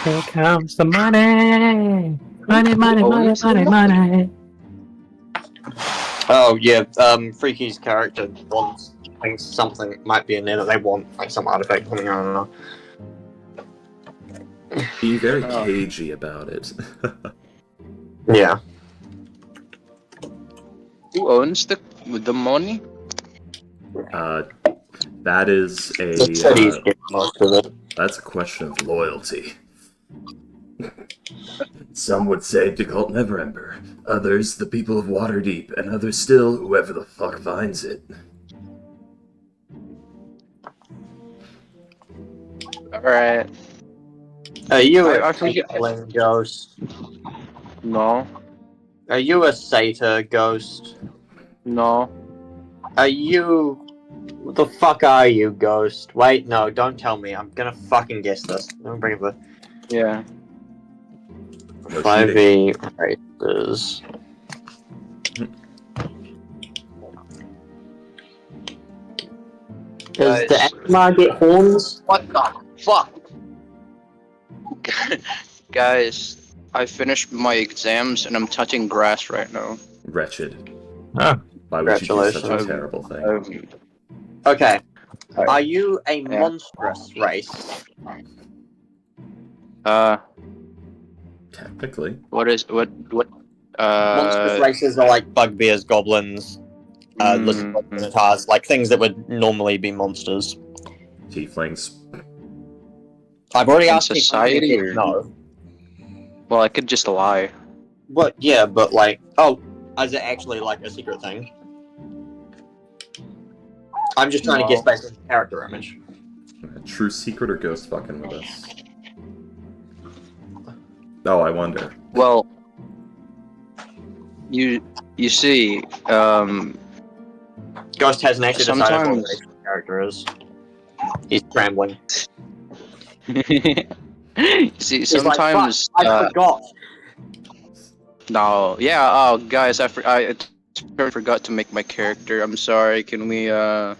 Here comes the money. Money, money, money, money, money. Oh yeah, Freaky's character thinks something might be in there that they want, like some artifact coming. I don't know. Being very cagey about it. Yeah. Who owns the money? That is The cities a get most of it. that's a question of loyalty. Some would say Degault Neverember, others the people of Waterdeep, and others still whoever the fuck finds it. Alright. Are you I a forget- tiefling ghost? No. Are you a satyr ghost? No. Are you... What the fuck are you, ghost? Wait, no, don't tell me. I'm gonna fucking guess this. Let me bring up the Yeah. 5e races. Does the Guys. Akmar get horns? What the fuck? Guys, I finished my exams and I'm touching grass right now. Wretched. Oh. Why would you do such a Congratulations. terrible thing? Okay. Alright. Are you a Yeah. monstrous race? Technically. Monstrous Monstrous races are like bugbears, goblins, lizard minotaurs, like things that would normally be monsters. Tieflings. I've already In asked you if society, you or- said no. Well, I could just lie. But yeah, but like, oh, is it actually like a secret thing? I'm just trying to guess based on the character image. True secret or ghost fucking with us? Oh, I wonder. Well, you see, Ghost hasn't actually decided what Sometimes- race the character is. He's scrambling. see, He's sometimes like, fuck, I forgot. no, yeah. Oh, guys, I forgot to make my character. I'm sorry. Can we? No,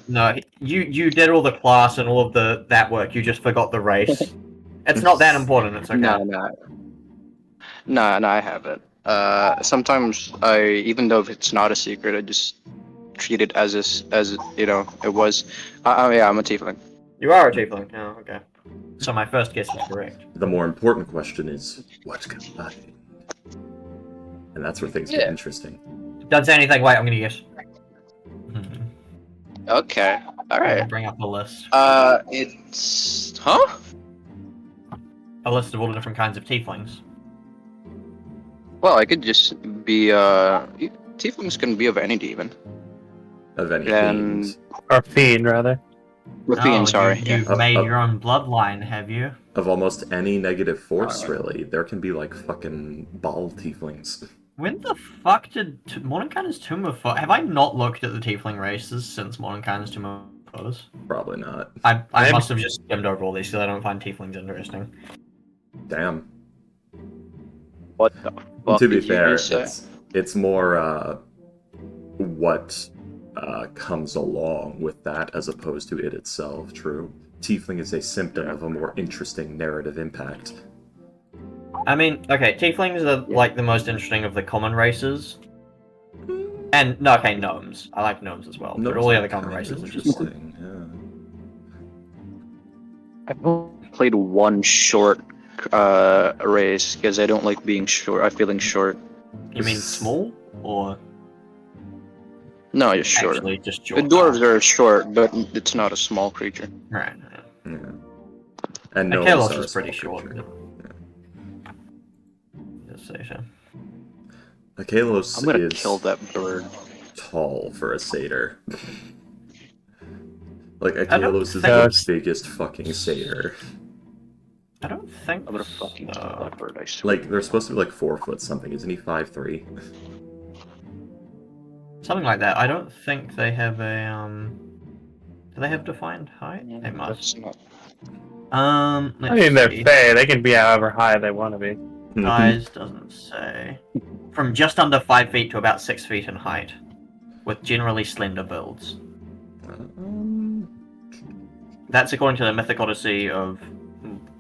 you did all the class and all of that work. You just forgot the race. It's not that important. It's okay. No, I haven't. Sometimes even though if it's not a secret, I just treat it as you know it was. Yeah, I'm a tiefling. You are a tiefling. Oh, okay. So my first guess was correct. The more important question is, what can I? And that's where things get Yeah. interesting. Don't say anything. Wait, I'm gonna guess. Okay. All right. Bring up the list. It's huh? A list of all the different kinds of tieflings. Well, I could just be tieflings can be of any demon. Of any And- fiend. Or fiend, rather. Rapine, sorry. You've made your own bloodline, have you? Of almost any negative force, really. There can be like fucking ball tieflings. When the fuck did Mordenkainen's Tomb of Foes... Have I not looked at the tiefling races since Mordenkainen's Tomb of Foes? Probably not. I must have just skimmed over all these because I don't find tieflings interesting. Damn. What the fuck? To be did you fair, just say? it's more what comes along with that as opposed to it itself, true. Tiefling is a symptom of a more interesting narrative impact. I mean, okay, tieflings are like the most interesting of the common races. And, no, okay, gnomes. I like gnomes as well, but all the other common races are just... interesting, yeah. I've played one short race because I don't like being short. I'm feeling short. You mean small? Or No, just short. actually just The short? dwarves are short, but it's not a small creature. Right. Yeah. And The no Kalos is pretty short. Just say so. A Kalos I'm gonna is kill that bird. tall for a satyr. Like, a I don't Kalos is think- the biggest fucking satyr. I don't think... I'm gonna fucking kill that bird, I swear. Like, they're supposed to be like 4 foot something. Isn't he 5'3"? Something like that. I don't think they have a, Do they have defined height? They must. That's not... Let's I mean, they're see. fair. They can be however high they want to be. Size doesn't say. From just under 5 feet to about 6 feet in height, with generally slender builds. That's according to the Mythic Odyssey of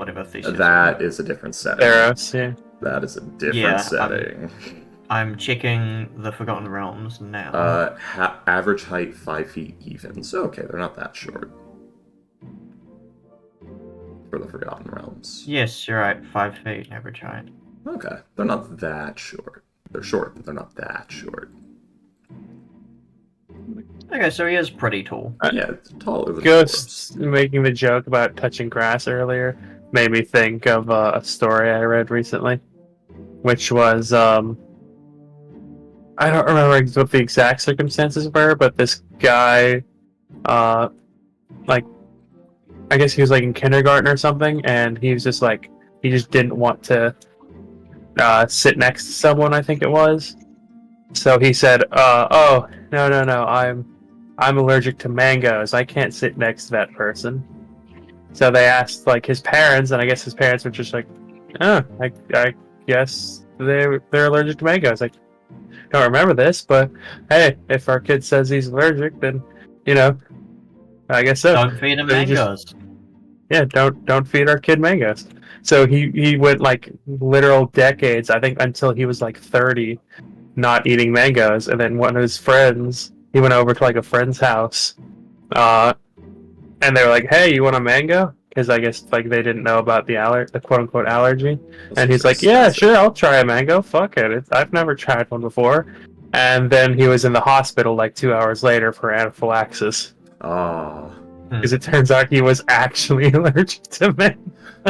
whatever thesis. That is a different setting. Theros, yeah. That is a different Yeah, setting. I'm checking the Forgotten Realms now. Average height 5 feet even. So okay, they're not that short for the Forgotten Realms. Yes, you're right. 5 feet average height. Okay, they're not that short. They're short, but they're not that short. Okay, so he is pretty tall. Yeah, it's taller than Ghost making the joke about touching grass earlier made me think of a story I read recently, which was I don't remember what the exact circumstances were, but this guy, like, I guess he was like in kindergarten or something, and he was just like, he just didn't want to sit next to someone, I think it was. So he said, "Oh, no, I'm allergic to mangoes. I can't sit next to that person." So they asked like his parents, and I guess his parents were just like, "Oh, I guess they're allergic to mangoes." Like, don't remember this, but hey, if our kid says he's allergic, then I guess so. Don't feed him So he just- mangoes. Yeah, don't feed our kid mangoes. So he went like literal decades, I think, until he was like 30, not eating mangoes, and then one of his friends, he went over to like a friend's house, and they were like, "Hey, you want a mango?" Because I guess like they didn't know about the quote unquote allergy, and he's like, "Yeah, sure, I'll try a mango. Fuck it, I've never tried one before." And then he was in the hospital like 2 hours later for anaphylaxis, Oh, because it turns out he was actually allergic to mango.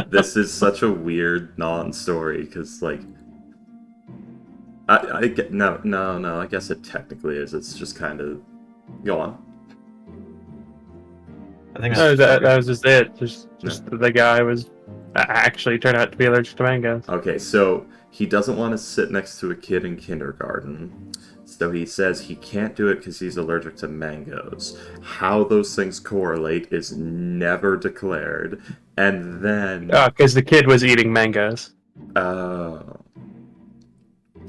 this is such a weird non-story because like I get no. I guess it technically is. It's just kind of go on. I think No, that's that was just it. Just the guy was actually turned out to be allergic to mangoes. Okay, so he doesn't want to sit next to a kid in kindergarten. So he says he can't do it because he's allergic to mangoes. How those things correlate is never declared. And then... Because the kid was eating mangoes. Oh.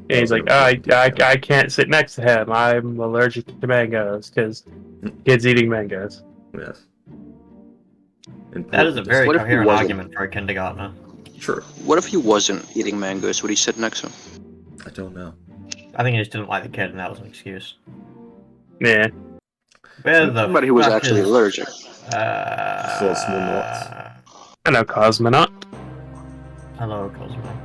And he's like, I can't sit next to him. I'm allergic to mangoes because kid's eating mangoes. Yes. That is a very What if he coherent wasn't? argument for a kindergartner. True. What if he wasn't eating mangoes? Would he sit next to him? I don't know. I think he just didn't like the kid, and that was an excuse. Yeah. Where the But he was fuck actually is, allergic. So small nuts. I know Cosmonaut. Hello, Cosmo.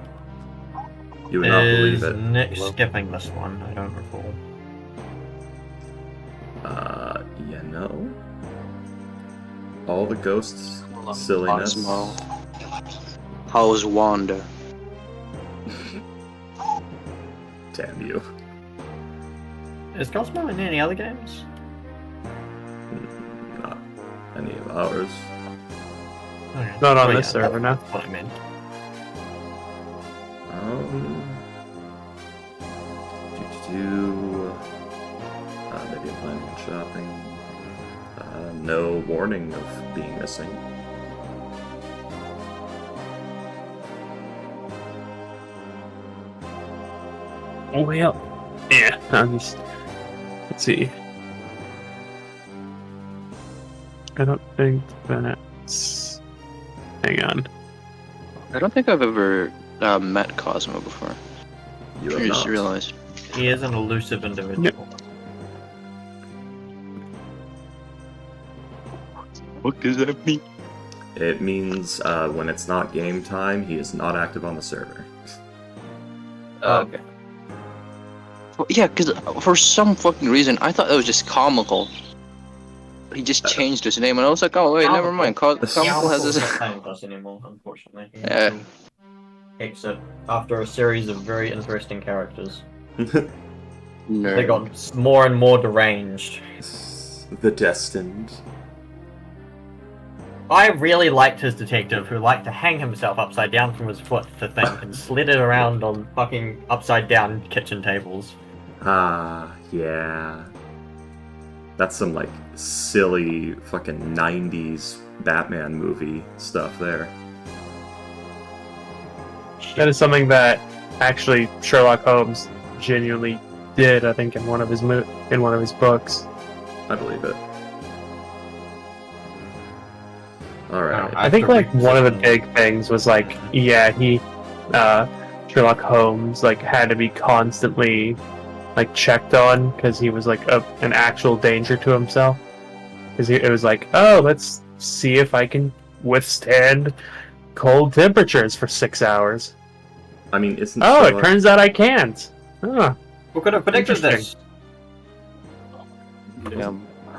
You would not believe Is it. Nick skipping this one? I don't recall. Yeah, no. All the ghosts, silliness. Cosmo. How's Wanda? Damn you. Is Cosmo in any other games? Not any of ours. Okay. Not on Well, this server, no. That's what I mean. Maybe I'm planning on shopping. No warning of being missing. Oh, well. Yeah, I'm just... Let's see. I don't think that's... Hang on. I don't think I've ever met Cosmo before. You I have just not. realized. He is an elusive individual. What does that mean? It means when it's not game time, he is not active on the server. Okay. Well, yeah, because for some fucking reason, I thought that was just comical. He just changed his name, and I was like, oh, wait, never mind. Comical has He's this... not playing with us anymore, unfortunately. He Yeah. hates it after a series of very interesting characters. Nerd. They got more and more deranged. The Destined. I really liked his detective who liked to hang himself upside down from his foot to think and slid it around on fucking upside down kitchen tables. Ah, yeah. That's some, like, silly fucking 90s Batman movie stuff there. That is something that actually Sherlock Holmes genuinely did, I think, in one of his books. I believe it. I don't Alright. I think like one of the big things was like, yeah, Sherlock Holmes like had to be constantly like checked on because he was like an actual danger to himself. Because it was like, oh, let's see if I can withstand cold temperatures for 6 hours. I mean, isn't It Sherlock... turns out I can't. Huh. Who could have predicted this? Yeah,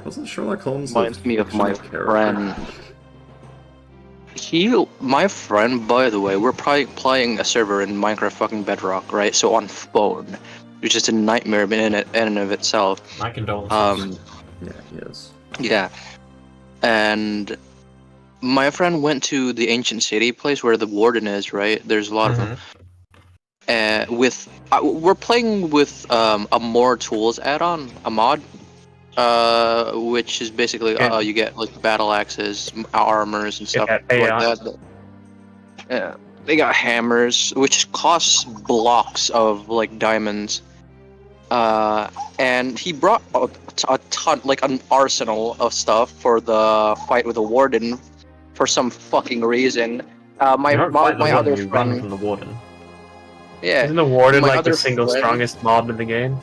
Wasn't Sherlock Holmes reminds me of my fictional character? friend. My friend, by the way, we're probably playing a server in Minecraft fucking Bedrock, right? So on phone, which is a nightmare in and of itself. My condolences. Yeah, he is. Yeah, and my friend went to the ancient city place where the warden is, right? There's a lot of them. We're playing with a more tools add-on, a mod, which is basically you get like battle axes, armors, and stuff like that. Yeah, they got hammers, which costs blocks of like diamonds. And he brought a ton, like an arsenal of stuff for the fight with the warden, for some fucking reason. My other you friend run from the warden. Yeah. Isn't the warden My like the other single friend- strongest mob in the game?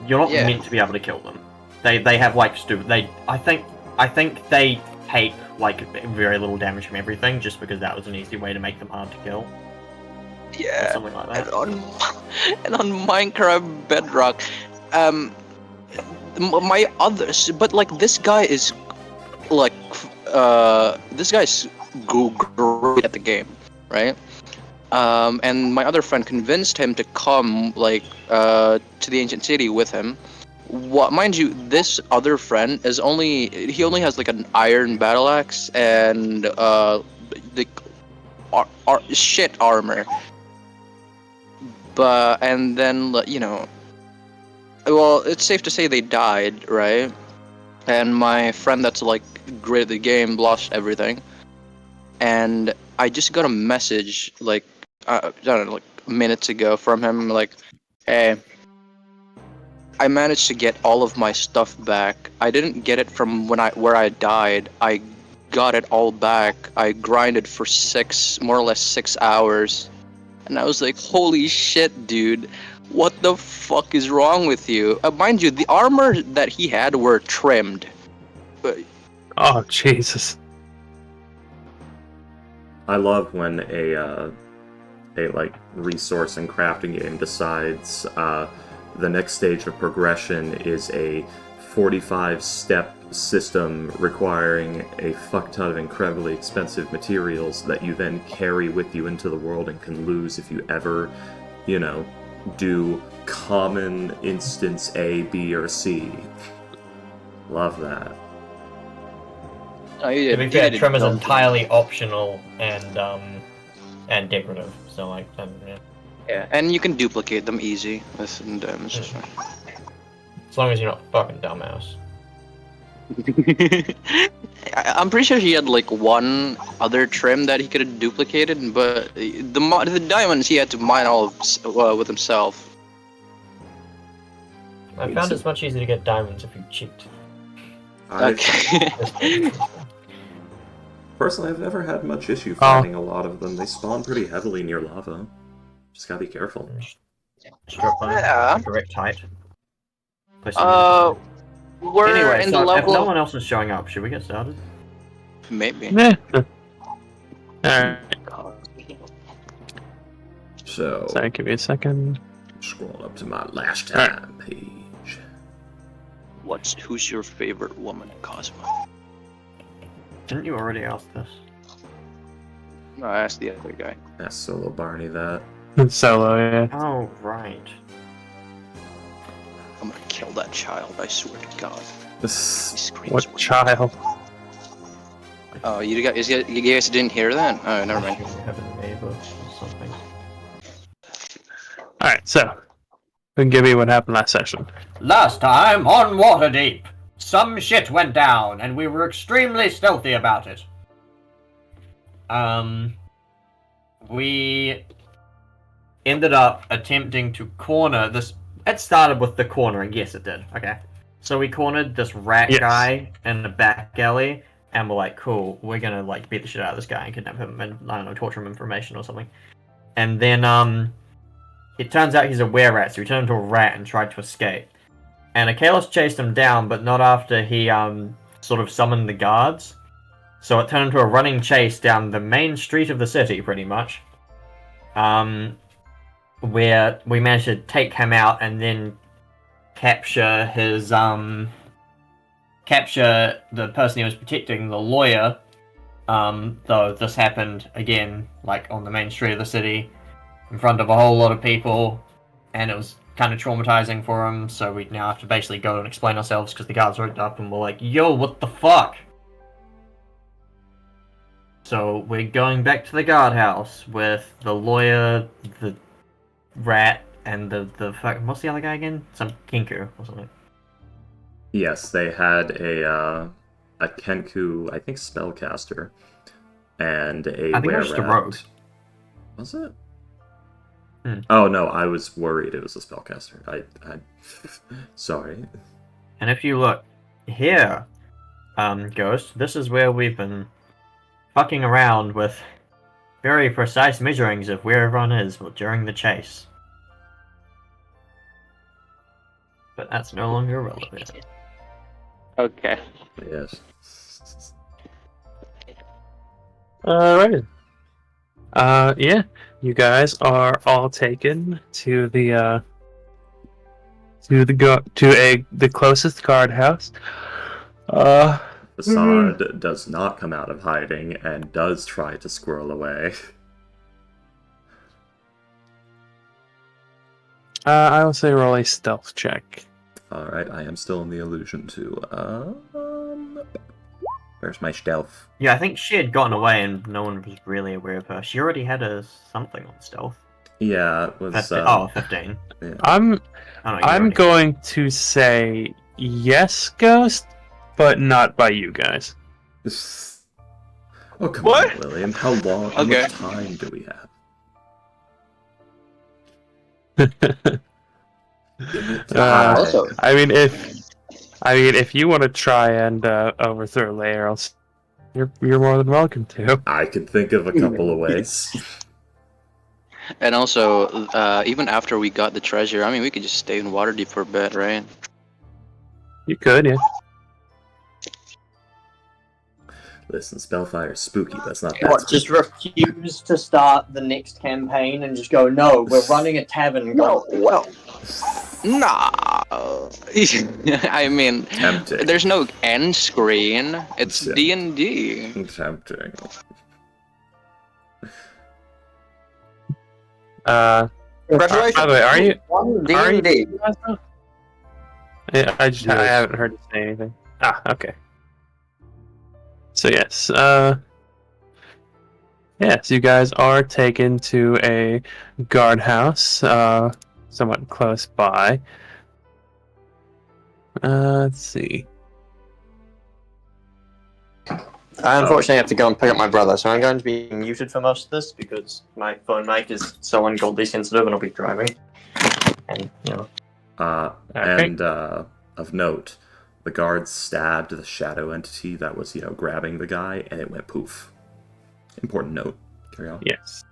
You're not Yeah. meant to be able to kill them. They have like stupid. I think they take like very little damage from everything just because that was an easy way to make them hard to kill. Or Yeah. something like And that. on Minecraft Bedrock, my others, but like this guy is like this guy's great at the game, right? And my other friend convinced him to come like to the ancient city with him. What, mind you, this other friend he only has like an iron battle axe and the shit armor. But and then you know, well, it's safe to say they died, right? And my friend that's like great at the game lost everything. And I just got a message like I don't know, like minutes ago from him, like, hey, I managed to get all of my stuff back. I didn't get it from where I died. I got it all back. I grinded for more or less 6 hours. And I was like, holy shit, dude. What the fuck is wrong with you? Mind you, the armor that he had were trimmed. Oh, Jesus. I love when a like resource and crafting game decides the next stage of progression is a 45-step system requiring a fuck ton of incredibly expensive materials that you then carry with you into the world and can lose if you ever, you know, do common instance A, B, or C. Love that. Oh, you To did. be fair, you did trim is no- entirely optional and decorative. So like, yeah. Yeah, and you can duplicate them easy with it's just fine. As long as you're not a fucking dumbass. I'm pretty sure he had like one other trim that he could have duplicated, but the diamonds he had to mine all with himself. I found it's much easier to get diamonds if you cheat. Okay. Personally, I've never had much issue finding a lot of them. They spawn pretty heavily near lava. Just gotta be careful. Strip by Yeah. correct height. Place We're anyway, in so the level. if no one else is showing up, should we get started? Maybe. Meh. Alright, So, sorry, give me a second. scroll up to my last time page. Who's your favorite woman, Cosmo? Didn't you already ask this? No, I asked the other guy. Ask Solo Barney that. Solo, yeah. Oh, right. I'm gonna kill that child, I swear to God. He screams. What child? Oh, you guys didn't hear that? Oh, never mind. You have a neighbor or something. Alright, so. Give me what happened last session. Last time on Waterdeep, some shit went down, and we were extremely stealthy about it. We ended up attempting to corner this. It started with the cornering, yes it did. Okay. So we cornered this rat Yes. guy in the back alley, and we're like, cool, we're gonna like beat the shit out of this guy and kidnap him and I don't know, torture him information or something. And then it turns out he's a were-rat, so he turned into a rat and tried to escape. And Akalos chased him down, but not after he sort of summoned the guards. So it turned into a running chase down the main street of the city, pretty much. Where we managed to take him out and then capture his capture the person he was protecting, the lawyer. Though this happened again, like on the main street of the city, in front of a whole lot of people, and it was kind of traumatizing for him. So we now have to basically go and explain ourselves because the guards rocked up and we're like, "Yo, what the fuck?" So we're going back to the guardhouse with the lawyer, the rat, and the fuck. What's the other guy again? Some Kinku or something. Yes, they had a Kenku, I think, spellcaster, and a I think it was just a rogue. Was it? Hmm. Oh no, I was worried it was a spellcaster. I sorry. And if you look here, Ghost, this is where we've been fucking around with very precise measurings of where everyone is during the chase. But that's no longer relevant. Okay. Yes. Alright. Yeah, you guys are all taken to the the closest guardhouse. Facade does not come out of hiding and does try to squirrel away. I will say roll a stealth check. Alright, I am still in the illusion too. Where's my stealth? Yeah, I think she had gotten away and no one was really aware of her. She already had a something on stealth. Yeah, it was 15. Yeah. I'm Oh, no, I'm going to say yes, Ghost, but not by you guys. Oh, come What? on, Lillian. How long? How Okay. much time do we have? Also, I mean, if you want to try and overthrow Lair, you're more than welcome to. I can think of a couple of ways. And also, even after we got the treasure, I mean, we could just stay in Waterdeep for a bit, right? You could, yeah. Listen, Spellfire's spooky, but it's not that what, spooky. just refuse to start the next campaign and just go, no, we're running a tavern. No, well, nah. I mean, Tempting. there's no end screen. It's Yeah. D&D. Tempting. Congratulations. By the way, are you? One Are you? D&D. Yeah, I Yes. haven't heard you say anything. Ah, okay. So yes, yes, you guys are taken to a guardhouse, somewhat close by. Let's see. I unfortunately have to go and pick up my brother, so I'm going to be muted for most of this because my phone mic is so ungodly sensitive and I'll be driving. And, you know. Okay. And of note, the guards stabbed the shadow entity that was, grabbing the guy, and it went poof. Important note. Carry on. Yes.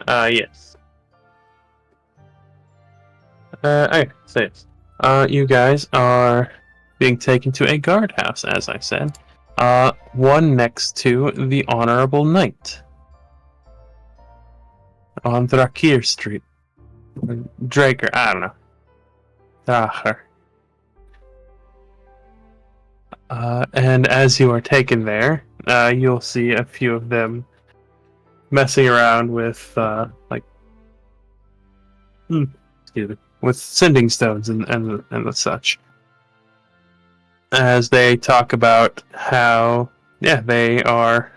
Yes. Okay, so yes. You guys are being taken to a guardhouse, as I said. One next to the Honorable Knight. On Drakir Street. Draker, I don't know. Dracher. And as you are taken there, you'll see a few of them messing around with, excuse me, with sending stones and the such. As they talk about how, they are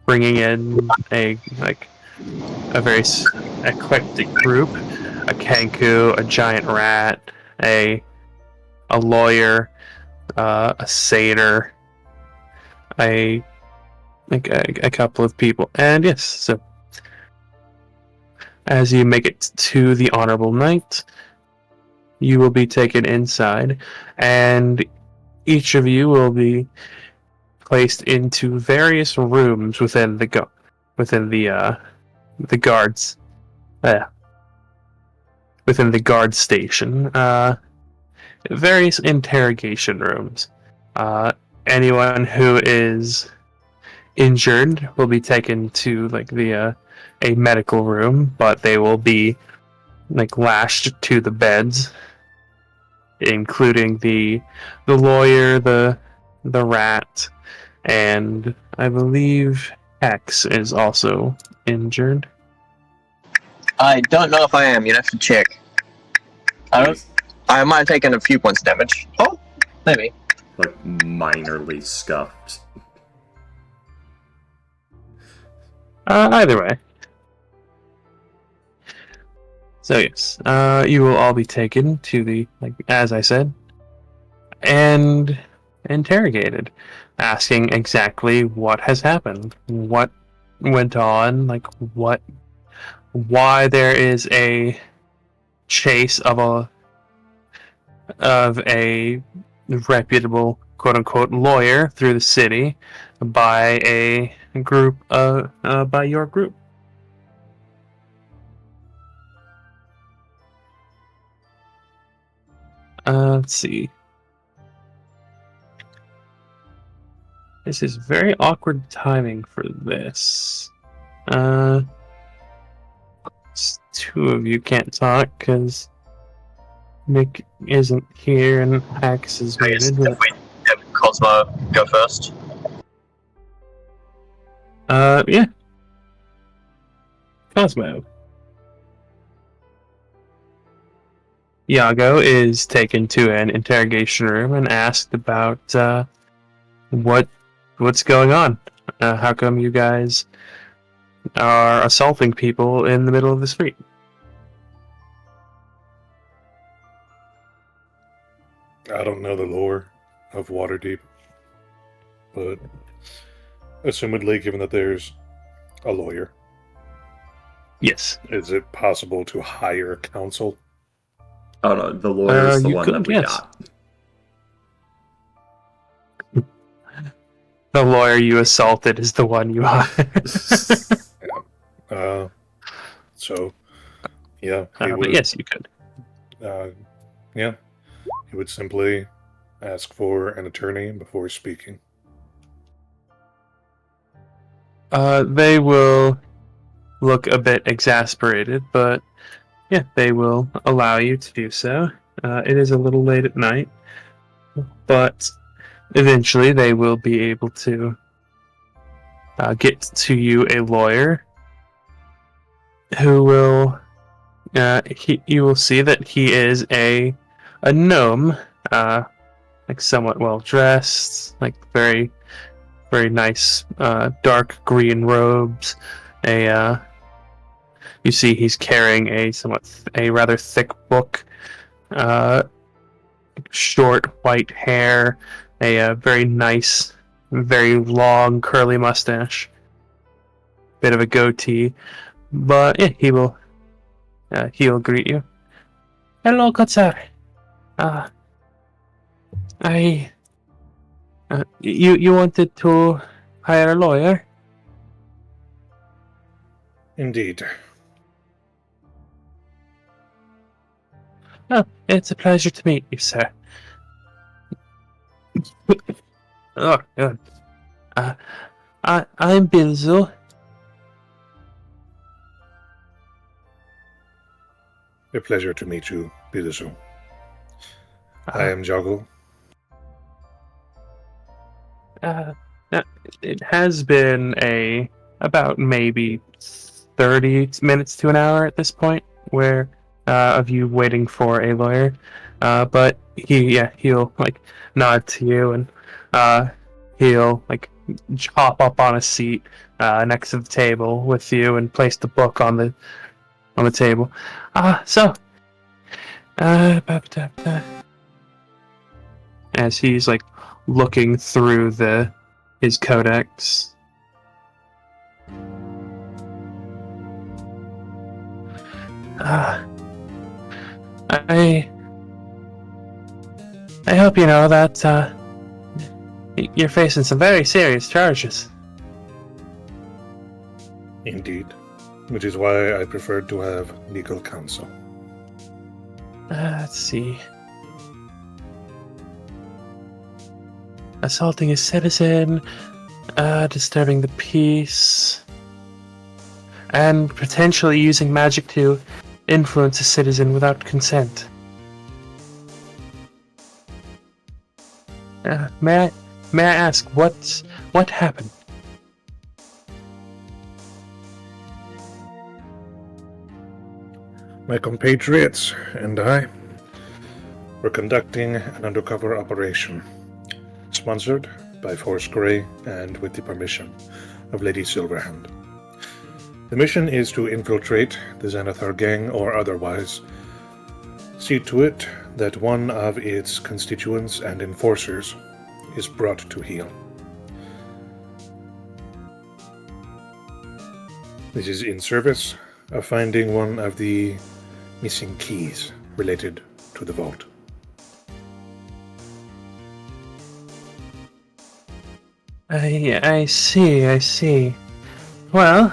bringing in a very eclectic group, a Kenku, a giant rat, a lawyer, a satyr, a couple of people, and yes, so as you make it to the Honorable Knight, you will be taken inside, and each of you will be placed into various rooms within the guards within the guard station. Various interrogation rooms. Anyone who is injured will be taken to like the a medical room, but they will be like lashed to the beds, including the lawyer, the rat, and I believe X is also injured. I don't know if I am. You'd have to check. I might have taken a few points of damage. Oh, maybe. Like, minorly scuffed. Either way. So yes, you will all be taken to the, like as I said, and interrogated, asking exactly what has happened, what went on, like why there is a chase of a reputable quote unquote lawyer through the city by a group by your group. Let's see. This is very awkward timing for this. Two of you can't talk because Nick isn't here and Axe is I guess muted. if we have Cosmo go first. Yeah. Cosmo. Iago is taken to an interrogation room and asked about what's going on. How come you guys are assaulting people in the middle of the street? I don't know the lore of Waterdeep, but assumedly, given that there's a lawyer, Yes. is it possible to hire counsel? Oh no, the lawyer is the you one could, that we yes. got. The lawyer you assaulted is the one you hired. So, yeah, he But would. yes, you could. Yeah, he would simply ask for an attorney before speaking. They will look a bit exasperated, but yeah, they will allow you to do so. It is a little late at night, but eventually they will be able to get to you a lawyer who will you will see that he is a gnome, like somewhat well dressed, like very nice dark green robes. You see he's carrying a rather thick book, short white hair, a very nice, very long curly mustache, bit of a goatee, but yeah, he'll greet you. Hello, good sir. You wanted to hire a lawyer? Indeed. Oh, it's a pleasure to meet you, sir. Oh, good. I'm Bilzo. A pleasure to meet you, Bidasu. I am Jago. It has been about maybe 30 minutes to an hour at this point, where of you waiting for a lawyer. But he'll like nod to you and he'll like hop up on a seat next to the table with you and place the book on the table. As he's like looking through his codex. I hope you know that You're facing some very serious charges. Indeed. Which is why I preferred to have legal counsel. Let's see. Assaulting a citizen, disturbing the peace, and potentially using magic to influence a citizen without consent. May I ask what happened? My compatriots and I were conducting an undercover operation, sponsored by Force Grey and with the permission of Lady Silverhand. The mission is to infiltrate the Xanathar gang or otherwise see to it that one of its constituents and enforcers is brought to heel. This is in service of finding one of the missing keys related to the vault. I see. Well,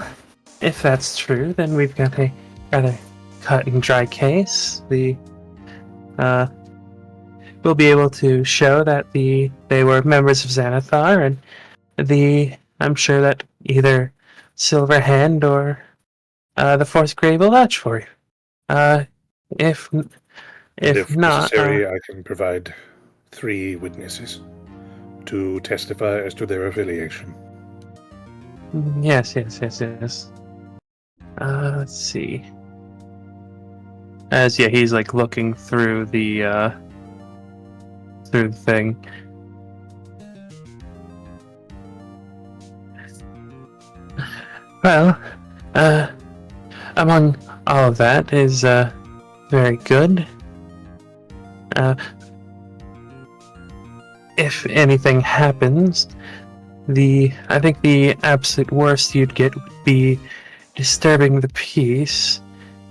if that's true, then we've got a rather cut and dry case. We'll be able to show that they were members of Xanathar, and I'm sure that either Silverhand or the Fourth Grey will vouch for you. If If not, necessary, I can provide 3 witnesses to testify as to their affiliation. yes. Let's see. He's like looking through the thing. Well, among all of that is very good. If anything happens, I think the absolute worst you'd get would be disturbing the peace,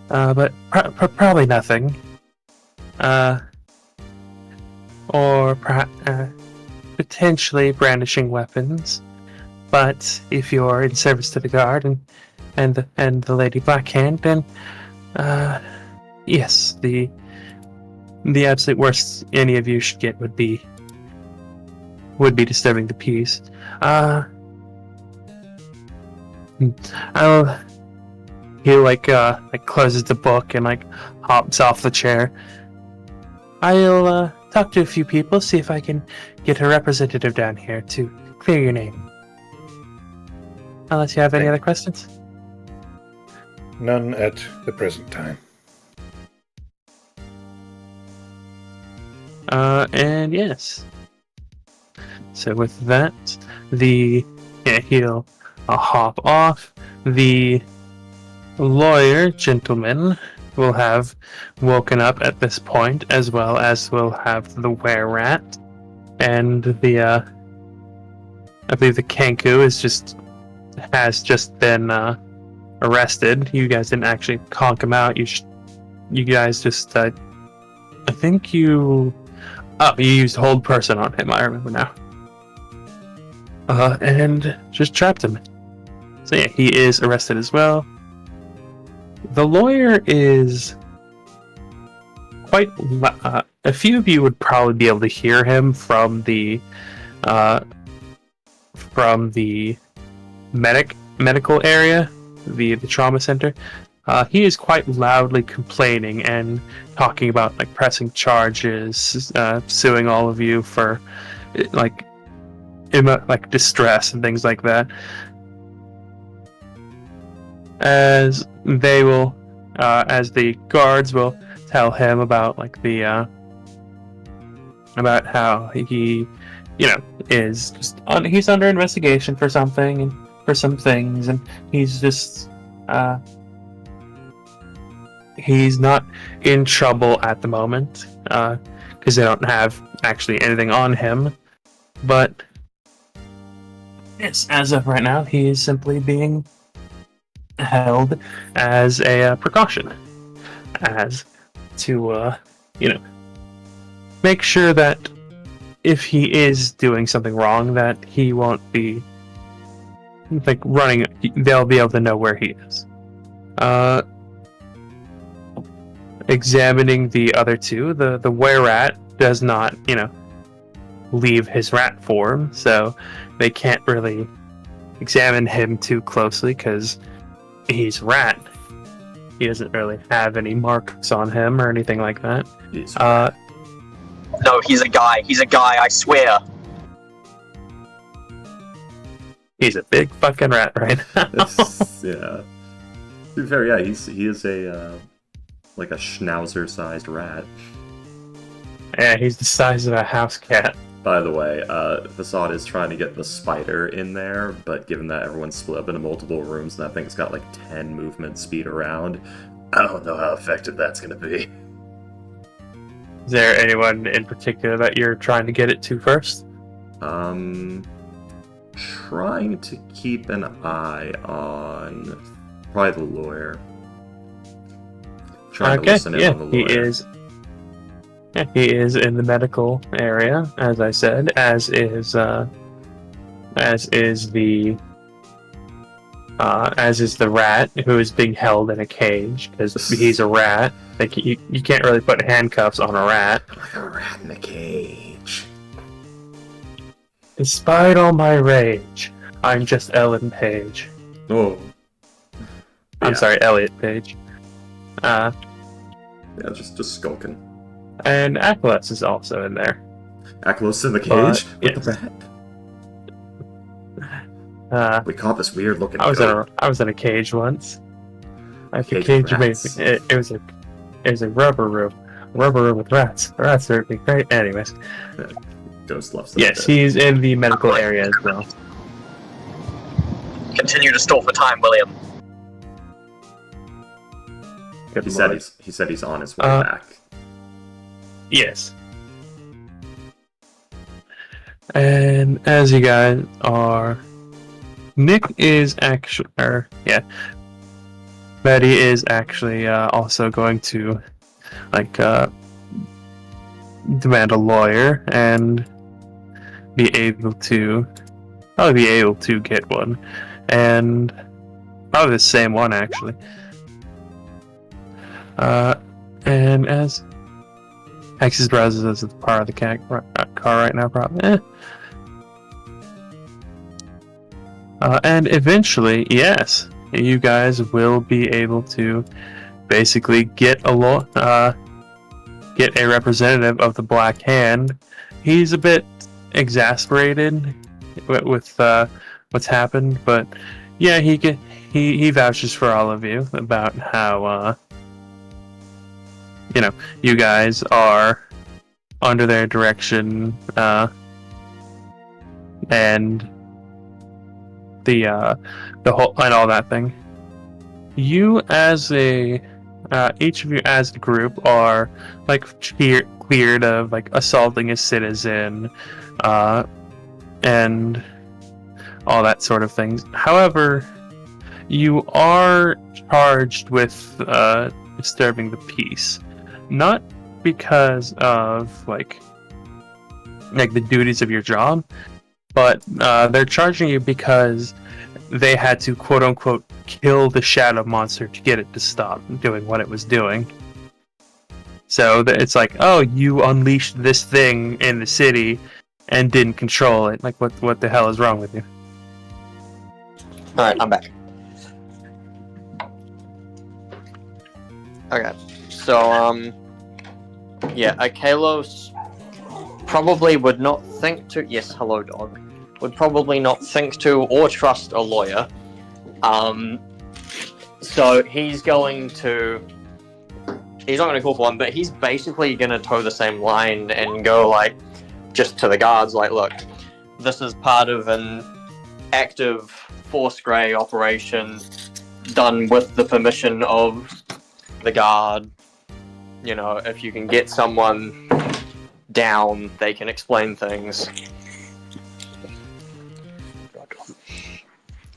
but probably nothing. Or potentially brandishing weapons. But if you're in service to the guard and the Lady Blackhand, then yes, the absolute worst any of you should get would be disturbing the peace. He closes the book and hops off the chair. I'll talk to a few people, see if I can get a representative down here to clear your name. Unless you have any other questions? None at the present time. And yes. So with that, he'll hop off. The lawyer gentleman will have woken up at this point, as well as will have the were-rat, and I believe the Kenku has just been arrested. You guys didn't actually conk him out. You guys just I think you used hold person on him. I remember now. And just trapped him. So yeah, he is arrested as well. The lawyer is quite. A few of you would probably be able to hear him from the medical area, the trauma center. He is quite loudly complaining and talking about pressing charges, suing all of you for distress and things like that. As the guards will tell him about about how he is just he's under investigation for something and for some things, and he's just he's not in trouble at the moment because they don't have actually anything on him, but yes, as of right now, he is simply being held as a precaution, as to make sure that if he is doing something wrong, that he won't be like running. They'll be able to know where he is. Examining the other two, the were-rat does not, leave his rat form, so they can't really examine him too closely because he's rat. He doesn't really have any marks on him or anything like that. No, he's a guy. He's a guy, I swear. He's a big fucking rat right now. Yeah. To be fair, yeah, he is a like a schnauzer-sized rat. Yeah, he's the size of a house cat. By the way, Facade is trying to get the spider in there, but given that everyone's split up into multiple rooms and that thing's got like 10 movement speed around, I don't know how effective that's going to be. Is there anyone in particular that you're trying to get it to first? Trying to keep an eye on probably the lawyer. Trying to listen in on the lawyer. He is in the medical area, as I said, as is the rat who is being held in a cage because he's a rat. Like you can't really put handcuffs on a rat. Like a rat in a cage. Despite all my rage, I'm just Ellen Page. Oh. I'm sorry, Elliot Page. Yeah, just skulking. And Acolytes is also in there. Acolytes in the cage? Yes. With the rat? We caught this weird looking goat. I was in a cage once. I Cage cage rats. it was a rubber room. Rubber room with rats. The rats are great. Anyways. Ghost loves them. Yes, he's in the medical area as well. Continue to stall for time, William. Good He lord. said he's on his way back. Yes. And as you guys are, Nick is actually, Betty is actually also going to demand a lawyer and be able to get one, and probably the same one actually. And as Hex's browser is part of the car right now, probably. And eventually, yes, you guys will be able to basically get a representative of the Black Hand. He's a bit exasperated with what's happened, but yeah, he vouches for all of you about how you guys are under their direction, and the whole and all that thing. You as each of you as a group are cleared of assaulting a citizen, and all that sort of things. However, you are charged with disturbing the peace. Not because of the duties of your job, but they're charging you because they had to quote unquote kill the shadow monster to get it to stop doing what it was doing. So it's like, oh, you unleashed this thing in the city and didn't control it. Like, what the hell is wrong with you? Alright, I'm back. Okay, so, yeah, Kalos probably would not think to... Yes, hello, dog. Would probably not think to or trust a lawyer. So he's going to... He's not going to call for one, but he's basically going to toe the same line and go, just to the guards, look, this is part of an active Force Grey operation done with the permission of the guard. If you can get someone down, they can explain things.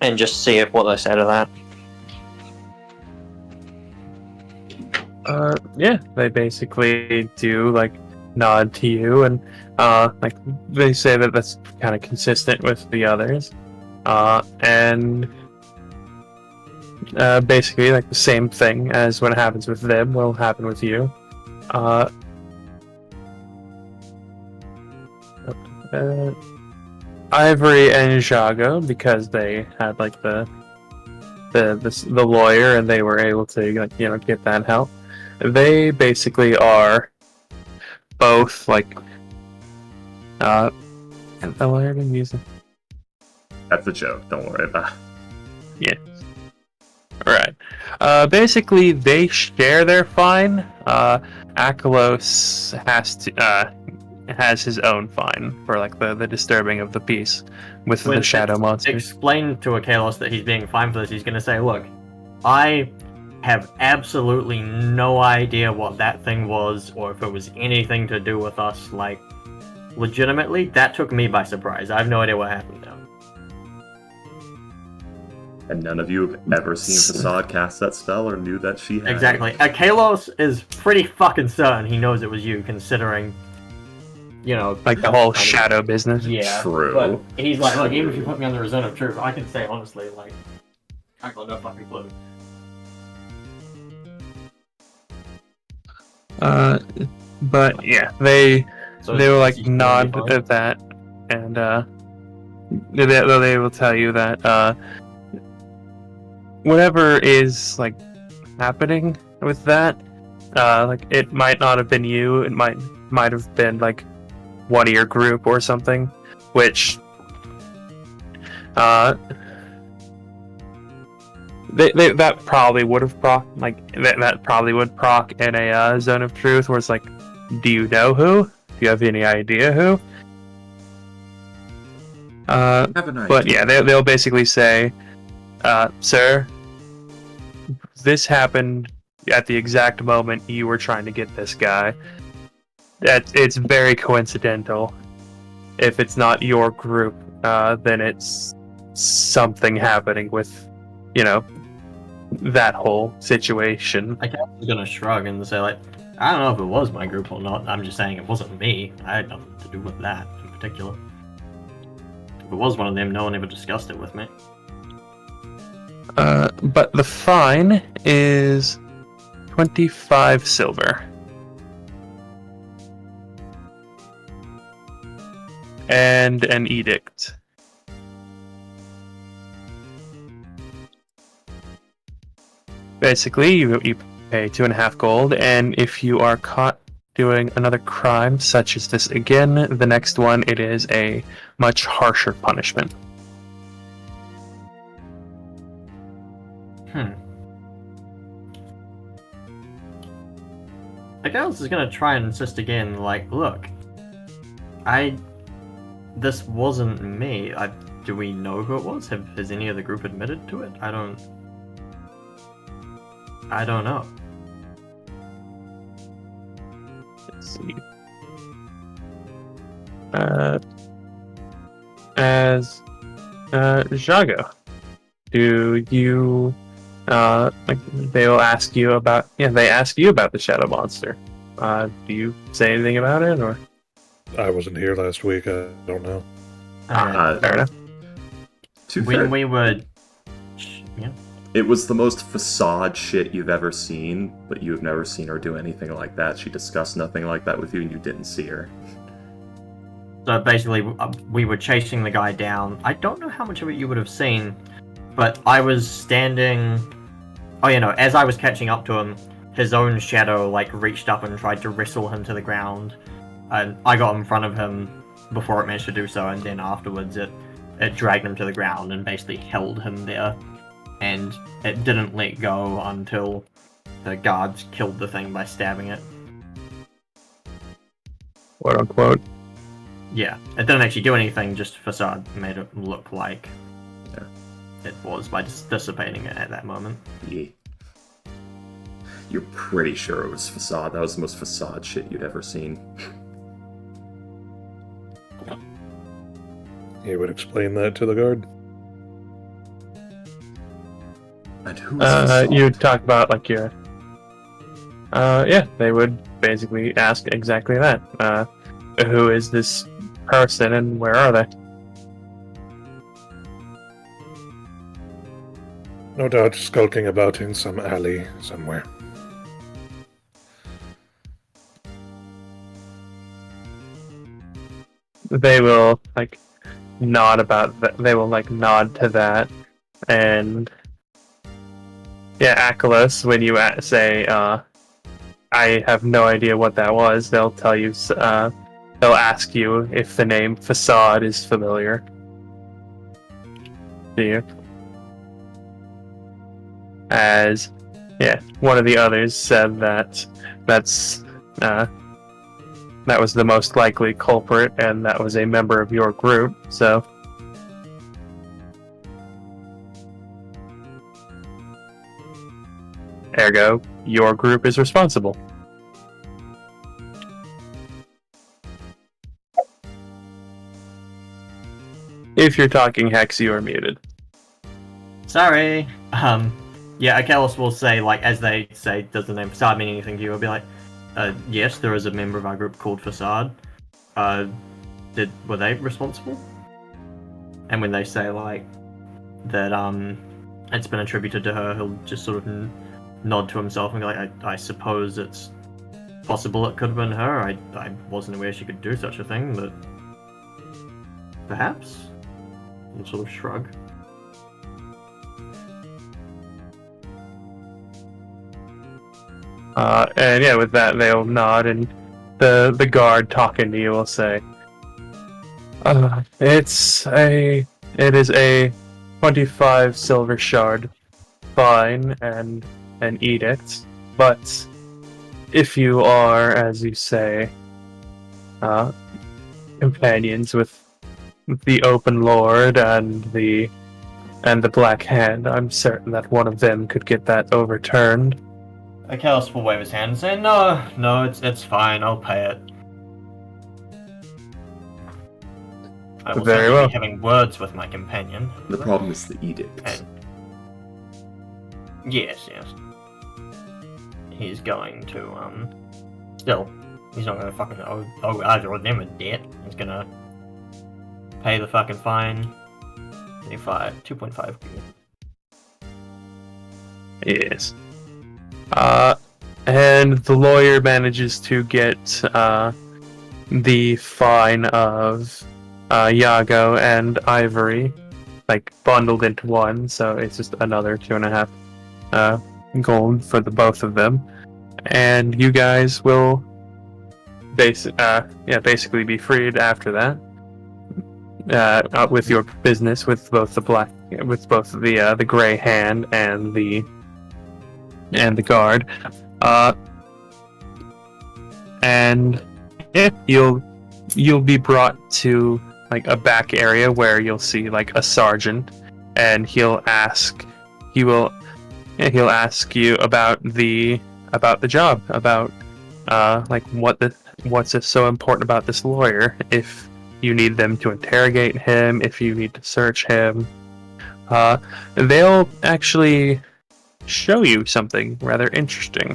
And just see what they say to that. Yeah, they basically do nod to you, and like they say that that's kind of consistent with the others, and basically like the same thing as what happens with them will happen with you. Ivory and Jago, because they had like the lawyer and they were able to like get that help. They basically are both like and the lawyer been using. That's a joke. Don't worry about it. Yeah. Right. Basically, they share their fine. Akalos has his own fine for like the disturbing of the peace with When the shadow monster. Explain to Akalos that he's being fined for this. He's going to say, look, I have absolutely no idea what that thing was or if it was anything to do with us. Like, legitimately, that took me by surprise. I have no idea what happened now. And none of you have ever seen Facade cast that spell or knew that she had. Exactly. Akalos is pretty fucking certain he knows it was you, considering, Like the whole shadow business. Yeah. True. But he's like, look, even if you put me on the zone of truth, I can say honestly, like, I got no fucking clue. But yeah, they So were like he's totally nod fine. at that, and they will tell you that whatever is like happening with that, like it might not have been you. It might have been like one of your group or something, which they that probably would have proc that probably would proc in a zone of truth where it's like, do you know who? Do you have any idea who? I have an idea. But yeah, they'll basically say, sir, this happened at the exact moment you were trying to get this guy. It's very coincidental. If it's not your group, then it's something happening with, that whole situation. Akalos gonna shrug and say, like, I don't know if it was my group or not. I'm just saying it wasn't me. I had nothing to do with that in particular. If it was one of them, no one ever discussed it with me. But the fine is 25 silver. And an edict. Basically, you pay 2.5 gold, and if you are caught doing another crime such as this again, the next one, it is a much harsher punishment. Akalos is gonna try and insist again, like, look, this wasn't me. Do we know who it was? Has any of the group admitted to it? I don't know. Let's see. As Jago, do you like they'll ask you about they ask you about the shadow monster. Do you say anything about it, or? I wasn't here last week. I don't know. Fair enough. When we were, It was the most facade shit you've ever seen, but you have never seen her do anything like that. She discussed nothing like that with you, and you didn't see her. So basically, we were chasing the guy down. I don't know how much of it you would have seen, but I was standing. Oh, as I was catching up to him, his own shadow reached up and tried to wrestle him to the ground, and I got in front of him before it managed to do so, and then afterwards it dragged him to the ground and basically held him there, and it didn't let go until the guards killed the thing by stabbing it. Quote unquote. Yeah, it didn't actually do anything, just Facade made it look like it was by just dissipating it at that moment. Yeah. You're pretty sure it was Facade. That was the most Facade shit you'd ever seen. You would explain that to the guard? And who is Facade? You talk about your. They would basically ask exactly that. Who is this person and where are they? No doubt skulking about in some alley somewhere. They will nod about that. They will nod to that, and yeah, Achelos, when you say, "I have no idea what that was," they'll tell you. They'll ask you if the name Facade is familiar to you. As yeah, one of the others said that that was the most likely culprit, and that was a member of your group. So, ergo, your group is responsible. If you're talking Hex, you are muted. Sorry. Yeah, Akelos will say, as they say, does the name Facade mean anything to you? I'll be like, yes, there is a member of our group called Facade. Were they responsible? And when they say, that, it's been attributed to her, he'll just sort of nod to himself and be like, I suppose it's possible it could have been her. I wasn't aware she could do such a thing, but perhaps? And sort of shrug. And yeah, with that, they'll nod, and the guard talking to you will say, "It is a 25 silver shard fine and an edict, but if you are, as you say, companions with the Open Lord and the Black Hand, I'm certain that one of them could get that overturned." Akelos will wave his hand and say, No, it's fine, I'll pay it. I will Very certainly well. be having words with my companion. The problem is the edict. And yes. He's going to, still, he's not gonna fucking owe either of them a debt. He's gonna pay the fucking fine. 2.5. Yes. And the lawyer manages to get the fine of Iago and Ivory bundled into one, so it's just another 2.5 gold for the both of them. And you guys will basically be freed after that. With your business with both the Gray Hand and the guard, and yeah, you'll be brought to a back area where you'll see a sergeant, and he'll ask you about the job, about what's so important about this lawyer, if you need them to interrogate him, if you need to search him. They'll actually show you something rather interesting.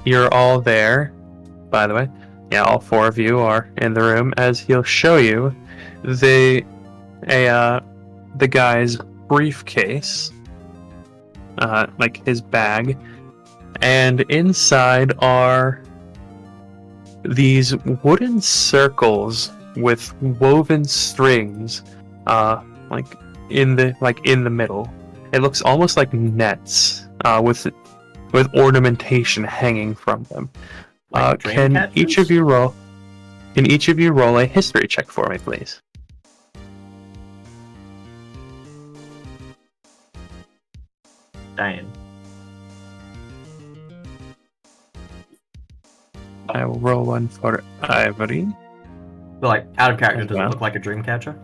You're all there, by the way. Yeah, all four of you are in the room, as he'll show you the guy's briefcase, his bag, and inside are these wooden circles with woven strings, in the middle. It looks almost like nets, with ornamentation hanging from them. Can each of you roll a history check for me, please? Damn. I will roll one for Ivory. But out of character, does Yeah. it look like a dream catcher?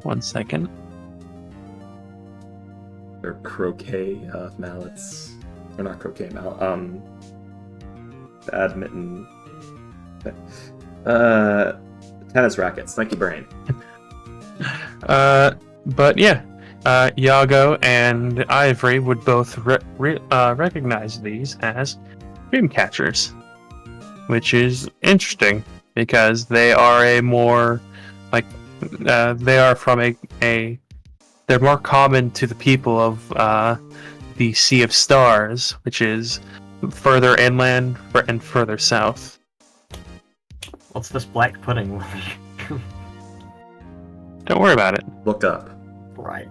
1 second. They're croquet mallets. Or not croquet mallet. Badminton. Tennis rackets. Thank you, brain. But yeah, Iago and Ivory would both recognize these as dream catchers, which is interesting because they are a more they are from a they're more common to the people of the Sea of Stars, which is further inland and further south. What's this black pudding? Don't worry about it. Look up. Right.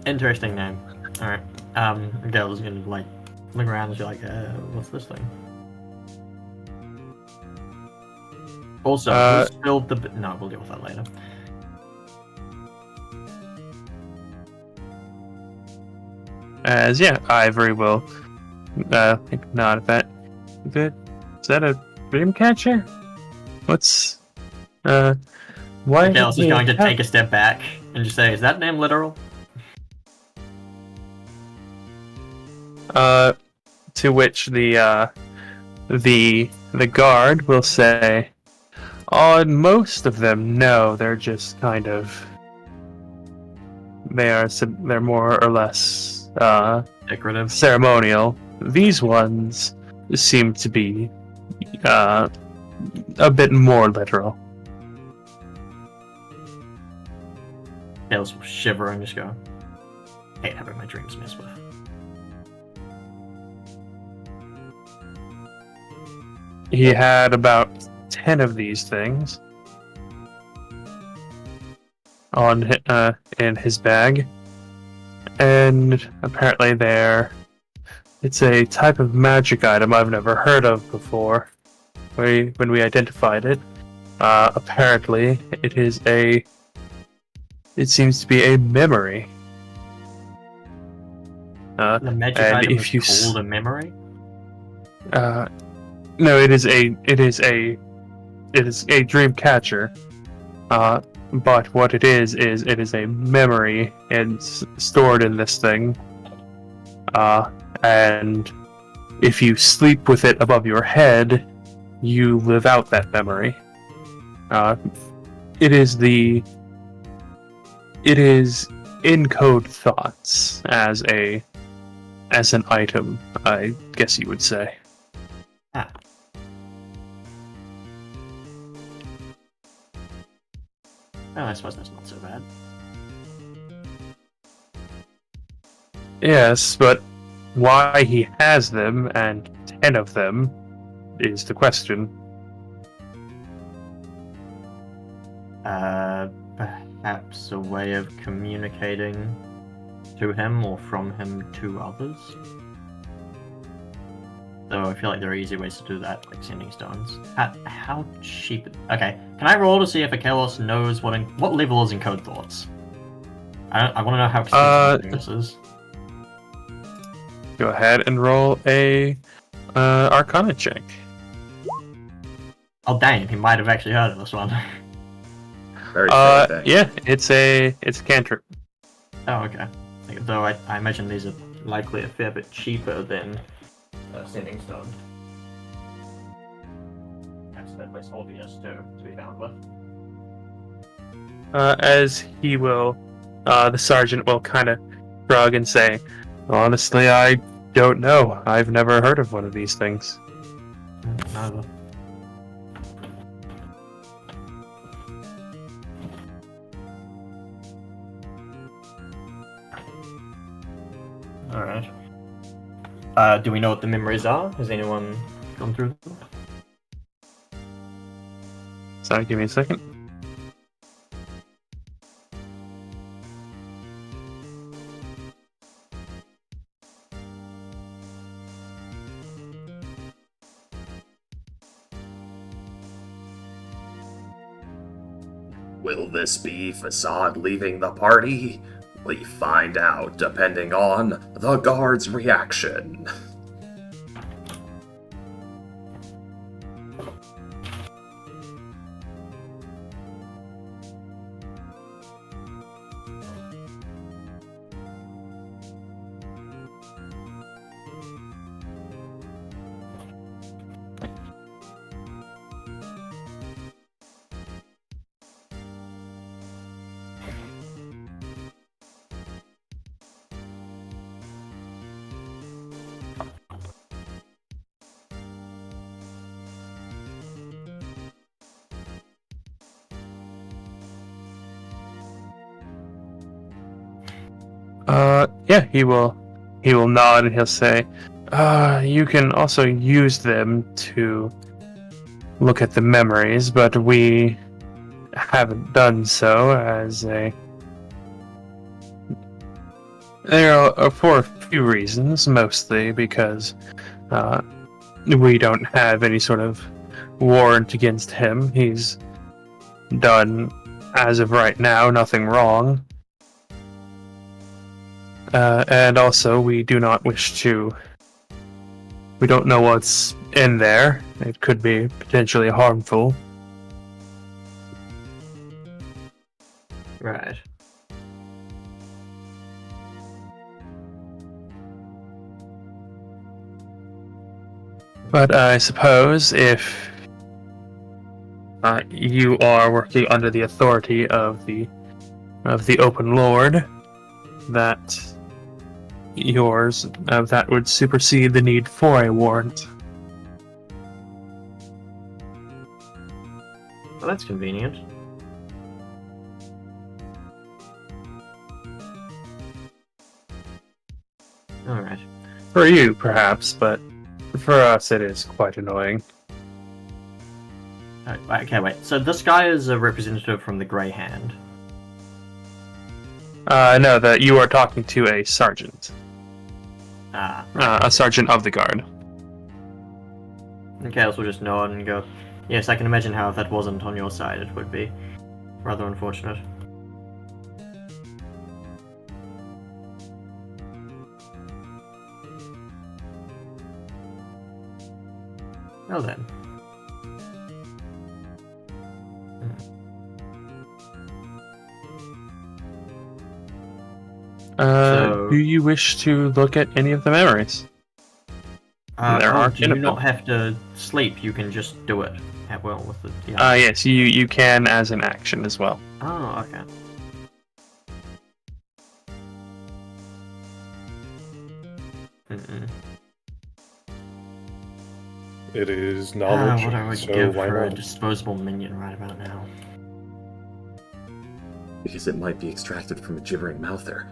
Interesting name. Alright. Gail's gonna like look around and be like, what's this thing? Also, who spilled the no, we'll deal with that later. As Ivory will nod at that. Good. Is that a dream catcher? What's why? Gail's just going to take a step back and just say, is that name literal? To which the guard will say, on most of them, no, they're just kind of they're more or less Decorative. ceremonial. These ones seem to be a bit more literal. Gail's will shiver and just go, hate having my dreams messed with. He had about 10 of these things on in his bag, and apparently it's a type of magic item I've never heard of before. When we identified it, apparently it seems to be a memory. The magic and item if you is called a memory? No, it is a dream catcher. But what it is it is a memory and stored in this thing. And if you sleep with it above your head, you live out that memory. It is encode thoughts as an item, I guess you would say. Ah. Well, I suppose that's not so bad. Yes, but why he has them, and 10 of them, is the question. Perhaps a way of communicating to him or from him to others? So I feel like there are easy ways to do that, like sending stones. How cheap? Okay, can I roll to see if Akelos knows what level is encode thoughts? I want to know how expensive this is. Go ahead and roll a Arcana check. Oh dang, he might have actually heard of this one. Very fair thing. Yeah, it's a cantrip. Oh, okay. Though I imagine these are likely a fair bit cheaper than sending stone. That's obvious too, to be found with. As he will, the sergeant will kind of shrug and say, honestly, I don't know. I've never heard of one of these things. Neither. Alright. Do we know what the memories are? Has anyone gone through them? Sorry, give me a second. Will this be Facade leaving the party? We find out depending on the guard's reaction. Yeah, he will nod and he'll say, you can also use them to look at the memories, but we haven't done so for a few reasons, mostly because we don't have any sort of warrant against him. He's done, as of right now, nothing wrong. And also, we do not wish to... We don't know what's in there. It could be potentially harmful. Right. But I suppose if you are working under the authority of the Open Lord, that that would supersede the need for a warrant. Well, that's convenient. Alright. For you, perhaps, but for us it is quite annoying. Okay, wait. So this guy is a representative from the Grey Hand. No, that you are talking to a sergeant. Ah. A sergeant of the guard. Okay, so we'll just nod and go, yes, I can imagine how if that wasn't on your side it would be rather unfortunate. Well then. Do you wish to look at any of the memories? Do you not have to sleep? You can just do it at will with the... Yes, you can as an action as well. Oh, okay. It is knowledge, what I would so give why for a not? disposable minion right about now. Because it might be extracted from a gibbering mouther.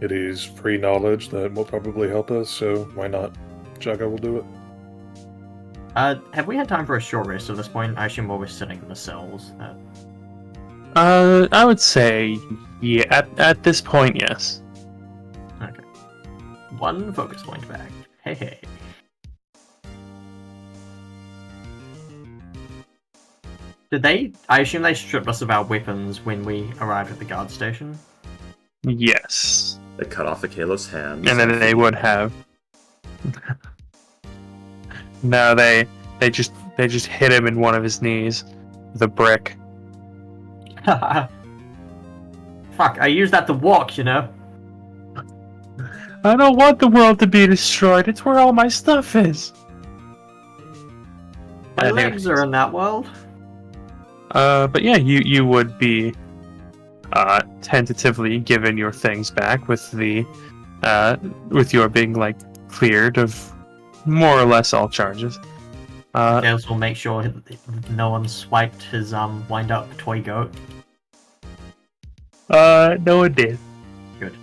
It is free knowledge that will probably help us, so why not? Jaga will do it. Have we had time for a short rest at this point? I assume while we're sitting in the cells. I would say, yeah, at this point, yes. Okay. One focus point back. Hey, hey. Did they... I assume they stripped us of our weapons when we arrived at the guard station? Yes. They cut off Akalos' hands. And then they would have. No, they just hit him in one of his knees with a brick. Fuck, I used that to walk, you know? I don't want the world to be destroyed. It's where all my stuff is. My legs are in that world. But yeah, you would be tentatively given your things back with the with your being like cleared of more or less all charges. Gales will make sure no one swiped his wind-up toy goat. No one did. Good.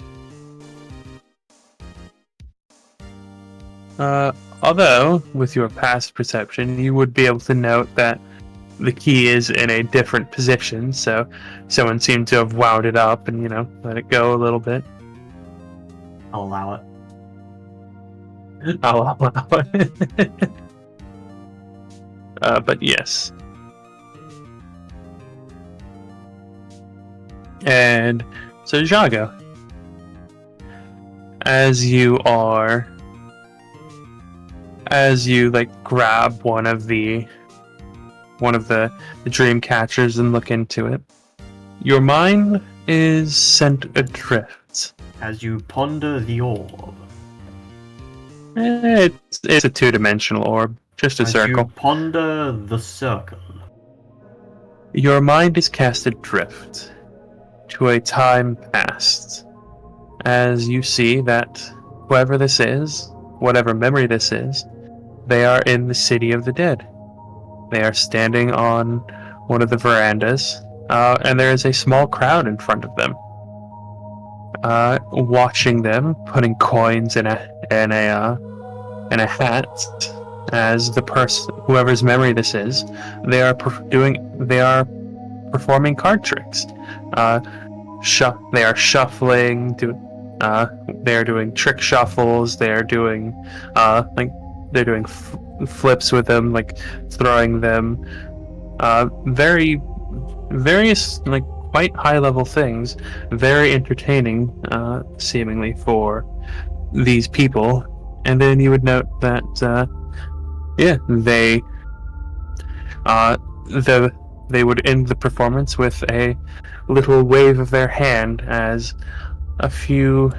Although, with your past perception, you would be able to note that the key is in a different position, so someone seemed to have wound it up and, let it go a little bit. I'll allow it. I'll allow it. But yes. And so, Jago, as you grab one of the dream catchers and look into it, your mind is sent adrift. As you ponder the orb. It's a two-dimensional orb, just a circle. You ponder the circle. Your mind is cast adrift to a time past, as you see that whoever this is, whatever memory this is, they are in the city of the dead. They are standing on one of the verandas and there is a small crowd in front of them, watching them, putting coins in a hat. As the person, whoever's memory this is, they are performing card tricks. They are shuffling. They are doing trick shuffles. They are doing they're doing flips with them, like throwing them. Various quite high level things. Very entertaining, seemingly for these people. And then you would note that they would end the performance with a little wave of their hand as a few.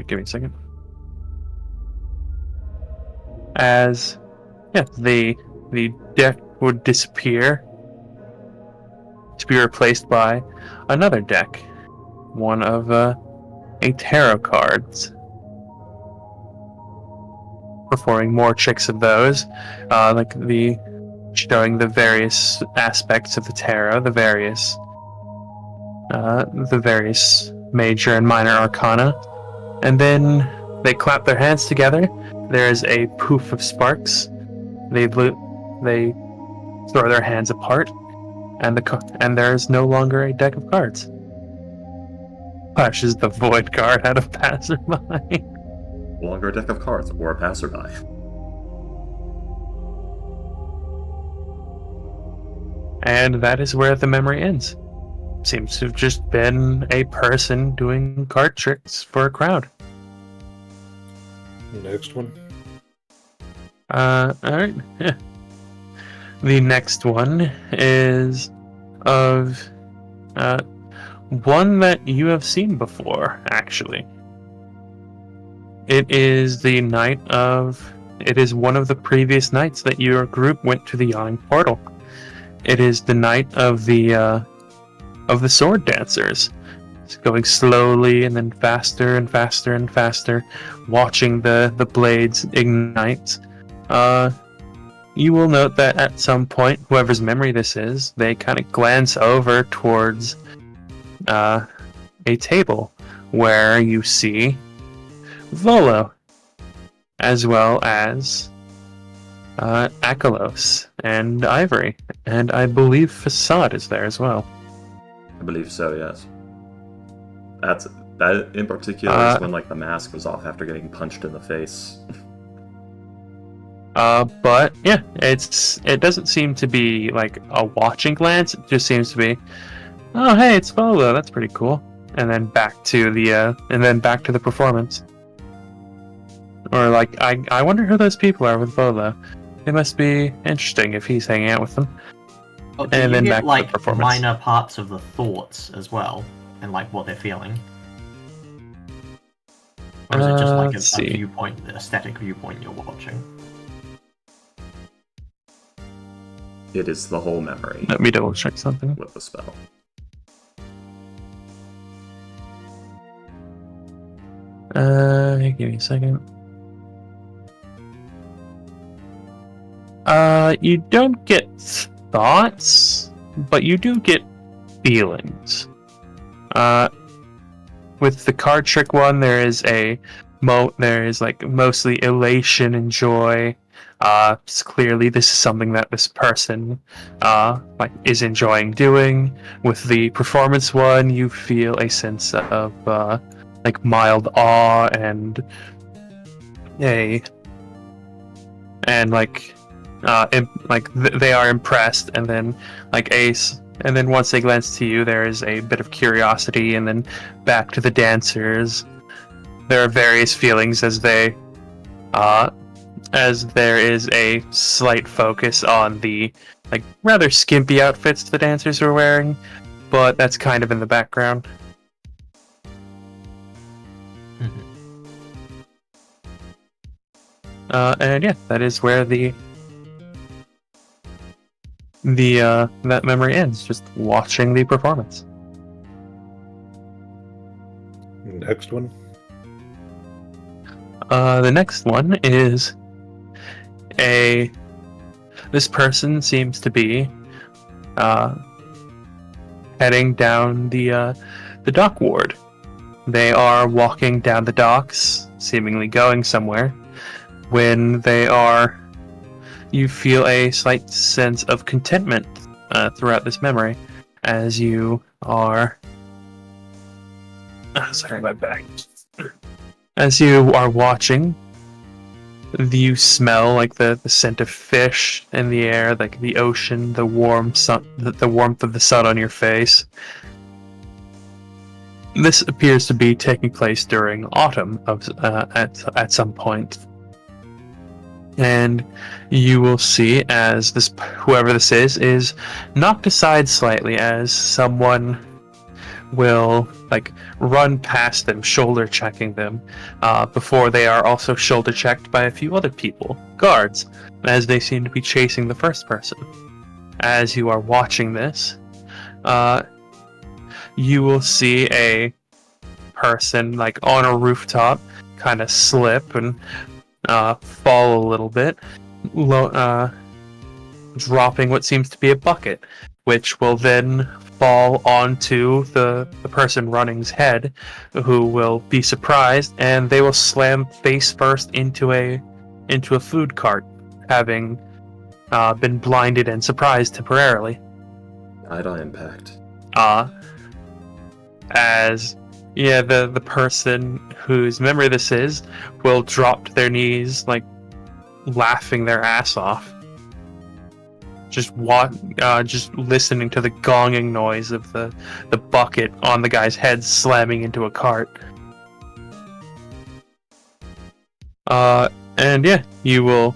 Give me a second. As the deck would disappear to be replaced by another deck, one of a tarot cards. Performing more tricks of those, showing the various aspects of the tarot, the various major and minor arcana, and then they clap their hands together. There is a poof of sparks. They throw their hands apart, and there is no longer a deck of cards. Flashes the void card out of passerby. No longer a deck of cards or a passerby. And that is where the memory ends. Seems to have just been a person doing card tricks for a crowd. Next one. Alright. The next one is of one that you have seen before, actually. It is one of the previous nights that your group went to the Yawning Portal. It is the night of the sword dancers. It's going slowly and then faster and faster and faster, watching the blades ignite. You will note that at some point, whoever's memory this is, they kind of glance over towards a table where you see Volo, as well as Akalos and Ivory, and I believe Facade is there as well. I believe so, yes. That in particular is when the mask was off after getting punched in the face. But yeah, it doesn't seem to be like a watching glance. It just seems to be, oh hey, it's Volo. That's pretty cool. And then back to the performance. Or I wonder who those people are with Volo. It must be interesting if he's hanging out with them. Oh, and then get, back to the performance. Minor parts of the thoughts as well, and what they're feeling. Or is it just a viewpoint, a static viewpoint you're watching? It is the whole memory. Let me double check something. With the spell. Give me a second. You don't get thoughts, but you do get feelings. With the card trick one, there is mostly elation and joy. Clearly this is something that this person is enjoying doing. With the performance one, you feel a sense of mild awe and they are impressed, and then and then once they glance to you, there is a bit of curiosity, and then back to the dancers. There are various feelings as there is a slight focus on the rather skimpy outfits the dancers are wearing, but that's kind of in the background. And yeah, that is where that memory ends, just watching the performance. Next one. The next one is this person seems to be heading down the dock ward. They are walking down the docks, seemingly going somewhere, when you feel a slight sense of contentment throughout this memory, as you are... sorry, my back. As you are watching, you smell like the scent of fish in the air, like the ocean, the warm sun, the warmth of the sun on your face. This appears to be taking place during autumn at some point. And you will see as whoever this is knocked aside slightly as someone will run past them, shoulder checking them, before they are also shoulder checked by a few other people, guards, as they seem to be chasing the first person. As you are watching this, you will see a person on a rooftop kind of slip and fall a little bit, dropping what seems to be a bucket, which will then fall onto the person running's head, who will be surprised, and they will slam face first into a food cart, having been blinded and surprised temporarily. Idle impact. The person whose memory this is will drop to their knees, laughing their ass off. Just listening to the gonging noise of the bucket on the guy's head slamming into a cart. You will.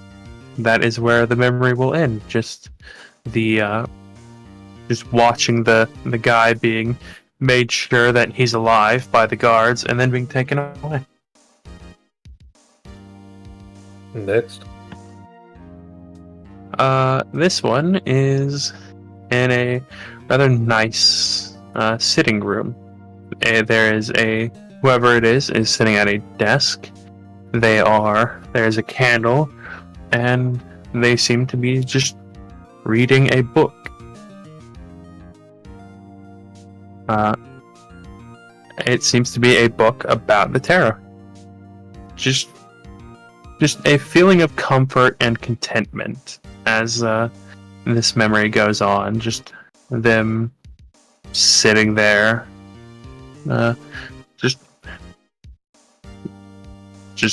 That is where the memory will end. Just watching the guy being made sure that he's alive by the guards, and then being taken away. Next. This one is in a rather nice sitting room. There is whoever it is sitting at a desk. There's a candle, and they seem to be just reading a book. It seems to be a book about the tarot. Just a feeling of comfort and contentment as this memory goes on. Just them sitting there, just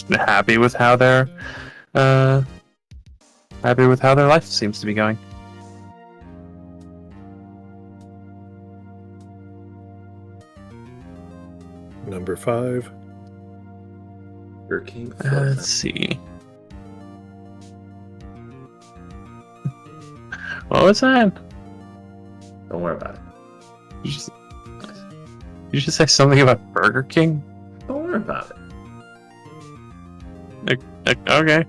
happy with how their life seems to be going. Number 5. Your king. Let's see. What was that? Don't worry about it. You just say something about Burger King? Don't worry about it. Okay.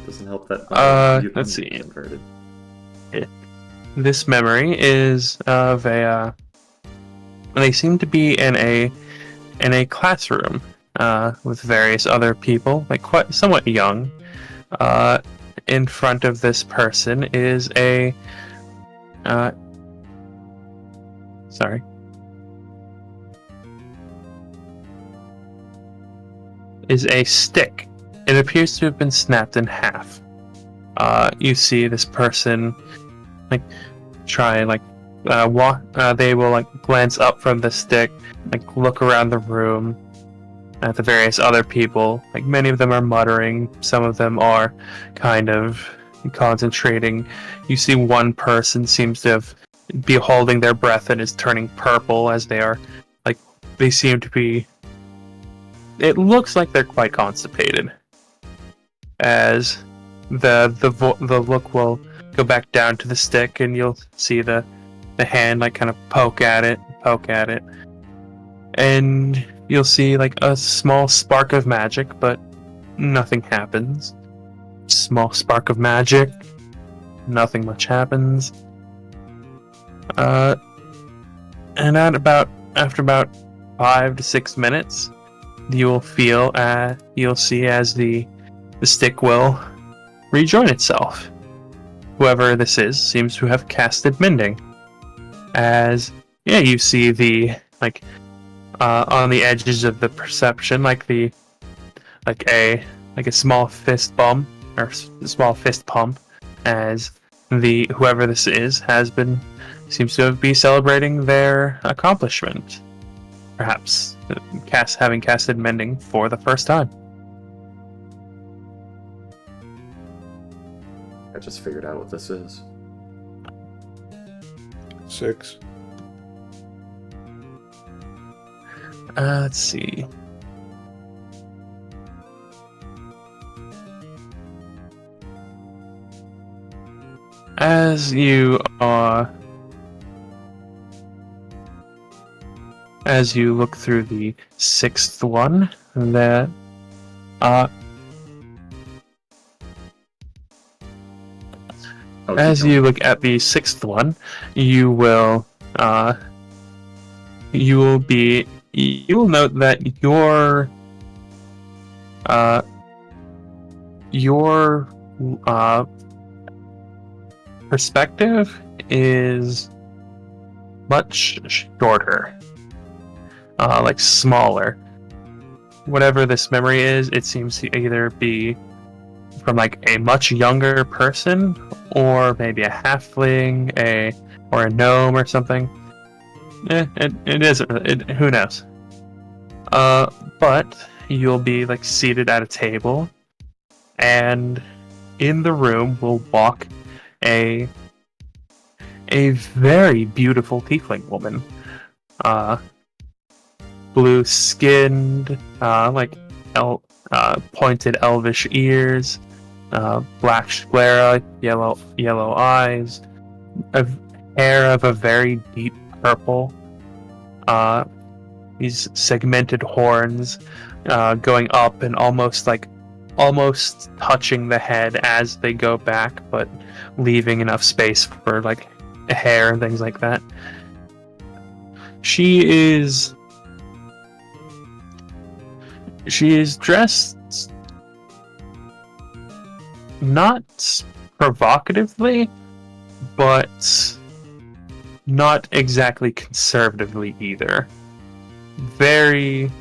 Doesn't help that. Let's see. Converted. This memory is of they seem to be in a classroom with various other people, quite somewhat young. In front of this person is a stick. It appears to have been snapped in half. You see this person try they will glance up from the stick, look around the room at the various other people. Many of them are muttering, some of them are kind of concentrating. You see one person seems to be holding their breath and is turning purple as they seem to be. It looks like they're quite constipated. As the look will go back down to the stick, and you'll see the hand kind of poke at it, and you'll see a small spark of magic, but nothing happens. Small spark of magic, nothing much happens. And after about 5 to 6 minutes, you'll see as the stick will rejoin itself whoever this is seems to have casted mending. As you see the on the edges of the perception, like a small fist bump or small fist pump, as the whoever this is seems to be celebrating their accomplishment, perhaps having casted mending for the first time. I just figured out what this is. 6. Let's see. As you look through the 6th one, that as you look at the 6th one, you will note that your perspective is much shorter, smaller. Whatever this memory is, it seems to either be from a much younger person, or maybe a halfling, or a gnome or something. Who knows? But you'll be seated at a table, and in the room will walk a very beautiful tiefling woman. Blue-skinned, pointed elvish ears, black sclera, yellow eyes, hair of a very deep purple, these segmented horns going up and almost touching the head as they go back, but leaving enough space for hair and things like that. She is dressed not provocatively, but not exactly conservatively either. Very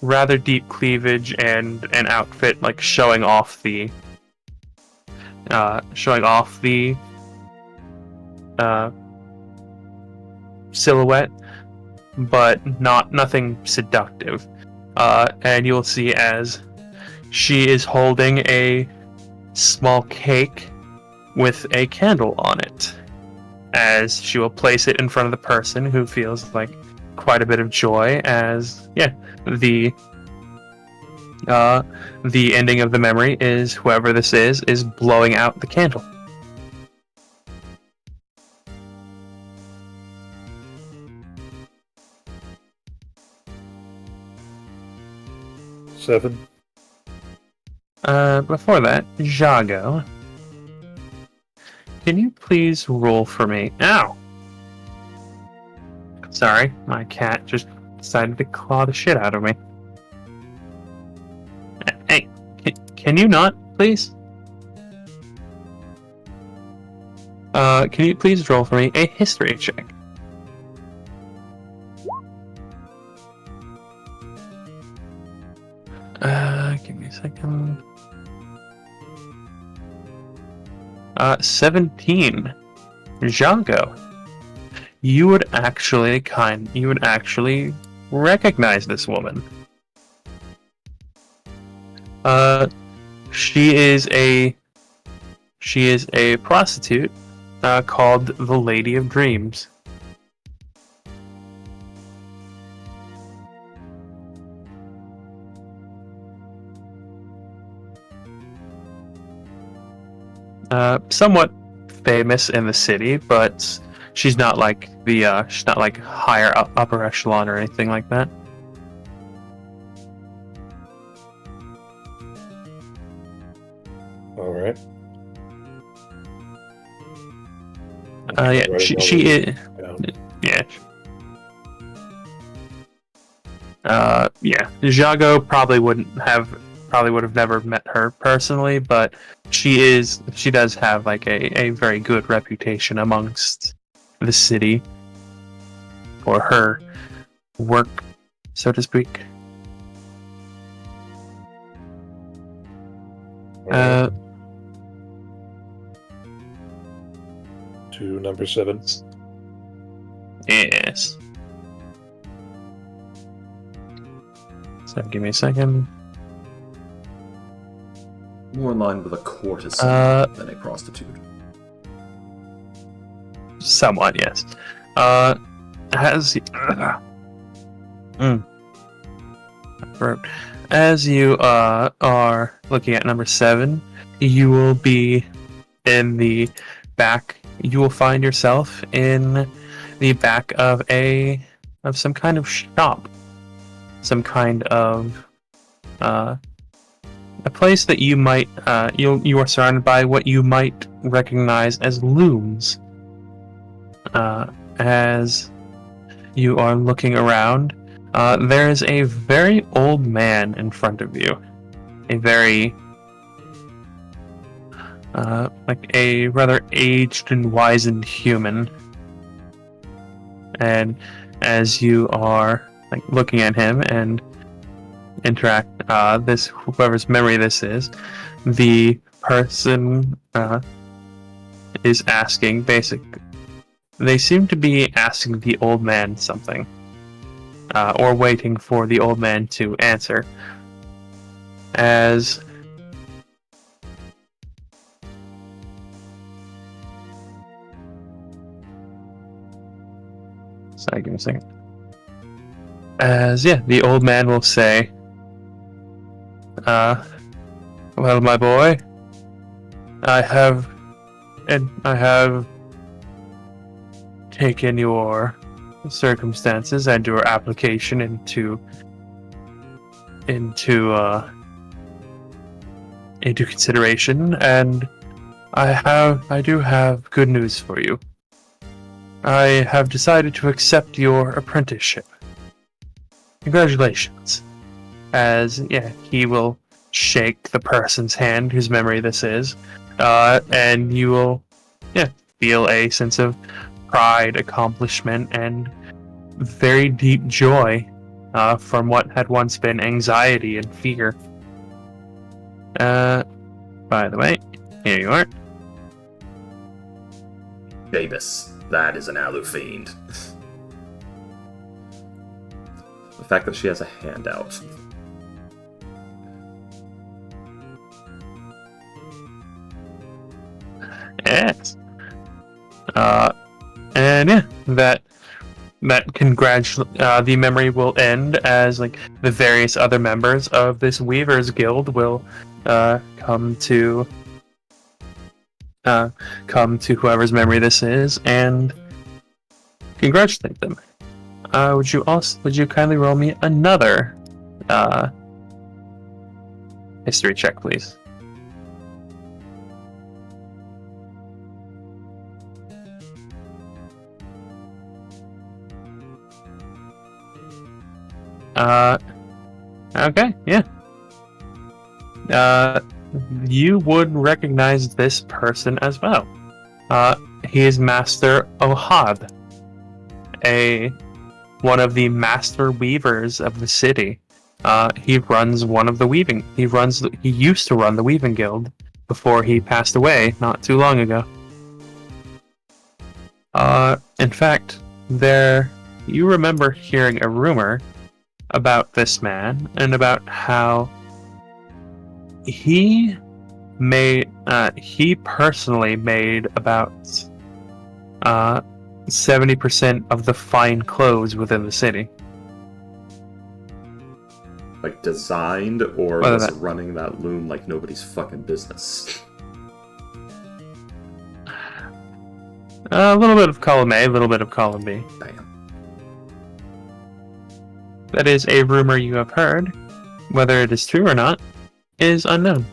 rather deep cleavage and an outfit showing off the silhouette, but nothing seductive. And you'll see as she is holding a small cake with a candle on it, as she will place it in front of the person, who feels quite a bit of joy, as the ending of the memory is whoever this is blowing out the candle. Seven. Before that, Jago, can you please roll for me? Ow! Sorry, my cat just decided to claw the shit out of me. Hey, can you not, please? Can you please roll for me a history check? Give me a second. 17. Jago. You would actually recognize this woman. She is a prostitute called the Lady of Dreams. Somewhat famous in the city, but she's not she's not higher upper echelon or anything like that. All right. She is. Yeah. Jago probably wouldn't have probably would have never met her personally, but she does have like a very good reputation amongst the city for her work, so to speak. To number 7. Yes. So give me a second. More in line with a courtesan than a prostitute. Somewhat, yes. As you are looking at number 7, you will be in the back. You will find yourself in the back of some kind of shop, some kind of a place that you might you are surrounded by what you might recognize as looms. As you are looking around, there is a very old man in front of you, a very like a rather aged and wizened human. And as you are like looking at him and interact, whoever's memory this is, the person is asking they seem to be asking the old man something, or waiting for the old man to answer. Sorry, give me a second. The old man will say, well, my boy, I have taken your circumstances and your application into consideration, and I do have good news for you. I have decided to accept your apprenticeship. Congratulations. He will shake the person's hand whose memory this is, and you will, feel a sense of pride, accomplishment, and very deep joy from what had once been anxiety and fear. By the way, here you are. Davis, that is an alu fiend. The fact that she has a handout. Yes. The memory will end as like the various other members of this Weavers Guild will come to whoever's memory this is and congratulate them. Would you kindly roll me another history check, please? Okay, yeah. You would recognize this person as well. He is Master Ohad, one of the master weavers of the city. He runs one of the weaving. He used to run the Weaving Guild before he passed away not too long ago. In fact, you remember hearing a rumor about this man and about how he personally made about 70% of the fine clothes within the city. Like designed, or was it running that loom like nobody's fucking business? A little bit of column A, a little bit of column B. Damn. That is a rumor you have heard. Whether it is true or not is unknown.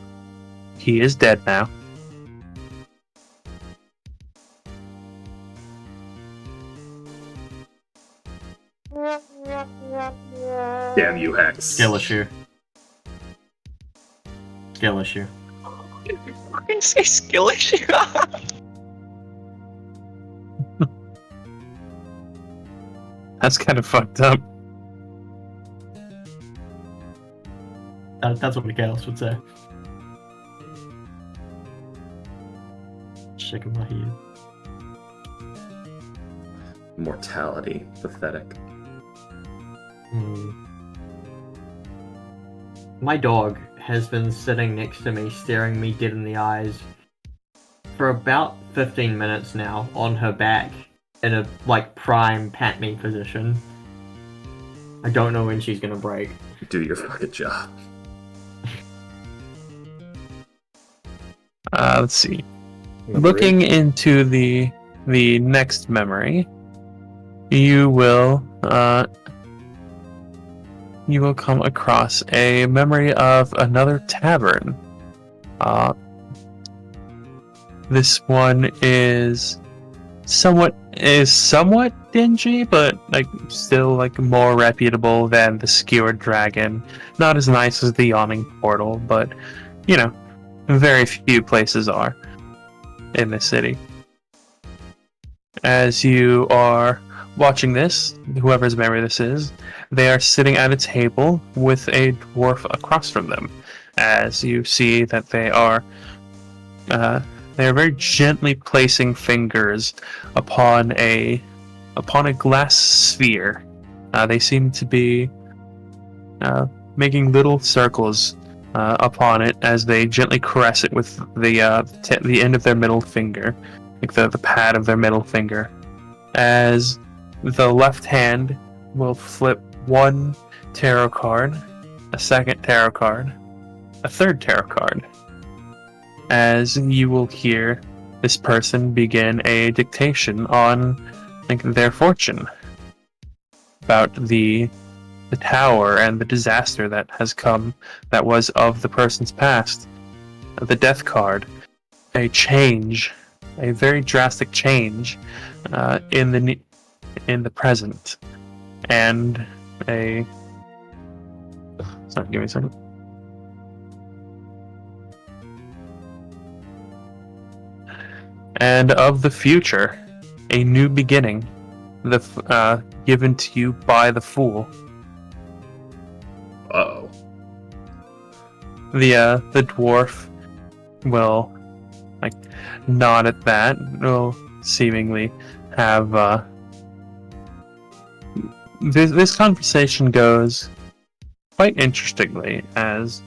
He is dead now. Damn you, Hex. Skill issue. Skill issue. Fucking say skill issue. That's kind of fucked up. That's what Mikaelis would say. Shaking my head. Mortality. Pathetic. My dog has been sitting next to me, staring me dead in the eyes for about 15 minutes now, on her back, in a, like, prime pat-me position. I don't know when she's gonna break. Do your fucking job. Let's see. Looking into the next memory, you will come across a memory of another tavern. This one is somewhat dingy, but like still like more reputable than the Skewered Dragon. Not as nice as the Yawning Portal, but you know, very few places are in the city. As you are watching this, whoever's memory this is, they are sitting at a table with a dwarf across from them. As you see that they are very gently placing fingers upon a glass sphere. They seem to be making little circles upon it as they gently caress it with the end of their middle finger, like the pad of their middle finger. As the left hand will flip one tarot card, a second tarot card, a third tarot card, as you will hear this person begin a dictation on their fortune about the tower and the disaster that has come, that was of the person's past. The death card, a change, a very drastic change in the present, and a. Sorry, give me a second. And of the future, a new beginning, given to you by the Fool. Uh-oh. The dwarf will nod at that. Will seemingly have this conversation goes quite interestingly, as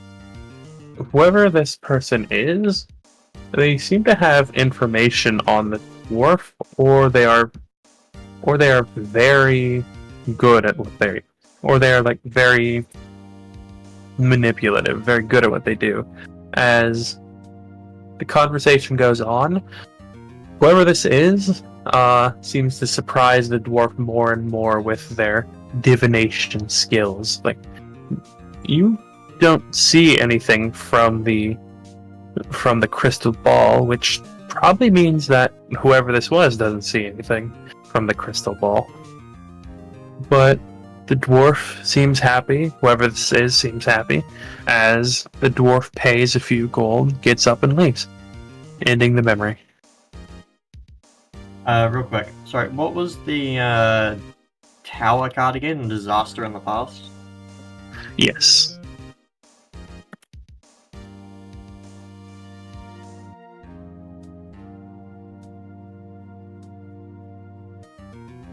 whoever this person is, they seem to have information on the dwarf, or they are very good at what they, or they are very manipulative, very good at what they do. As the conversation goes on, whoever this is seems to surprise the dwarf more and more with their divination skills. You don't see anything from the crystal ball, which probably means that whoever this was doesn't see anything from the crystal ball. But the dwarf seems happy, whoever this is seems happy, as the dwarf pays a few gold, gets up and leaves, ending the memory. Real quick, sorry, what was the tower card again? Disaster in the past? Yes.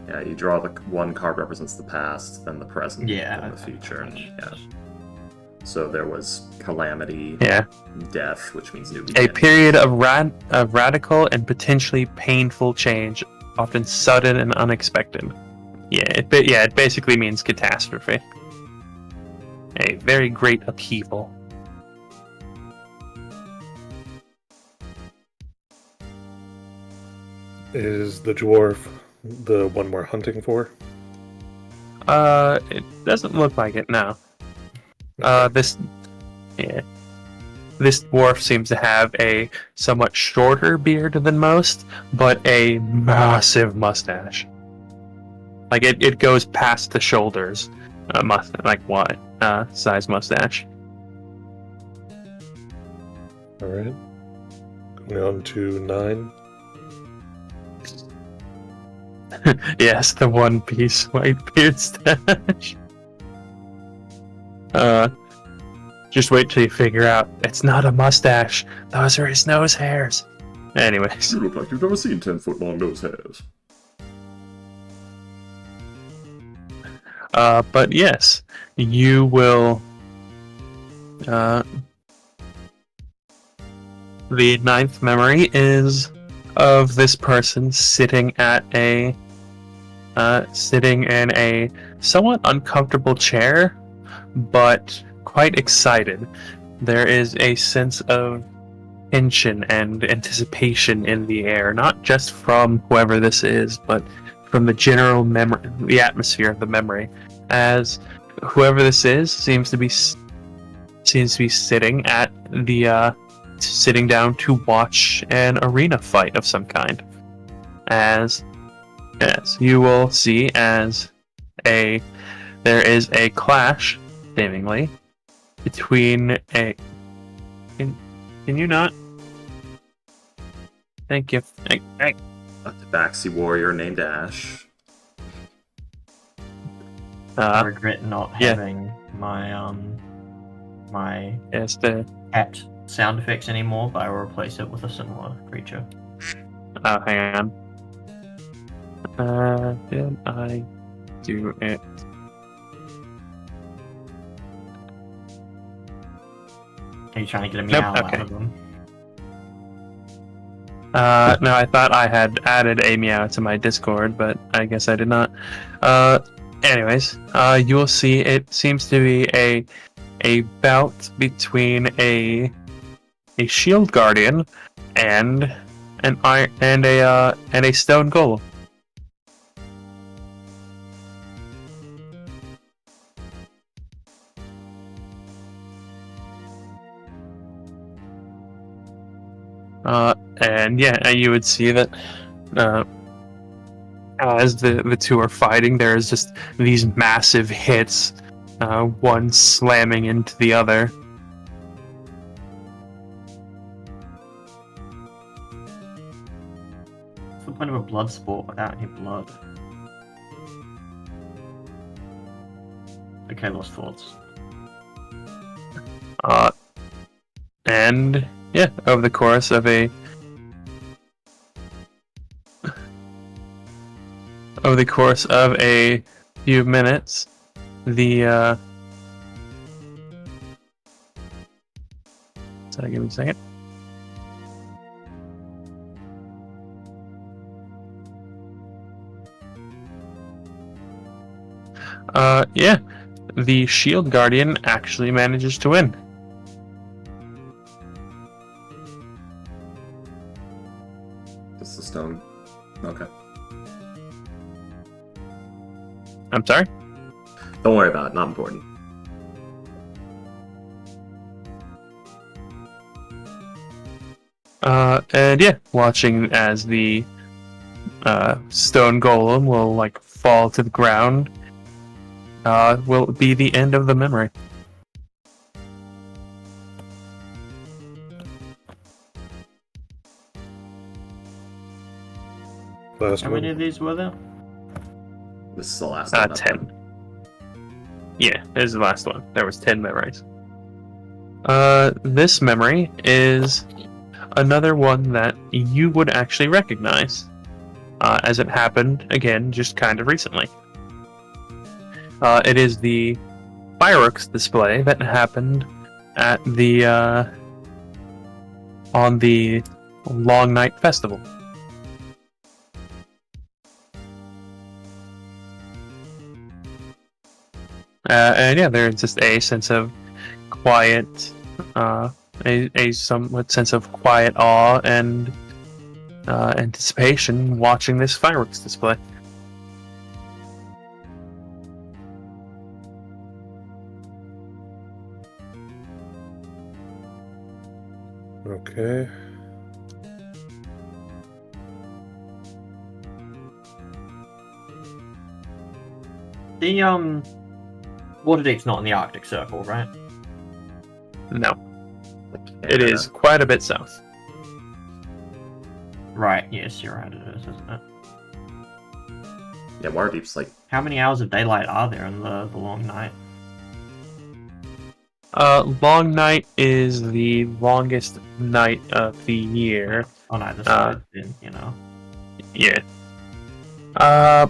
Yeah, you draw one card represents the past, then the present, Yeah, then the okay. future. And, yeah. So there was calamity, Yeah. death, which means new A beginning. period of radical and potentially painful change, often sudden and unexpected. It basically means catastrophe. A very great upheaval. Is the dwarf the one we're hunting for? It doesn't look like it, no. This dwarf seems to have a somewhat shorter beard than most, but a massive mustache. It goes past the shoulders. Size mustache. Alright. Going on to 9. Yes, the one piece white beard stash. Just wait till you figure out it's not a mustache. Those are his nose hairs. Anyways. You look like you've never seen 10-foot long nose hairs. But yes, you will. The ninth memory is of this person sitting in a somewhat uncomfortable chair, but quite excited. There is a sense of tension and anticipation in the air, not just from whoever this is, but from the general memory, the atmosphere of the memory, as whoever this is seems to be sitting at the sitting down to watch an arena fight of some kind. As you will see, there is a clash, seemingly, between a. Can you not? Thank you. A tabaxi warrior named Ash. I regret not yeah. having my my Yes, the cat sound effects anymore, but I will replace it with a similar creature. hang on. Did I do it? Are you trying to get a Nope, meow okay. out of them? No, I thought I had added a meow to my Discord, but I guess I did not. Anyways, you will see it seems to be a bout between a shield guardian and a stone golem. And yeah, you would see that as the two are fighting, there is just these massive hits, one slamming into the other. What's the point of a blood sport without any blood? Okay, lost thoughts. And yeah, over the course of a few minutes, sorry, give me a second. Yeah, the shield guardian actually manages to win. Just the stone. Okay. I'm sorry? Don't worry about it. Not important. And yeah, watching as the stone golem will like fall to the ground will be the end of the memory. Last How many one. of these were there? This is the last one. 10. Yeah, this is the last one. There was 10 memories. This memory is another one that you would actually recognize, as it happened, again, just kind of recently. It is the fireworks display that happened at on the Long Night Festival. And yeah, there's just a sense of quiet, a somewhat sense of quiet awe and anticipation watching this fireworks display. Okay. The Waterdeep's not in the Arctic Circle, right? No. It is quite a bit south. Right, yes, you're right, it is, isn't it? Yeah, Waterdeep's like How many hours of daylight are there in the long night? Long night is the longest night of the year. On either side, then, you know. Yeah.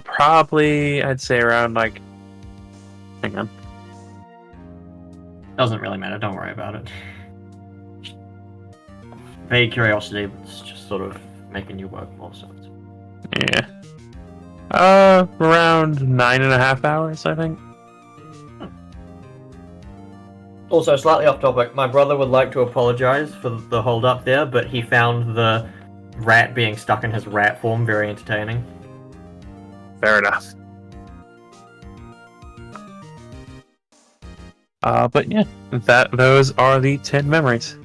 Probably I'd say around like. Hang on. Doesn't really matter, don't worry about it. Vague curiosity, but it's just sort of making you work more, so it's... Yeah. Around 9.5 hours, I think. Also, slightly off topic, my brother would like to apologize for the hold up there, but he found the rat being stuck in his rat form very entertaining. Fair enough. But yeah, those are the 10 memories.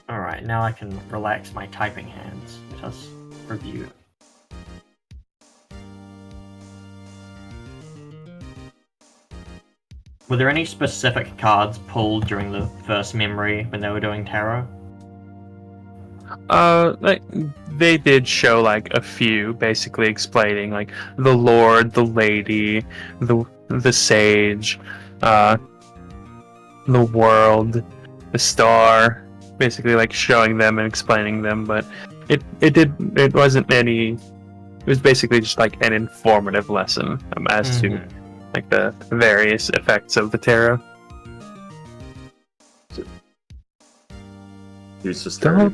Alright, now I can relax my typing hands. Let us review. Were there any specific cards pulled during the first memory when they were doing tarot? They did show like a few, basically explaining like the Lord, the Lady, the Sage, the World, the Star, basically like showing them and explaining them. But it wasn't any. It was basically just like an informative lesson as to like the various effects of the tarot. He was just very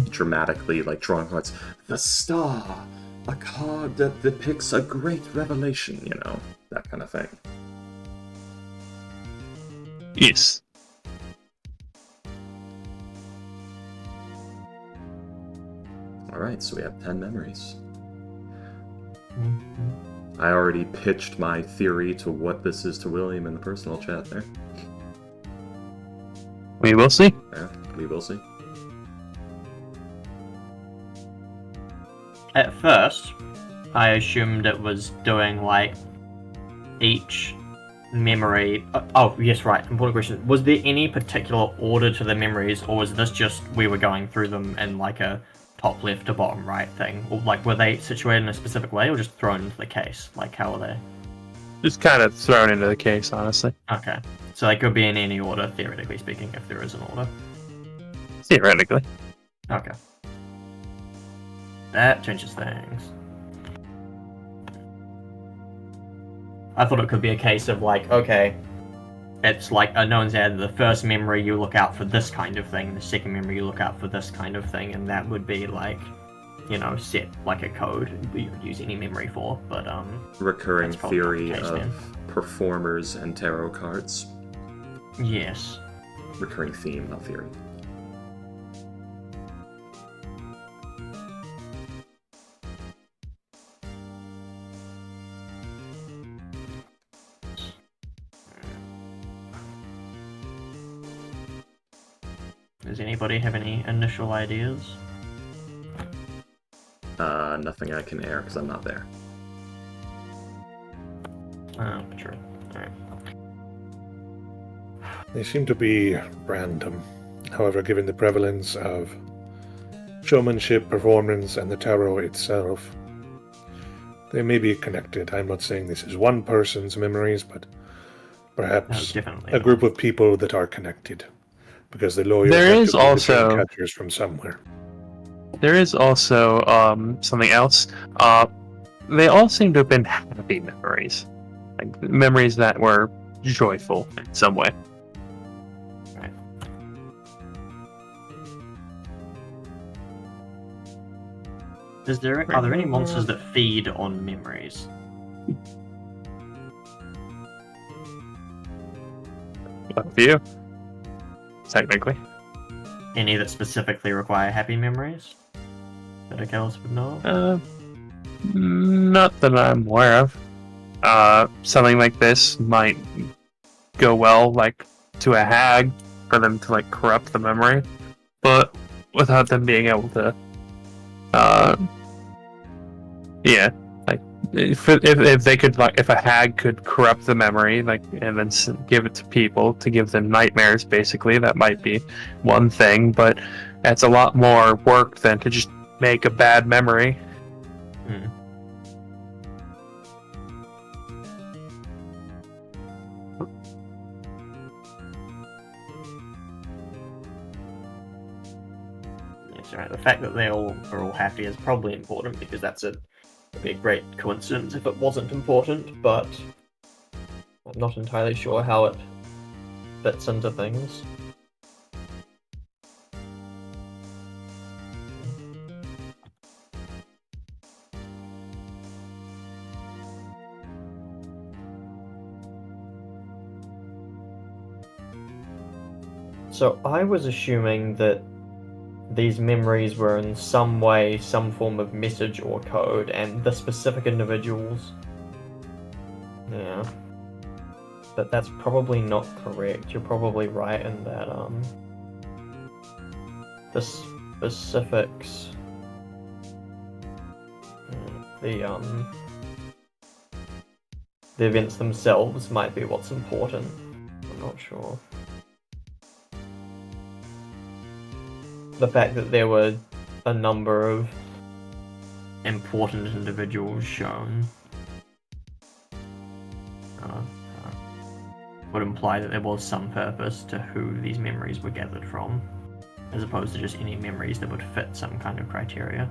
dramatically like drawing cards. The Star, a card that depicts a great revelation, you know, that kind of thing. Yes. Alright, so we have 10 memories. I already pitched my theory to what this is to William in the personal chat there. We will see. Yeah, we will see. At first, I assumed it was doing like each memory. Oh, yes, right. Important question. Was there any particular order to the memories, or was this just we were going through them in like a top left to bottom right thing? Or like were they situated in a specific way, or just thrown into the case? Like how were they? Just kind of thrown into the case, honestly. Okay, so they could be in any order, theoretically speaking, if there is an order. Theoretically. Okay. That changes things. I thought it could be a case of like, okay, it's like no one's added the first memory you look out for this kind of thing, the second memory you look out for this kind of thing, and that would be like, you know, set like a code you could use any memory for, but recurring that's probably not the theory case, of man. performers and tarot cards. Yes. Recurring theme, not theory. Does anybody have any initial ideas? Nothing I can air because I'm not there. Oh, true. Alright. They seem to be random. However, given the prevalence of showmanship, performance, and the tarot itself, they may be connected. I'm not saying this is one person's memories, but perhaps Definitely. a group of people that are connected. Because the lawyer There had is to be the also- dream catchers from somewhere. There is also something else. They all seem to have been happy memories, like memories that were joyful in some way. Right. Are there any monsters that feed on memories? Up to you. Technically. Any that specifically require happy memories? That Achilles would know of? Not that I'm aware of. Something like this might go well, like, to a hag, for them to, like, corrupt the memory, but without them being able to, if they could, like, if a hag could corrupt the memory, like, and then give it to people to give them nightmares, basically, that might be one thing. But that's a lot more work than to just make a bad memory. Hmm. Yes, right. The fact that they are all happy is probably important because it'd be a great coincidence if it wasn't important, but I'm not entirely sure how it fits into things. So I was assuming that these memories were in some way some form of message or code, and the specific individuals... Yeah. But that's probably not correct. You're probably right in that, the specifics... The events themselves might be what's important. I'm not sure. The fact that there were a number of important individuals shown would imply that there was some purpose to who these memories were gathered from, as opposed to just any memories that would fit some kind of criteria.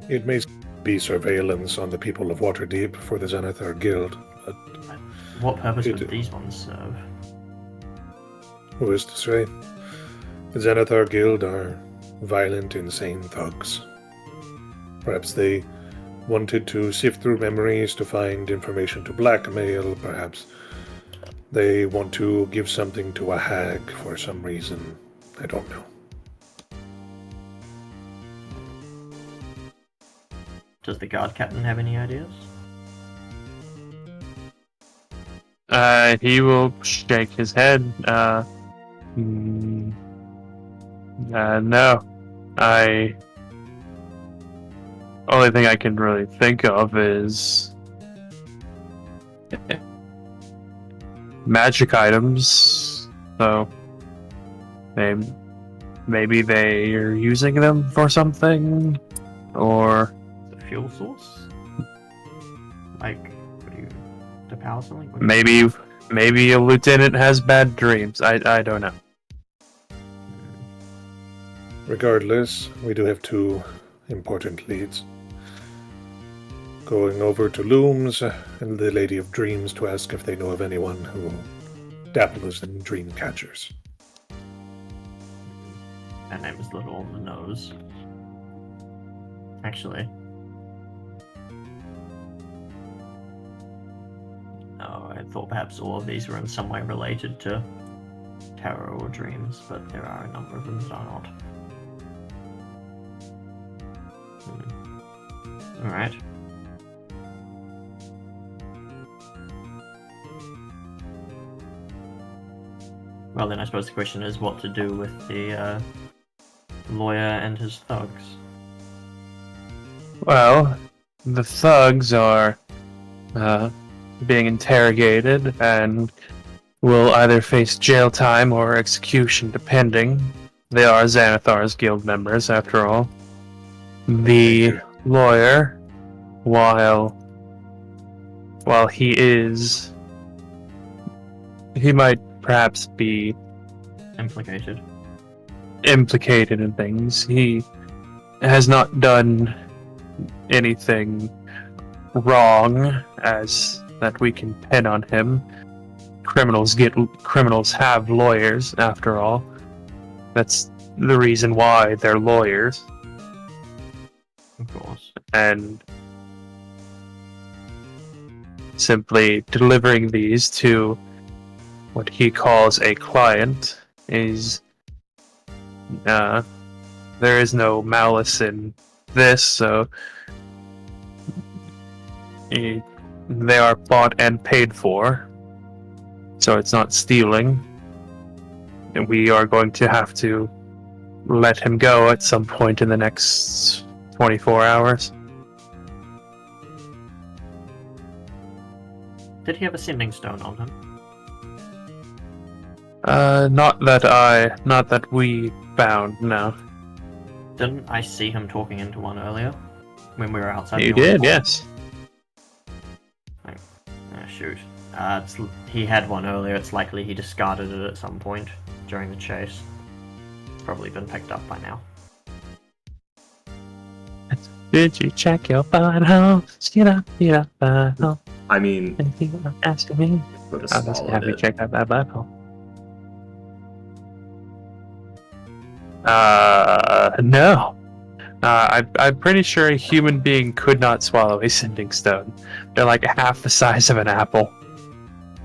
It may be surveillance on the people of Waterdeep for the Xanathar Guild, but what purpose would these ones serve? Who is to say? The Xanathar Guild are violent, insane thugs. Perhaps they wanted to sift through memories to find information to blackmail, perhaps they want to give something to a hag for some reason. I don't know. Does the guard captain have any ideas? He will shake his head. No. Only thing I can really think of is magic items. So maybe they are using them for something, or The fuel source? Like, to power something? maybe a lieutenant has bad dreams. I don't know. Regardless, we do have two important leads. Going over to Looms and the Lady of Dreams to ask if they know of anyone who dabbles in dream catchers. That name is a little on the nose. Actually. No, I thought perhaps all of these were in some way related to tarot or dreams, but there are a number of them that are not. Alright. Well then I suppose the question is what to do with the lawyer and his thugs. Well, the thugs are being interrogated and will either face jail time or execution, depending. They are Xanathar's guild members, after all. The lawyer, while he might perhaps be Implicated. in things. He has not done anything wrong as that we can pin on him. Criminals have lawyers, after all. That's the reason why they're lawyers. Of course. And simply delivering these to what he calls a client is there is no malice in this, so they are bought and paid for, so it's not stealing, and we are going to have to let him go at some point in the next 24 hours. Did he have a sending stone on him? Not that we found, no. Didn't I see him talking into one earlier? When we were outside You the did, ornament? yes. Shoot. He had one earlier. It's likely he discarded it at some point during the chase. It's probably been picked up by now. Did you check your butthole? Butthole. I mean, Anything you're asking me? could have I must swallowed have you it. check out that butthole. No. I'm pretty sure a human being could not swallow a sending stone. They're like half the size of an apple.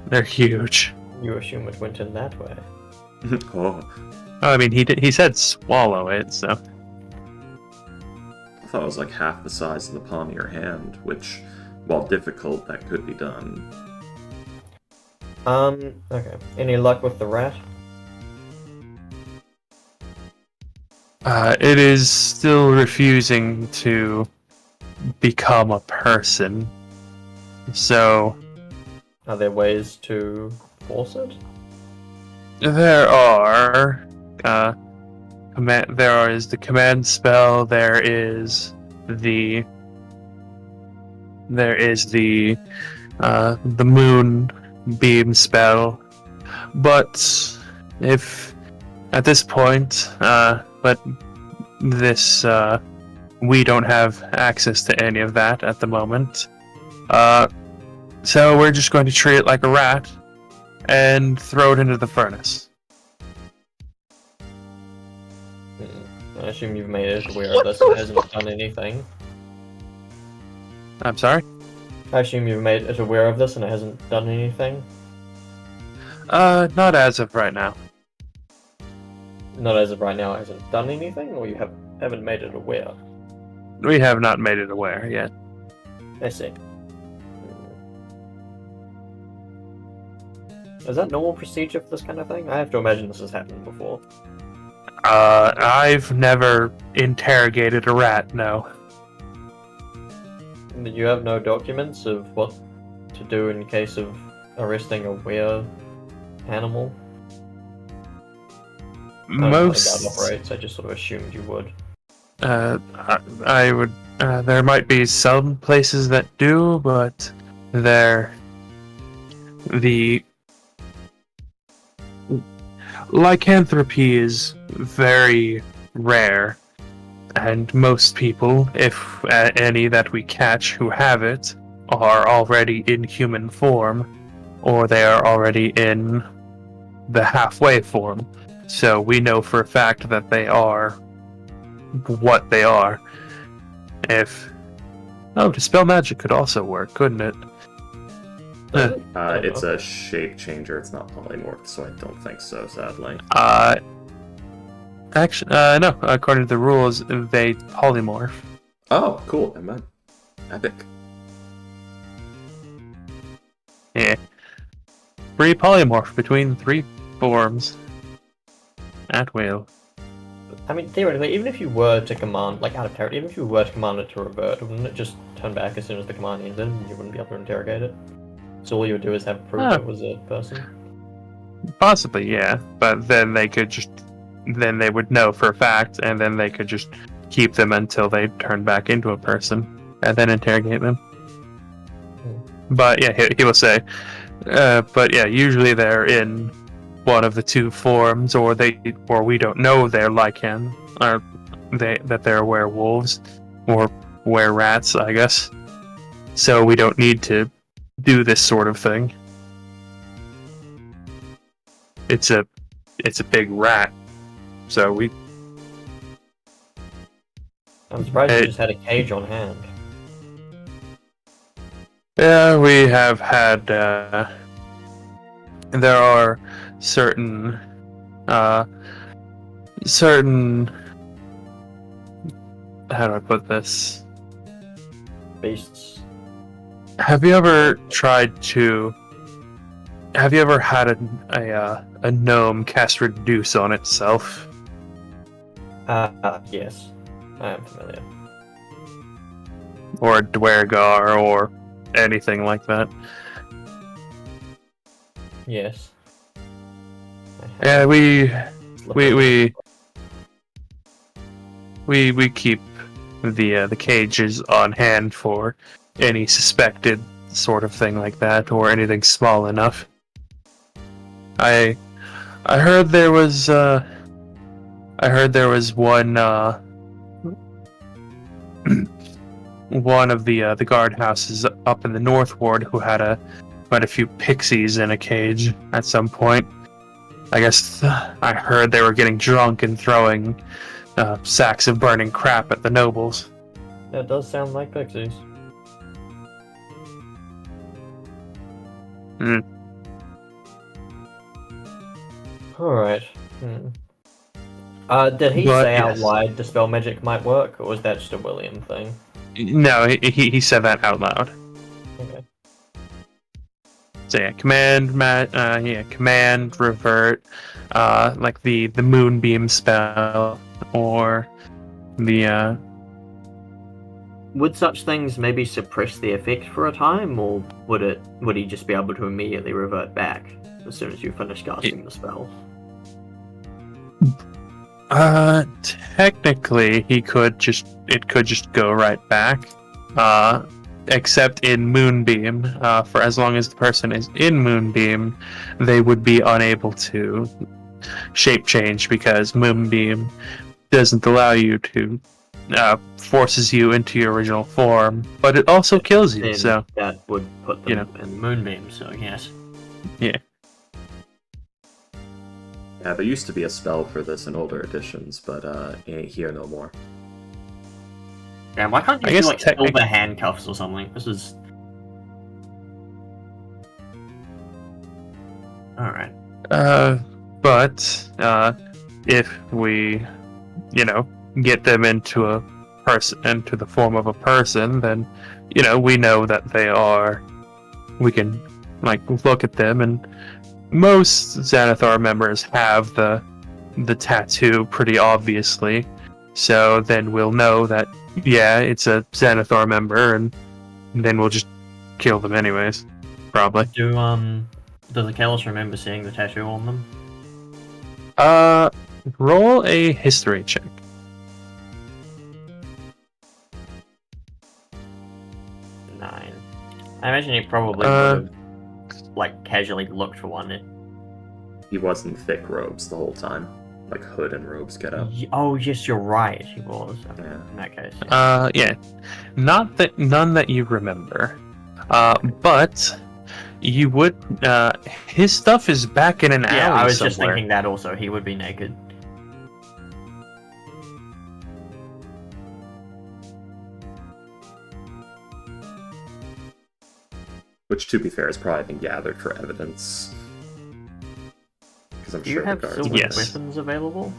They're huge. You assume it went in that way. Oh, Oh, I mean, he said swallow it, so. I thought it was like half the size of the palm of your hand, which, while difficult, that could be done. Okay. Any luck with the rat? It is still refusing to become a person. So, Are there ways to force it? there are, there is the command spell, there is the moon beam spell, but if, at this point, but this, we don't have access to any of that at the moment. So we're just going to treat it like a rat and throw it into the furnace. I assume you've made it aware of this and hasn't done anything. I'm sorry? I assume you've made it aware of this and it hasn't done anything? Not as of right now. Not as of right now, it hasn't done anything, or you haven't made it aware? We have not made it aware yet. I see. Is that normal procedure for this kind of thing? I have to imagine this has happened before. I've never interrogated a rat, no. You have no documents of what to do in case of arresting a were animal? I don't know how that operates, I just sort of assumed you would. I would, there might be some places that do, but the lycanthropy is very rare, and most people, if any that we catch who have it, are already in human form, or they are already in the halfway form. So we know for a fact that they are what they are. Dispel magic could also work, couldn't it? It's a shape changer, it's not polymorph, so I don't think so, sadly. Actually, no. According to the rules, they polymorph. Oh, cool, never mind. Epic. Yeah. Free polymorph between 3 forms. At will. I mean, theoretically, even if you were to command, like out of character, even if you were to command it to revert, wouldn't it just turn back as soon as the command ended and you wouldn't be able to interrogate it? So all you would do is have proof it was a person? Possibly, yeah. But then they would know for a fact, and then they could just keep them until they turn back into a person, and then interrogate them. But yeah, he will say, but yeah, usually they're in one of the 2 forms, or we don't know they're lycan, or that they're werewolves, or were-rats, I guess. So we don't need to do this sort of thing. It's a big rat, so we. I'm surprised you just had a cage on hand. Yeah, we have had. There are certain. How do I put this? Beasts. Have you ever had a gnome cast reduce on itself? Yes. I am familiar. Or a dwergar, or anything like that? Yes. Yeah, we keep the cages on hand for any suspected sort of thing like that, or anything small enough. I heard there was one one of the guardhouses up in the North Ward who had quite a few pixies in a cage at some point. I guess I heard they were getting drunk and throwing sacks of burning crap at the nobles. That does sound like pixies. Hmm. Alright. Did he But, say out yes. loud Dispel Magic might work, or was that just a William thing? No, he said that out loud. Okay. So yeah, command, command, revert, like the moonbeam spell, or the Would such things maybe suppress the effect for a time, or would he just be able to immediately revert back as soon as you finish casting the spell? Technically it could just go right back. Except in Moonbeam, for as long as the person is in Moonbeam, they would be unable to shape change because Moonbeam doesn't allow you to forces you into your original form, but it also kills you. Then So that would put them you know. in Moonbeam, so yes. yeah, Yeah, there used to be a spell for this in older editions, but it ain't here no more. Damn, why can't you I do guess like technic- silver handcuffs or something? This is... Alright. but if we, get them into a person, into the form of a person, then we know that they are. We can look at them, and most Xanathar members have the tattoo pretty obviously. So then we'll know that it's a Xanathar member, and then we'll just kill them anyways, probably. Does Achilles remember seeing the tattoo on them? Roll a history check. 9. I imagine he probably would have casually looked for one. He was in thick robes the whole time, like hood and robes get up. Oh yes, you're right. He was. Okay, Yeah. in that case. None that you remember. But you would. His stuff is back in an alley Yeah, I was somewhere. just thinking that also. He would be naked. Which, to be fair, has probably been gathered for evidence. Because I'm Do you sure the have guards. silver Yes. weapons available?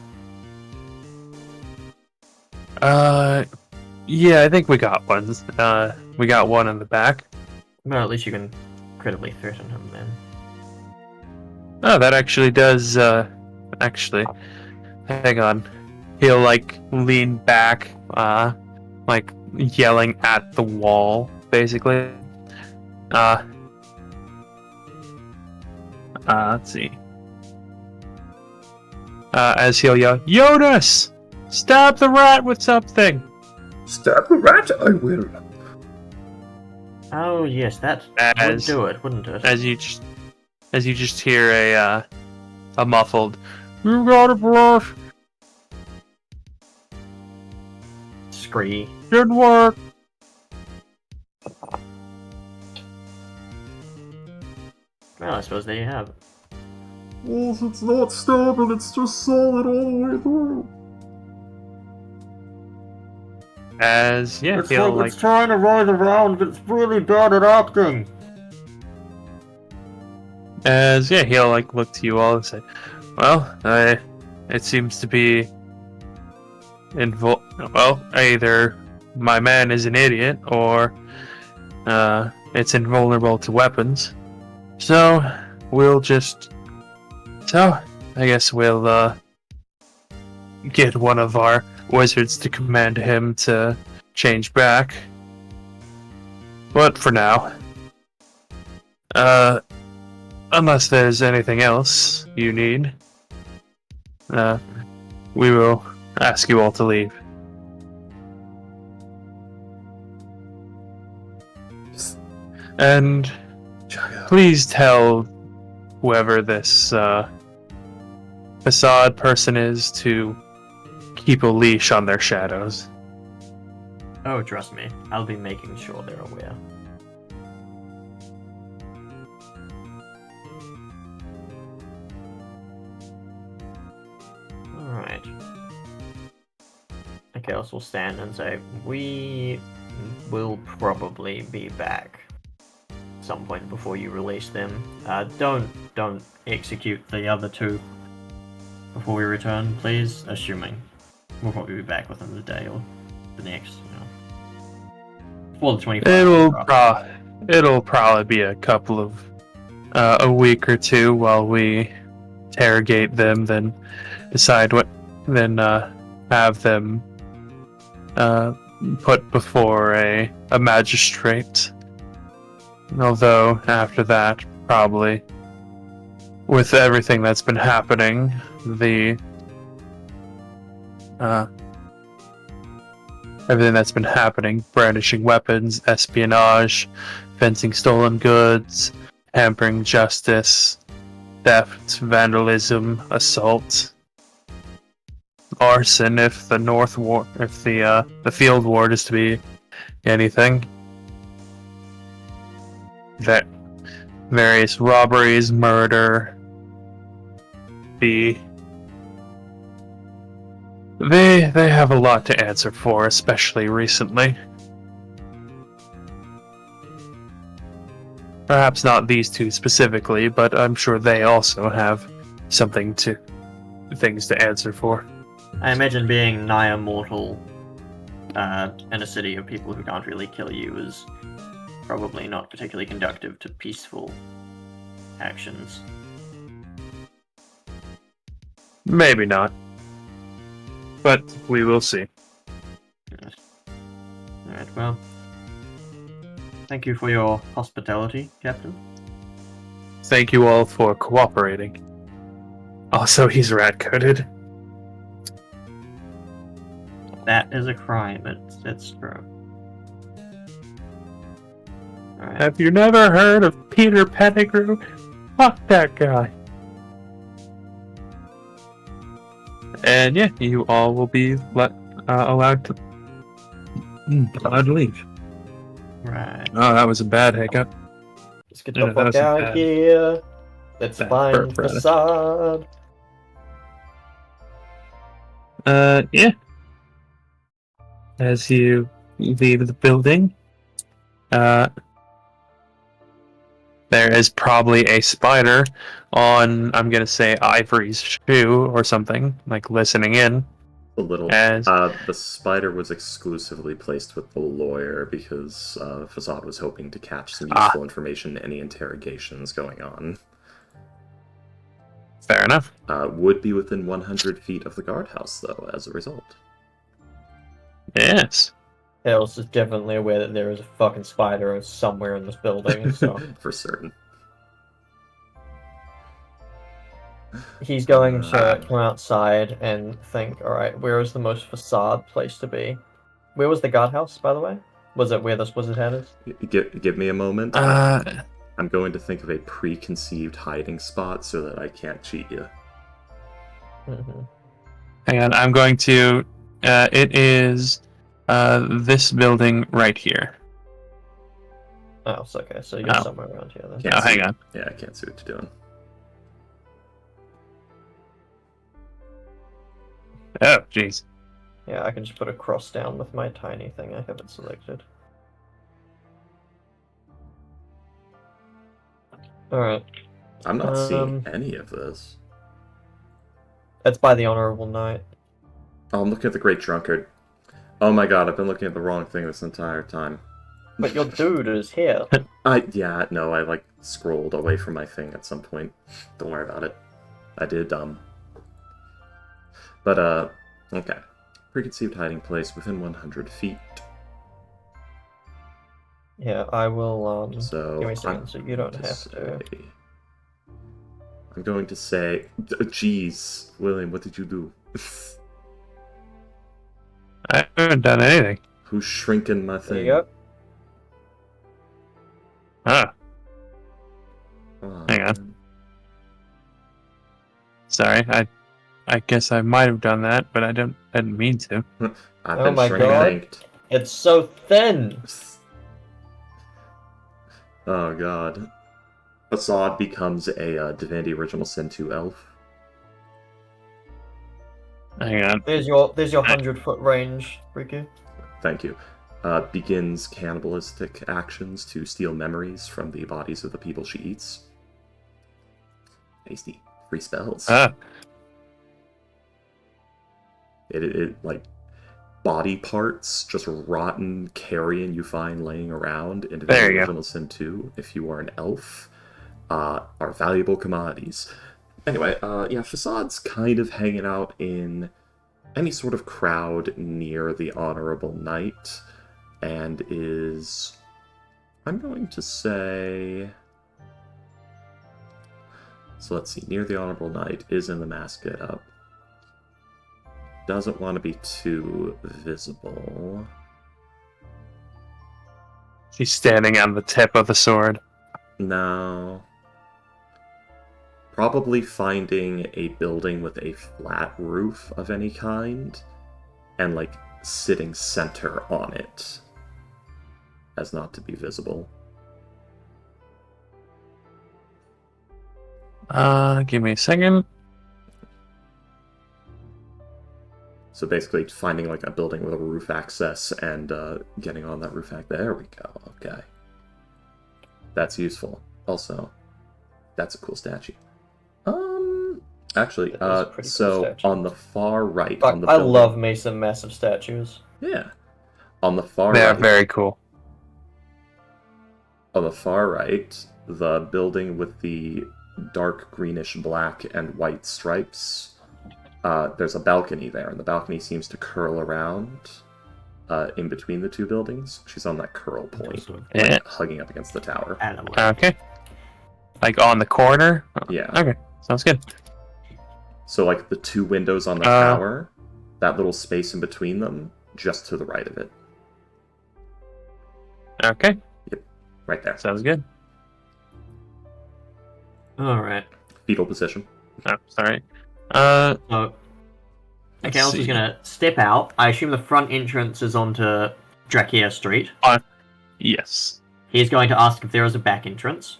Yeah, I think we got one. We got one in the back. Well, at least you can credibly threaten him then. Oh, that actually does. Actually, hang on. He'll lean back, yelling at the wall, basically. Let's see. As he'll yell, Jonas! Stab the rat with something! Stab the rat, I will. Oh yes, that would As do it, wouldn't it? as you just hear a muffled, You got it, brush! Scree. Good work! Well, I suppose there you have it. Well, it's not stable, it's just solid all the way through. As he'll trying to ride around, but it's really bad at acting. He'll look to you all and say, well, it seems to be either my man is an idiot or it's invulnerable to weapons. So I guess we'll get one of our wizards to command him to change back. But for now, unless there's anything else you need, we will ask you all to leave. And please tell whoever this facade person is to keep a leash on their shadows. Oh, trust me, I'll be making sure they're aware. Alright. The Chaos will stand and say, we will probably be back some point before you release them. Don't execute the other two before we return, please. Assuming we'll probably be back within the day or the next, before the 24th. It'll probably be a couple of a week or two while we interrogate them, then decide then have them put before a magistrate. Although after that, probably with everything that's been happening, brandishing weapons, espionage, fencing stolen goods, hampering justice, theft, vandalism, assault, arson if the field ward is to be anything. That various robberies, murder, they have a lot to answer for, especially recently. Perhaps not these two specifically, but I'm sure they also have things to answer for. I imagine being nigh immortal in a city of people who can't really kill you is probably not particularly conducive to peaceful actions. Maybe not. But we will see. Yes. Alright, well, thank you for your hospitality, Captain. Thank you all for cooperating. Also, he's rat-coated. That is a crime. It's true. Alright. Have you never heard of Peter Pettigrew? Fuck that guy. And yeah, you all will be allowed to leave. Right. Oh, that was a bad hiccup. Let's get Yeah, the that was fuck a out bad- here. Let's bad find burp, rather. Facade. Yeah. As you leave the building, there is probably a spider on, I'm gonna say, Ivory's shoe or something, like listening in. A little. As The spider was exclusively placed with the lawyer because Facade was hoping to catch some useful information in any interrogations going on. fair enough. Would be within 100 feet of the guardhouse, though, as a result. Yes. Tails is definitely aware that there is a fucking spider somewhere in this building, so For certain. he's going to come outside and think, alright, where is the most facade place to be? Where was the guardhouse, by the way? Was it where this wizard head is? Give me a moment. I'm going to think of a preconceived hiding spot so that I can't cheat you. Mm-hmm. Hang on, I'm going to. It is this building right here. Oh, it's okay, so you're Oh. somewhere around here then. Can't Oh, see- hang on. Yeah, I can't see what you're doing. Oh, jeez. Yeah, I can just put a cross down with my tiny thing I haven't selected. Alright, I'm not seeing Um, any of this. that's by the Honorable Knight. Oh, I'm looking at the Great Drunkard. Oh my god, I've been looking at the wrong thing this entire time. But your dude is here. I scrolled away from my thing at some point. Don't worry about it. I did dumb. But, okay. Preconceived hiding place within 100 feet. Yeah, I will, So, give me a second, I'm so you don't going have to. say I'm going to say, geez, William, what did you do? I haven't done anything. Who's shrinking my There thing? you go. Ah, Oh, Hang on. man. sorry. I guess I might have done that, but I didn't mean to. I've Oh been my shrink God. tanked. It's so thin. Oh god. Assad becomes a Divinity Original Sin 2 elf. Hang on. There's your 100-foot range, Riku. Thank you. Begins cannibalistic actions to steal memories from the bodies of the people she eats. Tasty. Free spells. Ah, It like body parts, just rotten carrion you find laying around in There Divinity you go. Original Sin 2, if you are an elf, are valuable commodities. Anyway, yeah, Fasad's kind of hanging out in any sort of crowd near the Honorable Knight, and is, I'm going to say, so let's see, near the Honorable Knight, is in the mask get up. Doesn't want to be too visible. she's standing on the tip of the sword. No. Probably finding a building with a flat roof of any kind, and like sitting center on it, as not to be visible. Give me a second. So basically finding like a building with a roof access and getting on that roof There we go, okay. That's useful. Also, that's a cool statue. Actually, That is a pretty cool so statue. on the far right, Fuck, on the I building, love me some massive statues. yeah, on the far They're right, very cool. on the far right, the building with the dark greenish black and white stripes. There's a balcony there, and the balcony seems to curl around in between the two buildings. She's on that curl point, Yeah. like, hugging up against the tower. Okay. Like on the corner? Yeah. Okay, sounds good. So, like, the two windows on the tower, that little space in between them, just to the right of it. Okay, Right there. sounds good. Alright. Fetal position. Oh, sorry. So, Let's Akalis is see. gonna step out. I assume the front entrance is onto Drakir Street. Yes. He's going to ask if there is a back entrance.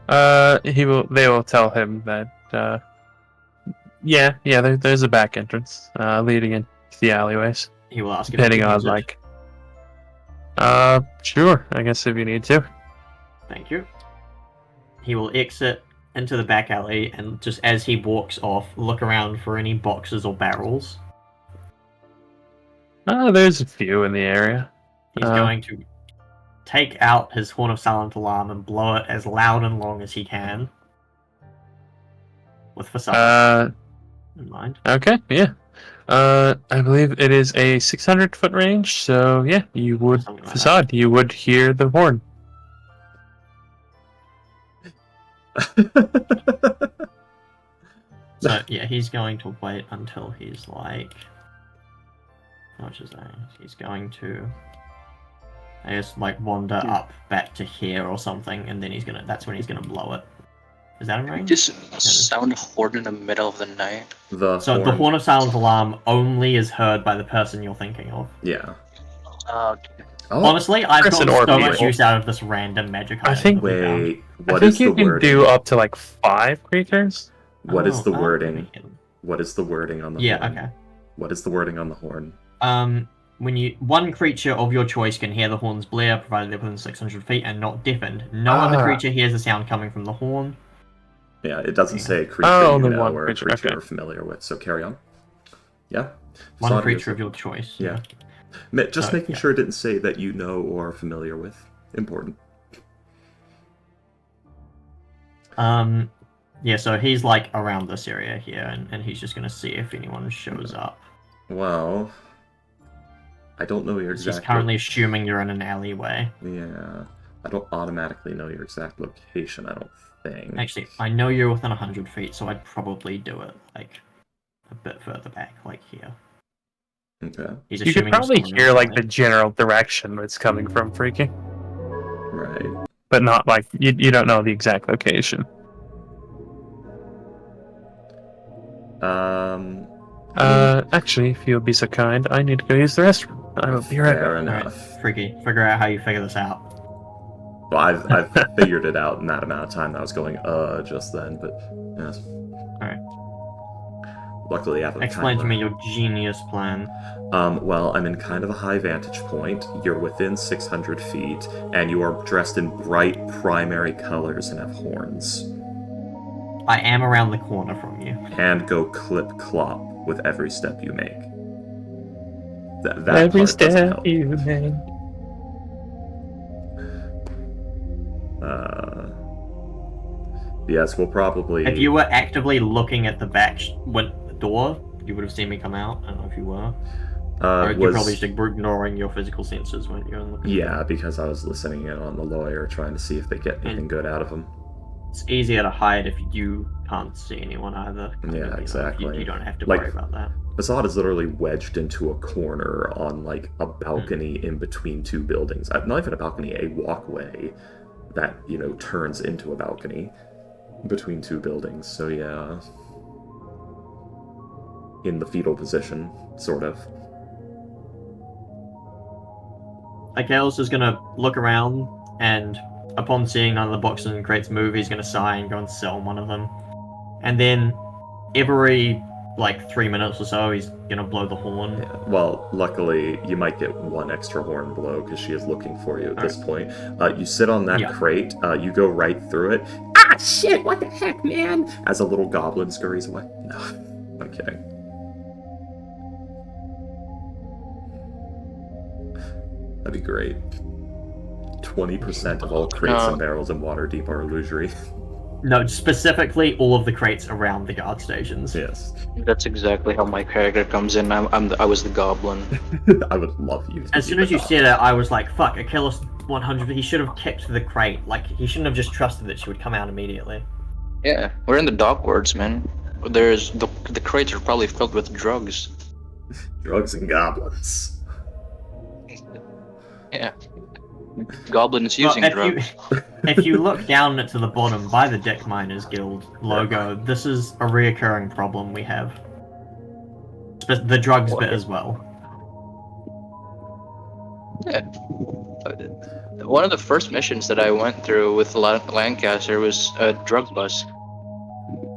They will tell him that, there's a back entrance, leading into the alleyways. He will ask if Depending he can on, use it. like, sure, I guess if you need to. Thank you. He will exit into the back alley, and just as he walks off, look around for any boxes or barrels. There's a few in the area. He's going to take out his Horn of Silent Alarm and blow it as loud and long as he can. With Facade in mind. Okay, yeah. I believe it is a 600-foot range, so yeah, you would, Something like Facade, you would hear the horn. So, yeah, he's going to wait until he's like... How much is that? He's going to... I guess, like, wander up back to here or something, and then that's when he's gonna blow it. Is that in range? Just sound a horn in the middle of the night. The The Horn of Silent Alarm only is heard by the person you're thinking of. Yeah. Okay. Oh, Honestly, I've Person gotten or so much people. use out of this random magic I item think- that we found. wait. I What think is the you can wording? do up to like 5 creatures. What is the Oh, wording? What is the wording on the Yeah, horn? okay. What is the wording on the horn? When one creature of your choice can hear the horn's blare, provided they're within 600 feet and not deafened. No other Ah. creature hears the sound coming from the horn. Yeah, it doesn't Yeah. say a creature Oh, you only know one or a creature, creature okay. you're familiar with. So carry on. Yeah. One Facade creature hears of your choice. Yeah. Just Oh, making yeah. sure it didn't say that you know or are familiar with. Important. Yeah, so he's like around this area here, and he's just gonna see if anyone shows up. Well, I don't know your He's exact. currently assuming you're in an alleyway. Yeah. I don't automatically know your exact location, I don't think. Actually, I know you're within 100 feet, so I'd probably do it, like, a bit further back, like here. Okay. He's You could assuming you're probably somewhere hear like nearby. the general direction it's coming from, Freaky, Right. but not like you don't know the exact location. Actually, if you would be so kind, I need to go use the restroom. I will be right Fair back. Alright, enough. Freaky, figure out how you figure this out. Well, I've figured it out in that amount of time that I was going, just then, but, yes. Alright. Luckily, I have a Explain kind to of me your genius plan. Well, I'm in kind of a high vantage point. You're within 600 feet, and you are dressed in bright primary colors and have horns. I am around the corner from you. And go clip-clop with every step you make. That Every part doesn't step help. you make. Yes, we'll probably... If you were actively looking at the back door, you would have seen me come out. I don't know if you were. Or you're probably just ignoring your physical senses when you're looking. Yeah, because I was listening in on the lawyer, trying to see if they get anything good out of him. It's easier to hide if you can't see anyone either. Yeah, exactly. You don't have to Like, worry about that. Assad is literally wedged into a corner on, like, a balcony in between two buildings. Not even a balcony, a walkway that, turns into a balcony between two buildings. So, yeah. In the fetal position, sort of. Akaelis is gonna look around, and upon seeing none of the boxes and crates move, he's gonna sigh and go and sell one of them. And then every 3 minutes or so, he's gonna blow the horn. Yeah. Well, luckily, you might get one extra horn blow because she is looking for you at this point. You sit on that crate, you go right through it. Ah, shit, what the heck, man? As a little goblin scurries away. No, I'm kidding. That'd be great. 20% of all crates and barrels in Waterdeep are illusory. No, specifically all of the crates around the guard stations. Yes. That's exactly how my character comes in. I was the goblin. I would love you to As be soon the as you goblin. said it, I was like, fuck, Achilles 100, he should have kept the crate. He shouldn't have just trusted that she would come out immediately. Yeah, we're in the dock wards, man. There's the crates are probably filled with drugs. Drugs and goblins. Yeah. Goblins using drugs. If you look down to the bottom by the Dick Miners Guild logo, this is a reoccurring problem we have. The drugs bit as well. Yeah. One of the first missions that I went through with Lancaster was a drug bust.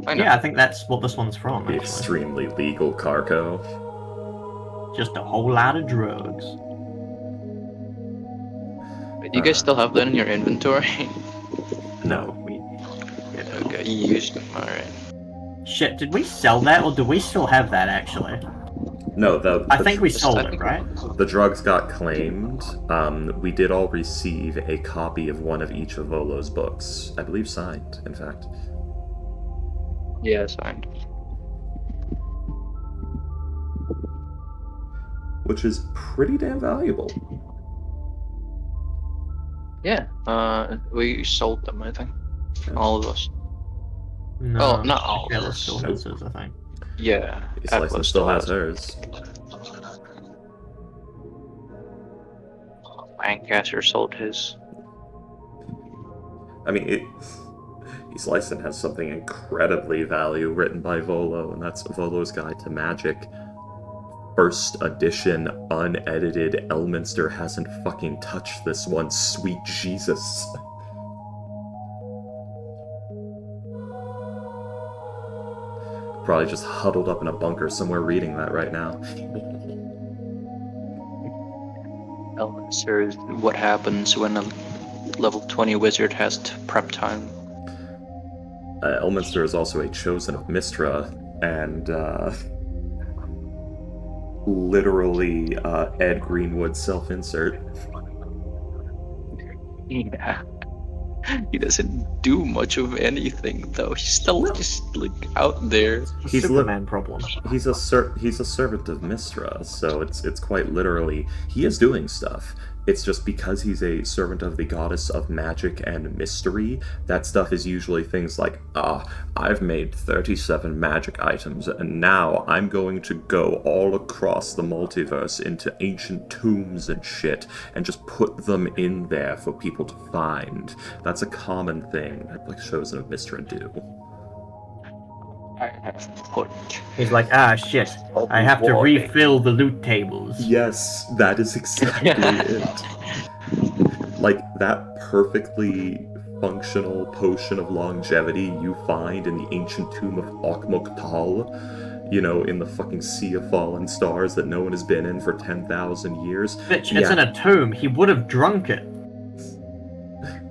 Yeah, I think that's what this one's from, The actually. extremely legal cargo. Just a whole lot of drugs. Do you guys still have that in your inventory? No. Okay, you used them, alright. Shit, did we sell that, or do we still have that, actually? No, I think we sold it, right? The drugs got claimed. We did all receive a copy of one of each of Volo's books. I believe signed, in fact. Yeah, signed. Which is pretty damn valuable. Yeah, we sold them, I think. All of us. No, Oh, not all of Taylor us. still has his, I think. Yeah, Slice Atlas still has hers. Lancaster sold his. I mean, Slicen has something incredibly value written by Volo, and that's Volo's Guide to Magic. First edition, unedited. Elminster hasn't fucking touched this one, sweet Jesus. Probably just huddled up in a bunker somewhere reading that right now. Elminster is what happens when a level 20 wizard has prep time. Elminster is also a chosen of Mystra, and literally Ed Greenwood self-insert. Yeah. He doesn't do much of anything though. He's still just out there. He's Superman problem. He's a servant of Mystra, so it's quite literally he is doing stuff. It's just because he's a servant of the goddess of magic and mystery, that stuff is usually things like, I've made 37 magic items, and now I'm going to go all across the multiverse into ancient tombs and shit, and just put them in there for people to find. That's a common thing that like Chosen of Mistra do. I have put. He's like, shit, I have to refill the loot tables. Yes, that is exactly it. Like, that perfectly functional potion of longevity you find in the ancient tomb of Okmoktal, you know, in the fucking Sea of Fallen Stars that no one has been in for 10,000 years. Bitch, it's in a tomb. He would have drunk it.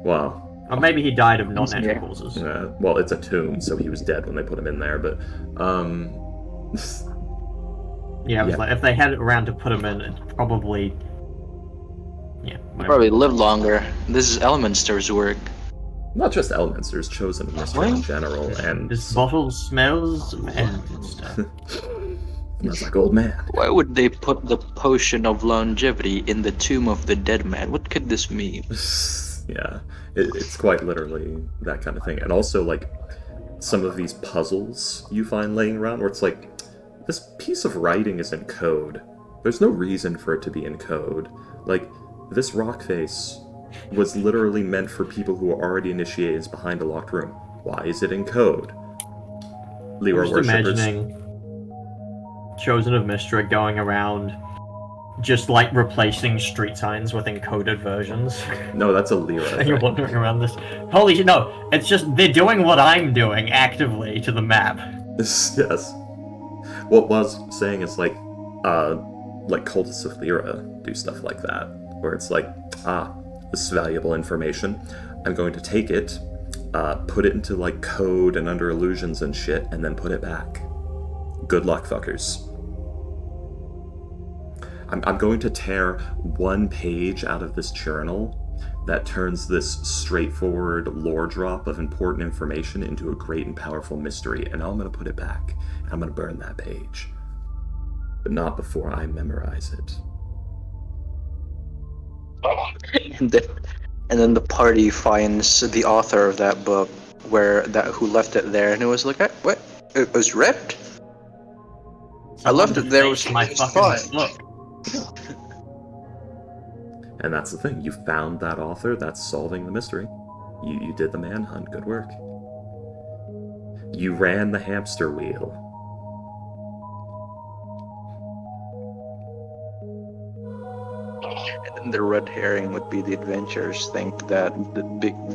Wow. Or maybe he died of non-natural causes. Well, it's a tomb, so he was dead when they put him in there, but, Yeah, it was like, if they had it around to put him in, it's probably... Yeah, whatever. Probably live longer. This is Elementor's work. not just Elementers, Chosen of Mistra in general, and... This bottle smells of Elementor. Smells like old man. Why would they put the potion of longevity in the tomb of the dead man? What could this mean? Yeah, it's quite literally that kind of thing. And also, like, some of these puzzles you find laying around where it's like, this piece of writing is in code. There's no reason for it to be in code. Like, this rock face was literally meant for people who are already initiated behind a locked room. Why is it in code? Lyra I'm just worshippers. imagining Chosen of Mistra going around just like replacing street signs with encoded versions. No, that's a Lyra And you're thing. wandering around this. Holy shit, no, it's just they're doing what I'm doing actively to the map. Yes. What was saying is like cultists of Lyra do stuff like that, where it's like, this is valuable information. I'm going to take it, put it into like code and under illusions and shit, and then put it back. Good luck, fuckers. I'm going to tear one page out of this journal that turns this straightforward lore drop of important information into a great and powerful mystery, and I'm going to put it back. I'm going to burn that page. But not before I memorize it. And then the party finds the author of that book, who left it there, and it was like, what? It was ripped? I left it there. It was my fucking fine. book. And that's the thing. You found that author. That's solving the mystery. You did the manhunt. Good work. You ran the hamster wheel. And the red herring would be the adventurers think that the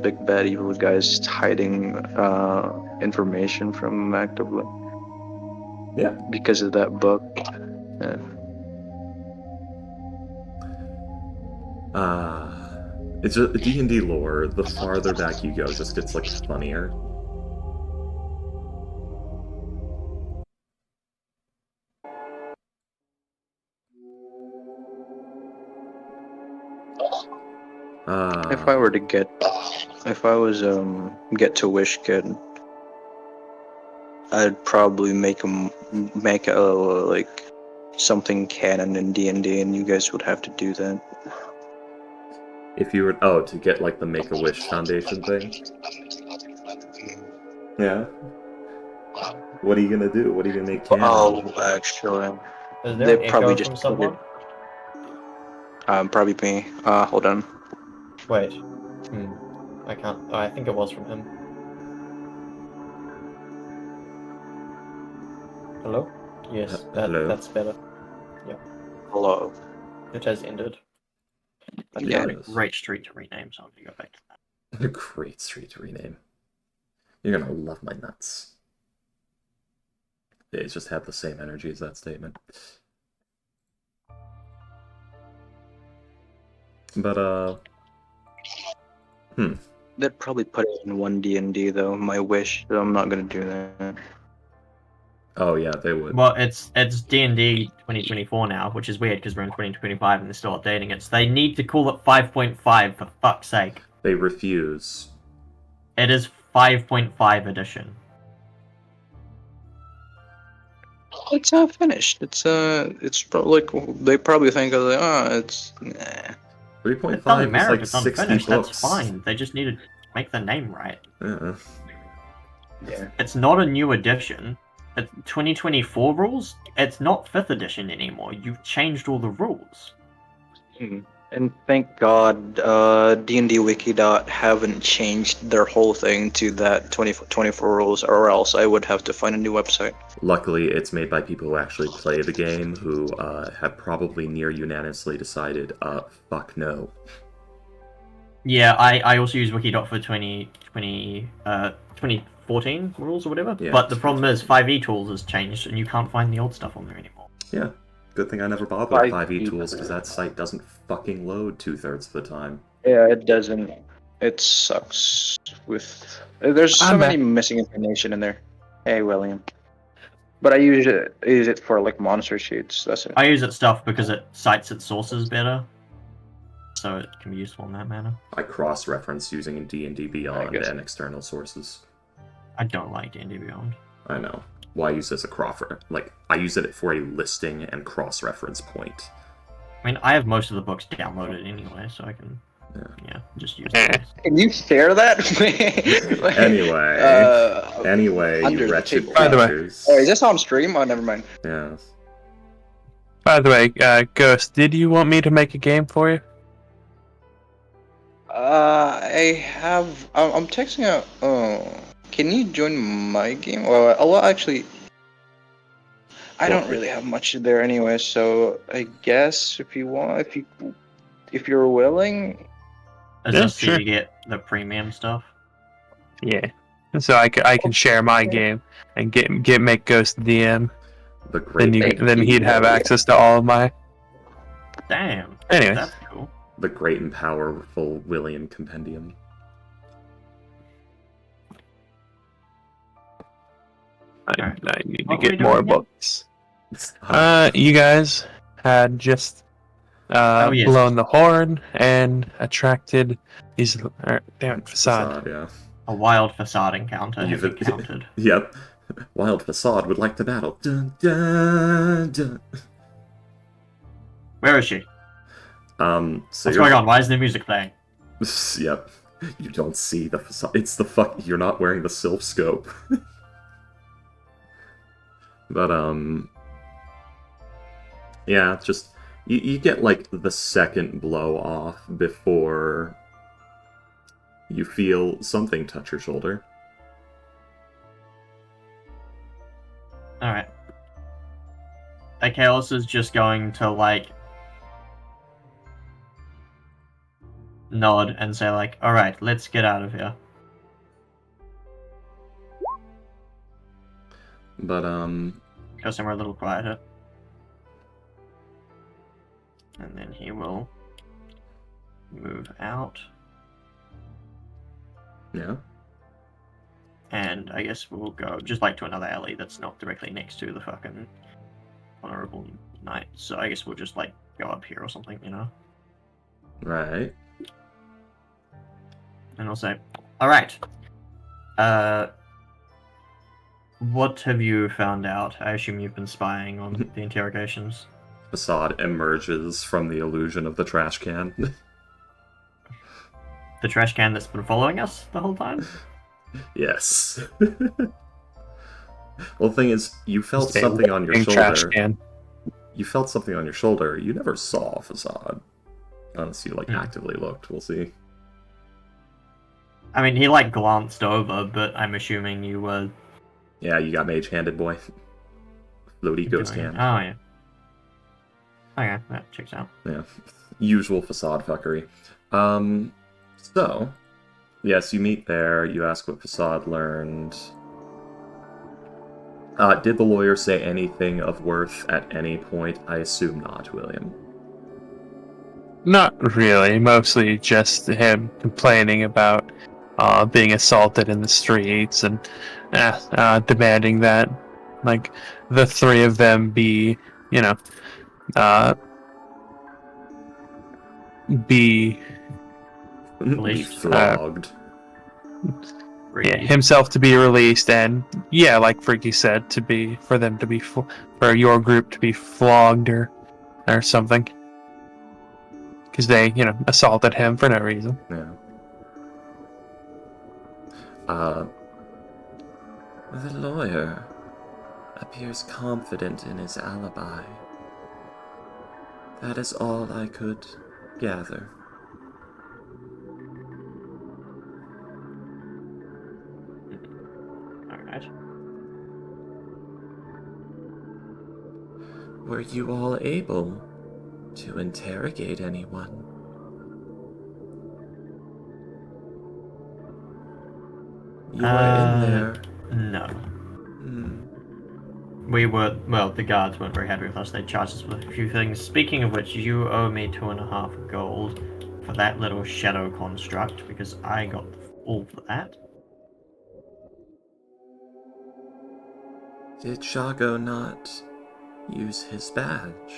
big bad evil guy is hiding information from him actively. Yeah. Because of that book. Yeah. It's just D&D lore. The farther back you go, it just gets like funnier. If I were to get to Wish Kid, I'd probably make something canon in D&D, and you guys would have to do that. If you were to get like the Make-A-Wish Foundation thing. Yeah. What are you gonna do? What are you gonna make canon? Oh, actually, Is there they an probably echo just from put it. someone? Probably me. Hold on. Wait. I can't. Oh, I think it was from him. Hello? Yes, hello. that's better. Hello. It has ended. That's Yeah. a great street to rename, so I'm gonna go back to that. A great street to rename. You're gonna love my nuts. They just have the same energy as that statement. But They'd probably put it in one D&D though. My wish, so I'm not gonna do that. oh yeah, they would. Well, it's D&D 2024 now, which is weird because we're in 2025 and they're still updating it. So they need to call it 5.5 for fuck's sake. They refuse. It is 5.5 edition. It's finished. It's probably like they probably think of it's nah. 3.5 It doesn't is matter like if it's 60 unfinished. books. That's fine. They just need to make the name right. Yeah. Yeah. It's not a new edition. It's 2024 rules. It's not 5th edition anymore. You've changed all the rules. And thank God, D&D Wiki haven't changed their whole thing to that 24 rules, or else I would have to find a new website. Luckily, it's made by people who actually play the game, who have probably near unanimously decided, fuck no. Yeah, I also use Wikidot for 2014 rules or whatever. Yeah. But the problem is 5e tools has changed and you can't find the old stuff on there anymore. Yeah. Good thing I never bothered with 5e 5e tools, because that site doesn't fucking load 2/3 of the time. Yeah, it doesn't. It sucks. There's so I'm many missing information in there. Hey, William. But I use it for like monster sheets. That's it. I use it stuff because it cites its sources better. So it can be useful in that manner. I cross-reference using D&D Beyond guess. and external sources. I don't like D&D Beyond. I know. Well, I use it as a I use it for a listing and cross-reference point. I mean, I have most of the books downloaded anyway, so I can, just use it. Can you share that? Anyway, under you the wretched table. By the way. creatures. Oh, is this on stream? Oh, never mind. Yes. By the way, Ghost, did you want me to make a game for you? I'm texting out. Oh, can you join my game? Well, actually, I don't really have much there anyway. So I guess if you want, if you're willing. Is Yeah, this so sure. you get the premium stuff? Yeah. So I can share my game and make Ghost DM. The great, Then he'd have access to all of my. Damn. Anyways. That's cool. the great and powerful William Compendium. I need to What were we get more doing again? books. You guys had just yes. blown the horn and attracted these facade. Facade, yeah. A wild facade encounter has You've- encountered. Yep. Wild Facade would like to battle. Dun, dun, dun. Where is she? So What's you're- going on? Why is the music playing? Yep. You don't see the facade. It's the you're not wearing the Sylph scope. But, yeah, just, you get, like, the second blow off before you feel something touch your shoulder. Alright. Akaelis is just going to, like, nod and say, like, alright, let's get out of here. But, Go somewhere a little quieter. And then he will move out. yeah. And I guess we'll go just like to another alley that's not directly next to the fucking Honorable Knight. So I guess we'll just like go up here or something, you know? Right. And I'll say, alright. What have you found out? I assume you've been spying on the interrogations. Facade emerges from the illusion of the trash can. The trash can that's been following us the whole time? Yes. Well, the thing is, you felt Just a something on your walking trash shoulder. can. You felt something on your shoulder. You never saw Facade. Unless you, like, Hmm. actively looked. We'll see. I mean, he like glanced over, but I'm assuming you were Yeah, you got mage-handed, boy. Floaty ghost doing it. hand. Oh, yeah. Okay, that checks out. Yeah. Usual Facade fuckery. So, yes, you meet there. You ask what Facade learned. Did the lawyer say anything of worth at any point? I assume not, William. Not really. Mostly just him complaining about being assaulted in the streets and demanding that, like, the three of them be, you know, be Be Released. flogged. himself to be released, and like Freaky said, for them to be for your group to be flogged or something. because they, assaulted him for no reason. Yeah. The lawyer appears confident in his alibi. That is all I could gather. Alright. Were you all able to interrogate anyone? You were in there. No. Hmm. The guards weren't very happy with us. They charged us with a few things. Speaking of which, you owe me 2.5 gold for that little shadow construct, because I got all for that. Did Jago not use his badge?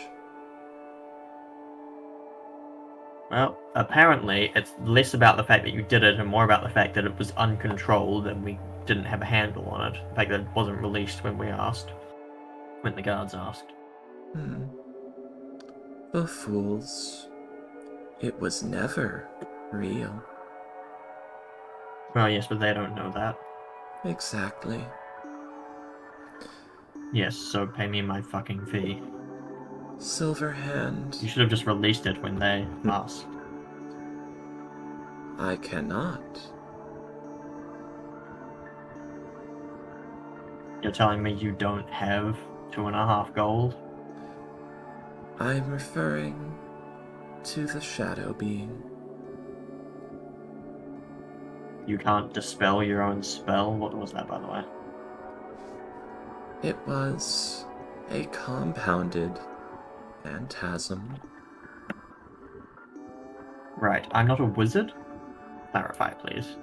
Well, apparently, it's less about the fact that you did it and more about the fact that it was uncontrolled and we didn't have a handle on it. The fact that it wasn't released when we asked. When the guards asked. The fools. It was never real. Well, yes, but they don't know that. Exactly. Yes, so pay me my fucking fee. Silverhand, You should have just released it when they asked. I cannot. You're telling me you don't have 2.5 gold? I'm referring to the shadow being. You can't dispel your own spell? What was that, by the way? It was a compounded phantasm. Right, I'm not a wizard? Clarify, please.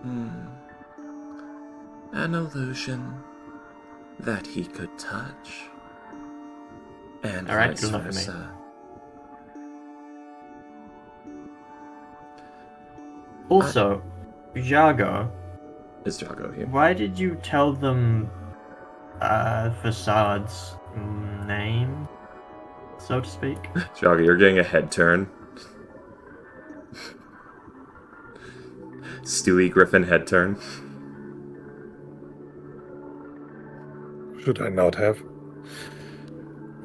An illusion that he could touch. And Alright, vice good enough for me. versa. Also, Jago, Is Jago here? why did you tell them Facade's name, so to speak? Jago, you're getting a head turn. Stewie Griffin head turn. Should I not have?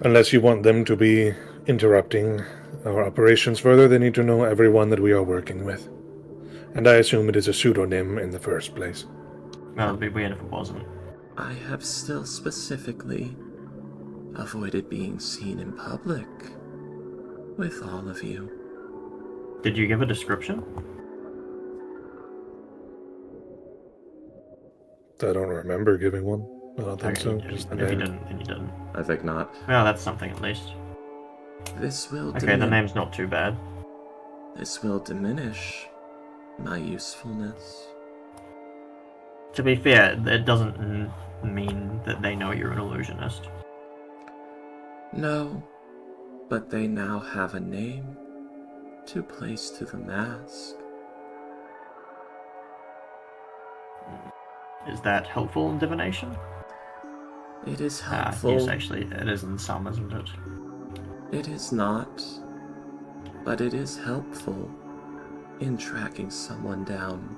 Unless you want them to be interrupting our operations further, they need to know everyone that we are working with. And I assume it is a pseudonym in the first place. Well, it'd be weird if it wasn't. I have still specifically avoided being seen in public with all of you. Did you give a description? I don't remember giving one. I don't think Okay, so. if Just the you name. didn't, then you didn't. I think not. Well, that's something at least. This will Okay, the name's not too bad. This will diminish my usefulness. To be fair, it doesn't mean that they know you're an illusionist. No, but they now have a name to place to the mask. Is that helpful in divination? It is helpful. Yes, actually, it is in some, isn't it? It is not, but it is helpful in tracking someone down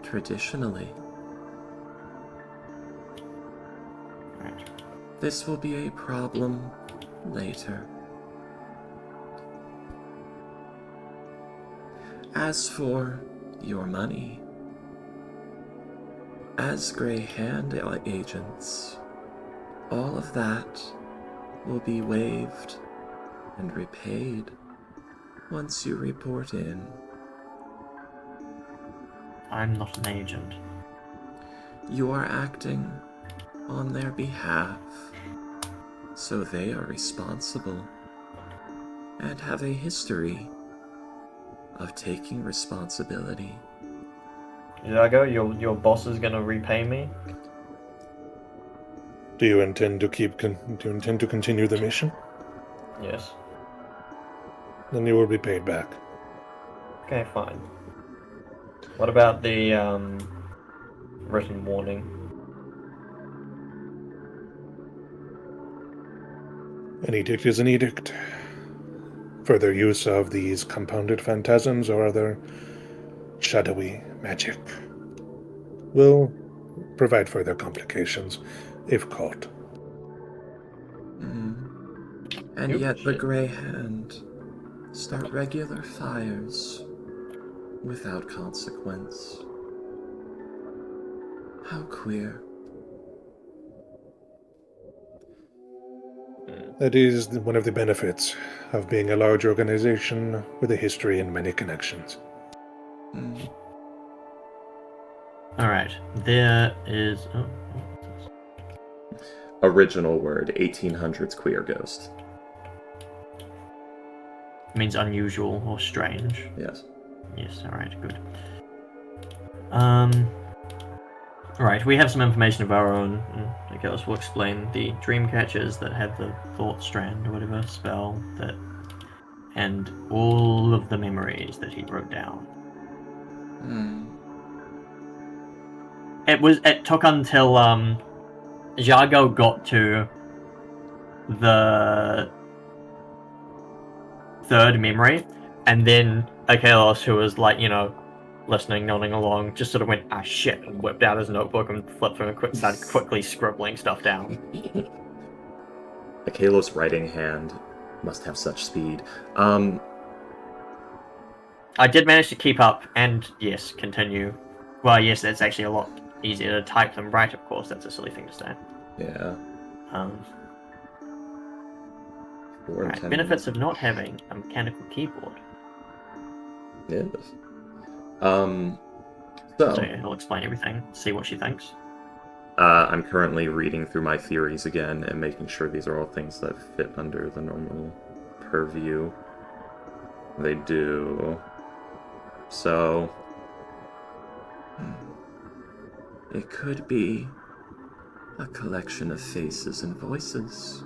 traditionally. Right. This will be a problem later. As for your money, as Grey Hand agents, all of that will be waived and repaid once you report in. I'm not an agent. You are acting on their behalf, so they are responsible and have a history of taking responsibility. Jago, your boss is gonna repay me? Do you intend to continue the mission? Yes. Then you will be paid back. Okay, fine. What about the written warning? An edict is an edict. further use of these compounded phantasms or other shadowy magic will provide further complications if caught. And Oh, yet the shit. Grey Hand start regular fires without consequence. How queer. That is one of the benefits of being a large organization with a history and many connections. Alright, there is. Oh, Original word, 1800s queer ghost. means unusual or strange. Yes. Yes, alright, good. Alright, we have some information of our own. I guess we'll explain the dream catchers that had the thought strand or whatever spell that. And all of the memories that he wrote down. It took until Jargo got to the third memory, and then Akalos, who was like, listening, nodding along, just sort of went, ah shit, and whipped out his notebook and flipped through and started quickly scribbling stuff down. Akalos' writing hand must have such speed. I did manage to keep up and, yes, continue. Well, yes, that's actually a lot easier to type than write, of course. That's a silly thing to say. Yeah. 4 and Right, 10 benefits of not having a mechanical keyboard. Yes. So So, he'll explain everything, see what she thinks. I'm currently reading through my theories again and making sure these are all things that fit under the normal purview. They do. So, it could be a collection of faces and voices,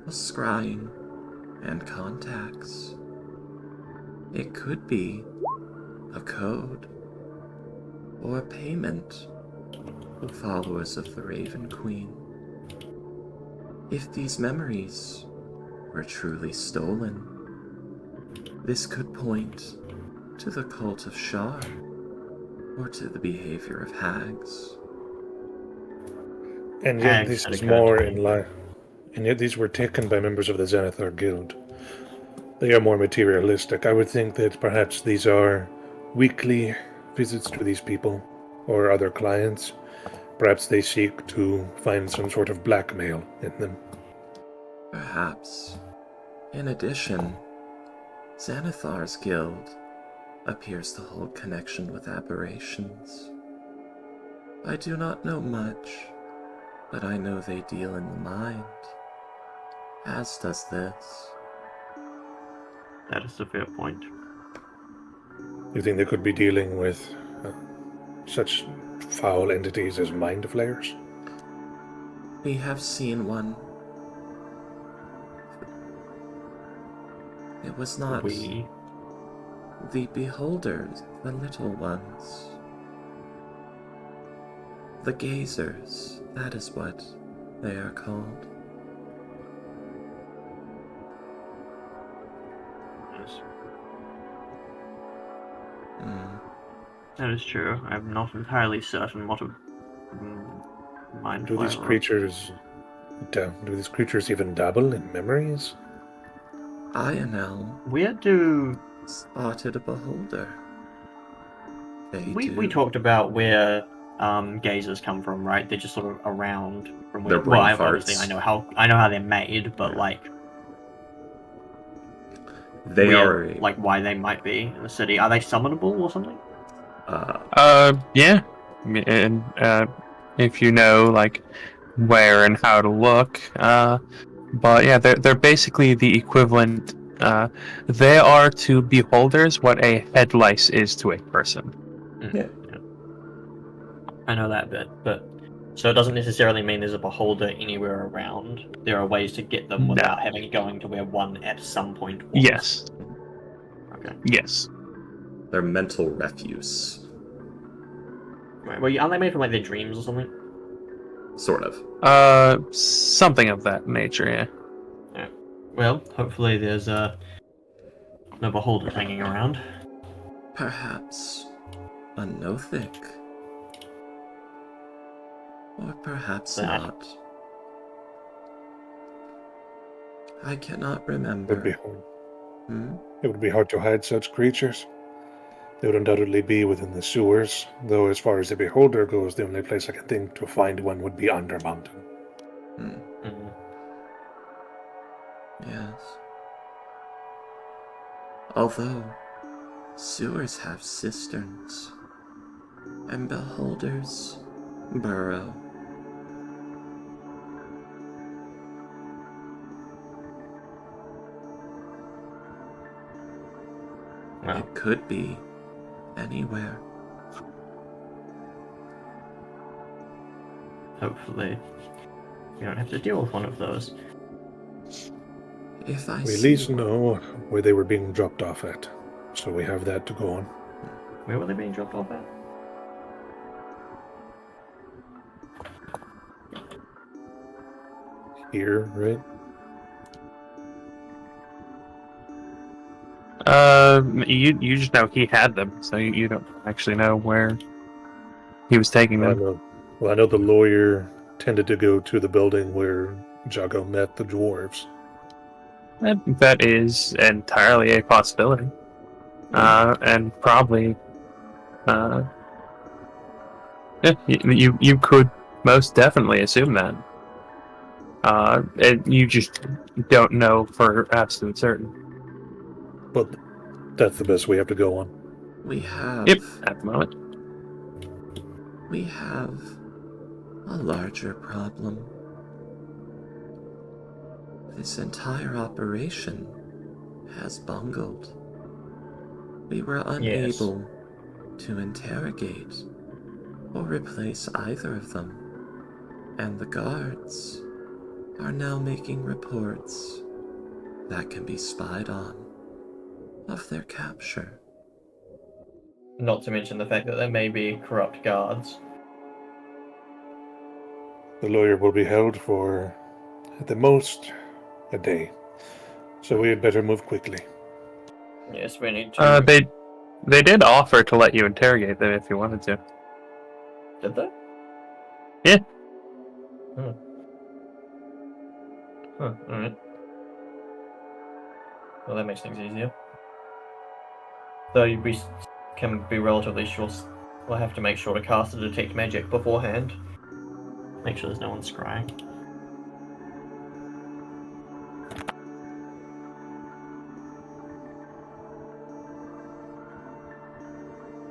a scrying and contacts. It could be a code or a payment for followers of the Raven Queen. If these memories were truly stolen, this could point to the cult of Shar or to the behavior of hags. And yet Hags this had is a code more to in me. line. And yet these were taken by members of the Xanathar Guild. They are more materialistic. I would think that perhaps these are weekly visits to these people or other clients. Perhaps they seek to find some sort of blackmail in them. Perhaps. In addition, Xanathar's guild appears to hold connection with aberrations. I do not know much, but I know they deal in the mind, as does this. That is a fair point. You think they could be dealing with such foul entities as mind flayers? We have seen one. It was not We. the beholders, the little ones. The gazers, that is what they are called. Yes. That is true. I'm not entirely certain what a mind Do these flayer- creatures even dabble in memories? Ionel Where do spotted a beholder. They we do. talked about where gazers come from, right? They're just sort of around from where. They're brain Obviously farts. I know how they're made, but Yeah. like They where, are like why they might be in the city. Are they summonable or something? Yeah. And if you know like where and how to look, but yeah, they're basically the equivalent. They are to beholders what a head lice is to a person. Yeah. I know that bit, but so it doesn't necessarily mean there's a beholder anywhere around. There are ways to get them without having going to where one at some point was. Yes. Okay. Yes. They're mental refuse. Right. Well, aren't they made from like their dreams or something? Sort of. Something of that nature. Yeah. Well, hopefully there's No beholders hanging around. Perhaps a Nothic. Or perhaps That. not. I cannot It would be remember. hard. Hmm? It would be hard to hide such creatures. They would undoubtedly be within the sewers, though as far as the beholder goes, the only place I can think to find one would be under mountain. Hmm. Mm. Yes. Although, sewers have cisterns, and beholders burrow. Well, It could be anywhere. hopefully we don't have to deal with one of those. If I We at see least one- know where they were being dropped off at, so we have that to go on. Where were they being dropped off at? Here, right? You just know he had them, so you don't actually know where he was taking them. I know the lawyer tended to go to the building where Jago met the dwarves. That is entirely a possibility, and probably, yeah, you could most definitely assume that. And you just don't know for absolute certain. But that's the best we have to go on. we have Yep, at the moment. we have a larger problem. This entire operation has bungled. We were unable to interrogate or replace either of them, and the guards are now making reports that can be spied on of their capture. Not to mention the fact that there may be corrupt guards. The lawyer will be held for, at the most, a day. So we had better move quickly. Yes, we need to. They did offer to let you interrogate them if you wanted to. Did they? Yeah. Alright. Well, that makes things easier. Though we can be relatively sure. We'll have to make sure to cast a detect magic beforehand. Make sure there's no one scrying.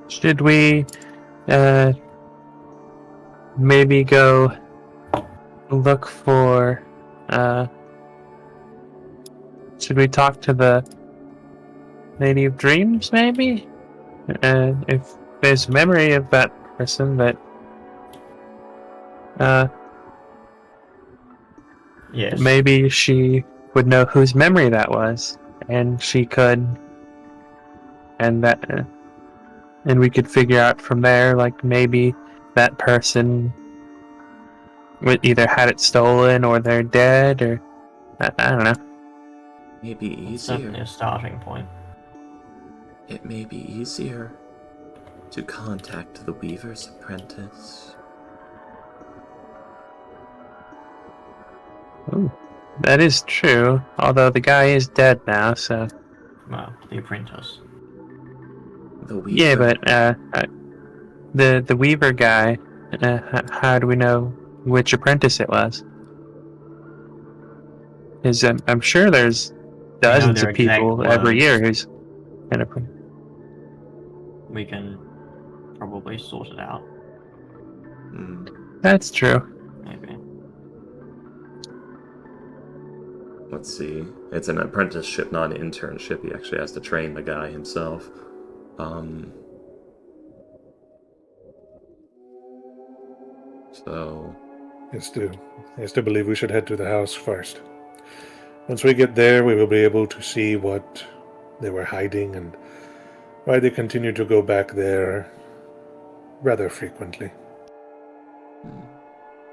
Should we maybe go look for should we talk to the Lady of Dreams maybe? If there's memory of that person that Yes. maybe she would know whose memory that was, and she could, and we could figure out from there, like maybe that person either had it stolen or they're dead, or I don't know. Maybe It's certainly easier. a starting point. It may be easier to contact the Weaver's apprentice. Ooh, that is true. Although the guy is dead now, so Well, the apprentice. The Weaver. yeah. But the Weaver guy. How do we know which apprentice it was? Because I'm sure there's dozens their of people exact every words. year who's an apprentice. We can probably sort it out. Hmm. That's true. Maybe. Let's see. It's an apprenticeship, not an internship. He actually has to train the guy himself. So, I still believe we should head to the house first. Once we get there, we will be able to see what they were hiding and why they continue to go back there rather frequently.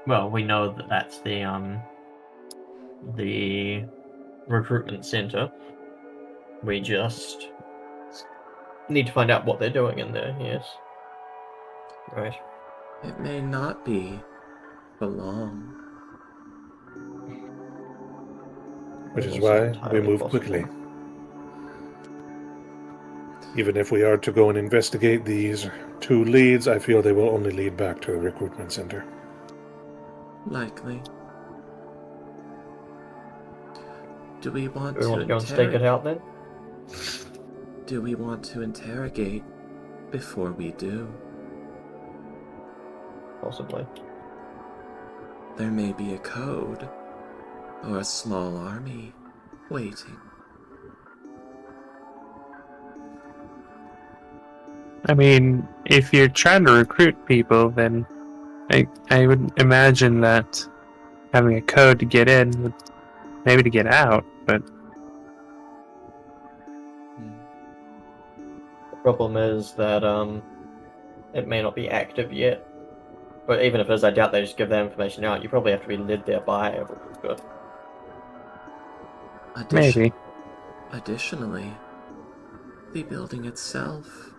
Well, we know that that's the recruitment center. We just need to find out what they're doing in there, yes. Right. It may not be for long. Which is Also why we entirely move possible. quickly. Even if we are to go and investigate these 2 leads, I feel they will only lead back to the recruitment center. Likely. Do we want Do we want to go and stake it out then? Do we want to interrogate before we do? Possibly. There may be a code, or a small army waiting. I mean, if you're trying to recruit people, then I would imagine that having a code to get in, would maybe to get out, but The problem is that it may not be active yet. But even if it is, I doubt they just give that information out. You probably have to be led there by it, which is good. maybe. Additionally, the building itself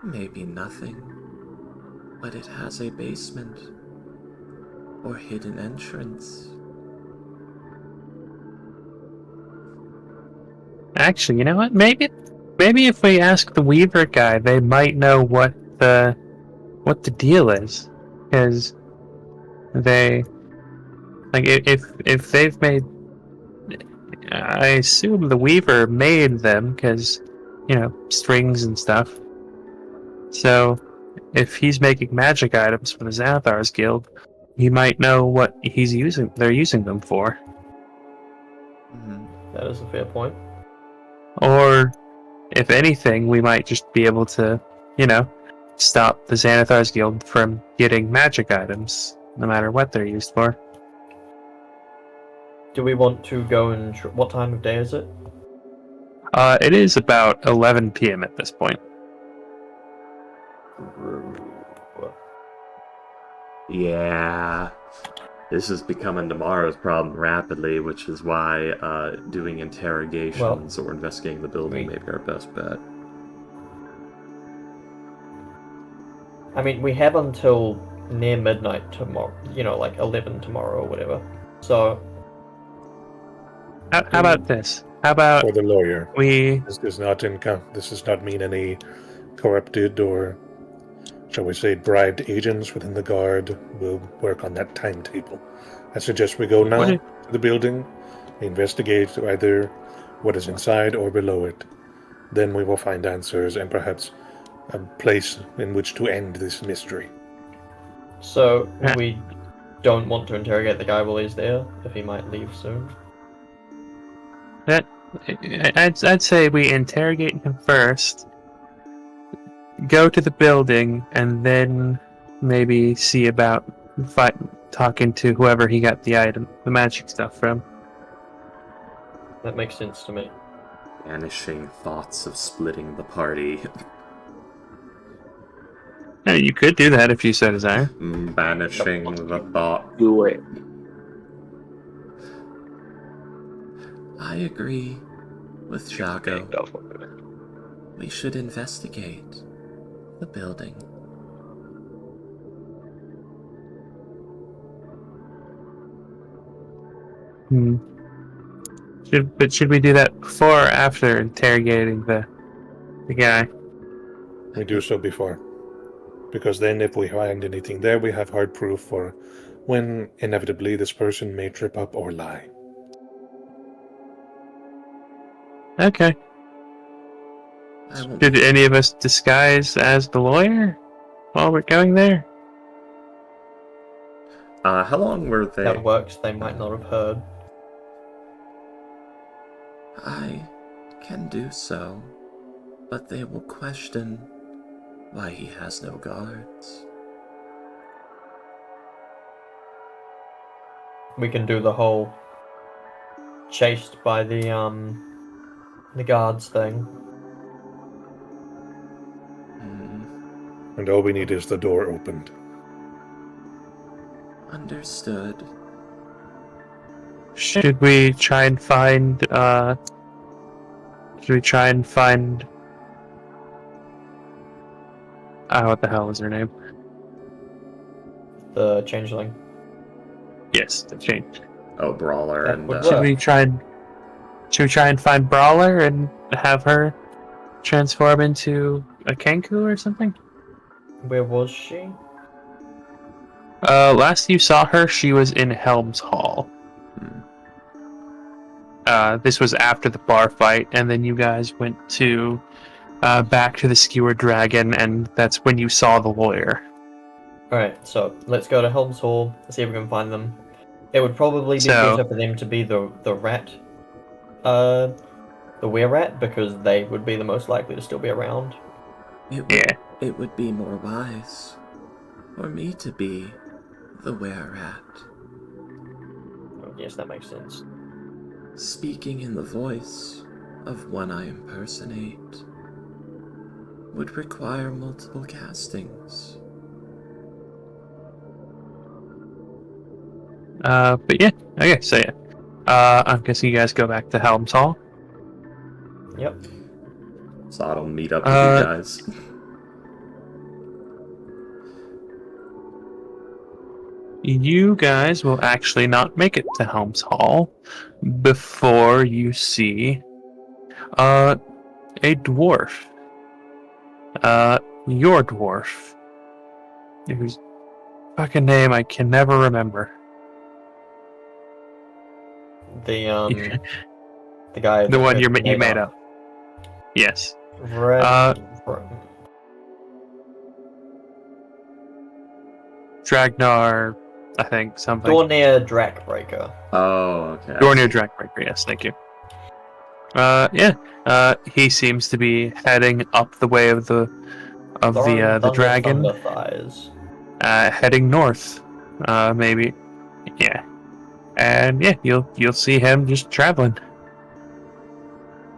may be nothing, but it has a basement or hidden entrance. Actually, you know what? Maybe if we ask the Weaver guy, they might know what the deal is, because they if they've made. I assume the Weaver made them, because strings and stuff. So if he's making magic items for the Xanathar's Guild, he might know what they're using them for. That is a fair point. Or, if anything, we might just be able to, stop the Xanathar's Guild from getting magic items, no matter what they're used for. Do we want to go and... what time of day is it? It is about 11 p.m. at this point. Yeah. This is becoming tomorrow's problem rapidly, which is why doing interrogations or investigating the building may be our best bet. I mean, we have until near midnight tomorrow, like 11 tomorrow or whatever. So... How about this? How about For the lawyer, we... this does not mean any corrupted or, shall we say, bribed agents within the guard will work on that timetable. I suggest we go now to the building, investigate either what is inside or below it. Then we will find answers and perhaps a place in which to end this mystery. So, we don't want to interrogate the guy while he's there, if he might leave soon. I'd say we interrogate him first, go to the building, and then maybe see about talking to whoever he got the magic stuff from. That makes sense to me. Banishing thoughts of splitting the party. Yeah, you could do that if you so desire. Banishing the thought. Do it. I agree with Jago. Go for it. We should investigate the building. Should we do that before or after interrogating the guy? We do so before. Because then if we find anything there, we have hard proof for when inevitably this person may trip up or lie. Okay. Did any of us disguise as the lawyer while we're going there? How long were they? That works, they might not have heard. I can do so, but they will question why he has no guards. We can do the whole chased by the guards thing. And all we need is the door opened. Understood. Should we try and find Should we try and find? What the hell is her name? The changeling. Yes, the change. Oh, Brawler That and would Should work. we try and? Should we try and find Brawler and have her transform into a Kenku or something? Where was she? Last you saw her, she was in Helm's Hall. This was after the bar fight, and then you guys went to back to the Skewer Dragon, and that's when you saw the lawyer. Alright, so let's go to Helm's Hall, see if we can find them. It would probably be So- better for them to be the rat. The were-rat, because they would be the most likely to still be around. Yeah. It would be more wise for me to be the were-rat, Oh, yes, that makes sense. speaking in the voice of one I impersonate would require multiple castings. But yeah, okay, so yeah. I'm guessing you guys go back to Helm's Hall. Yep. So I'll meet up with you guys. You guys will actually not make it to Helm's Hall before you see a dwarf. Your dwarf. Whose fucking name I can never remember. The guy. The that one you made made up. Yes. Red. Dragnar, I think, something. Dornier Drakebreaker. Oh, okay. Dornier Drakebreaker, yes, thank you. He seems to be heading up the way of the dragon, Thunder Thighs. heading north, maybe, yeah, and yeah, you'll see him just traveling.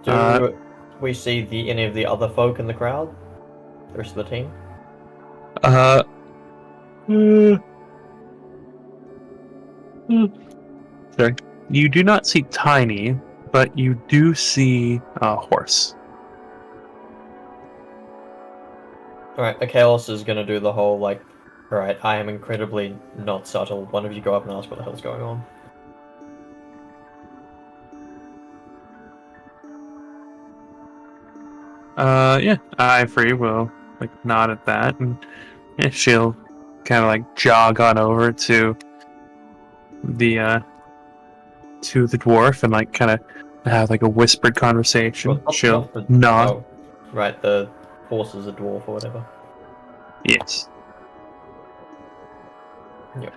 Do we see any of the other folk in the crowd? The rest of the team? Sorry, you do not see Tiny, but you do see a horse. Alright, Akalos is gonna do the whole, like, alright, I am incredibly not subtle. One of you go up and ask what the hell's going on. Yeah, Ivory will like nod at that, and yeah, she'll kind of like jog on over to the dwarf and like kind of have like a whispered conversation. Well, She'll not the- nod. oh, right, the horse is a dwarf or whatever. Yes. Yep.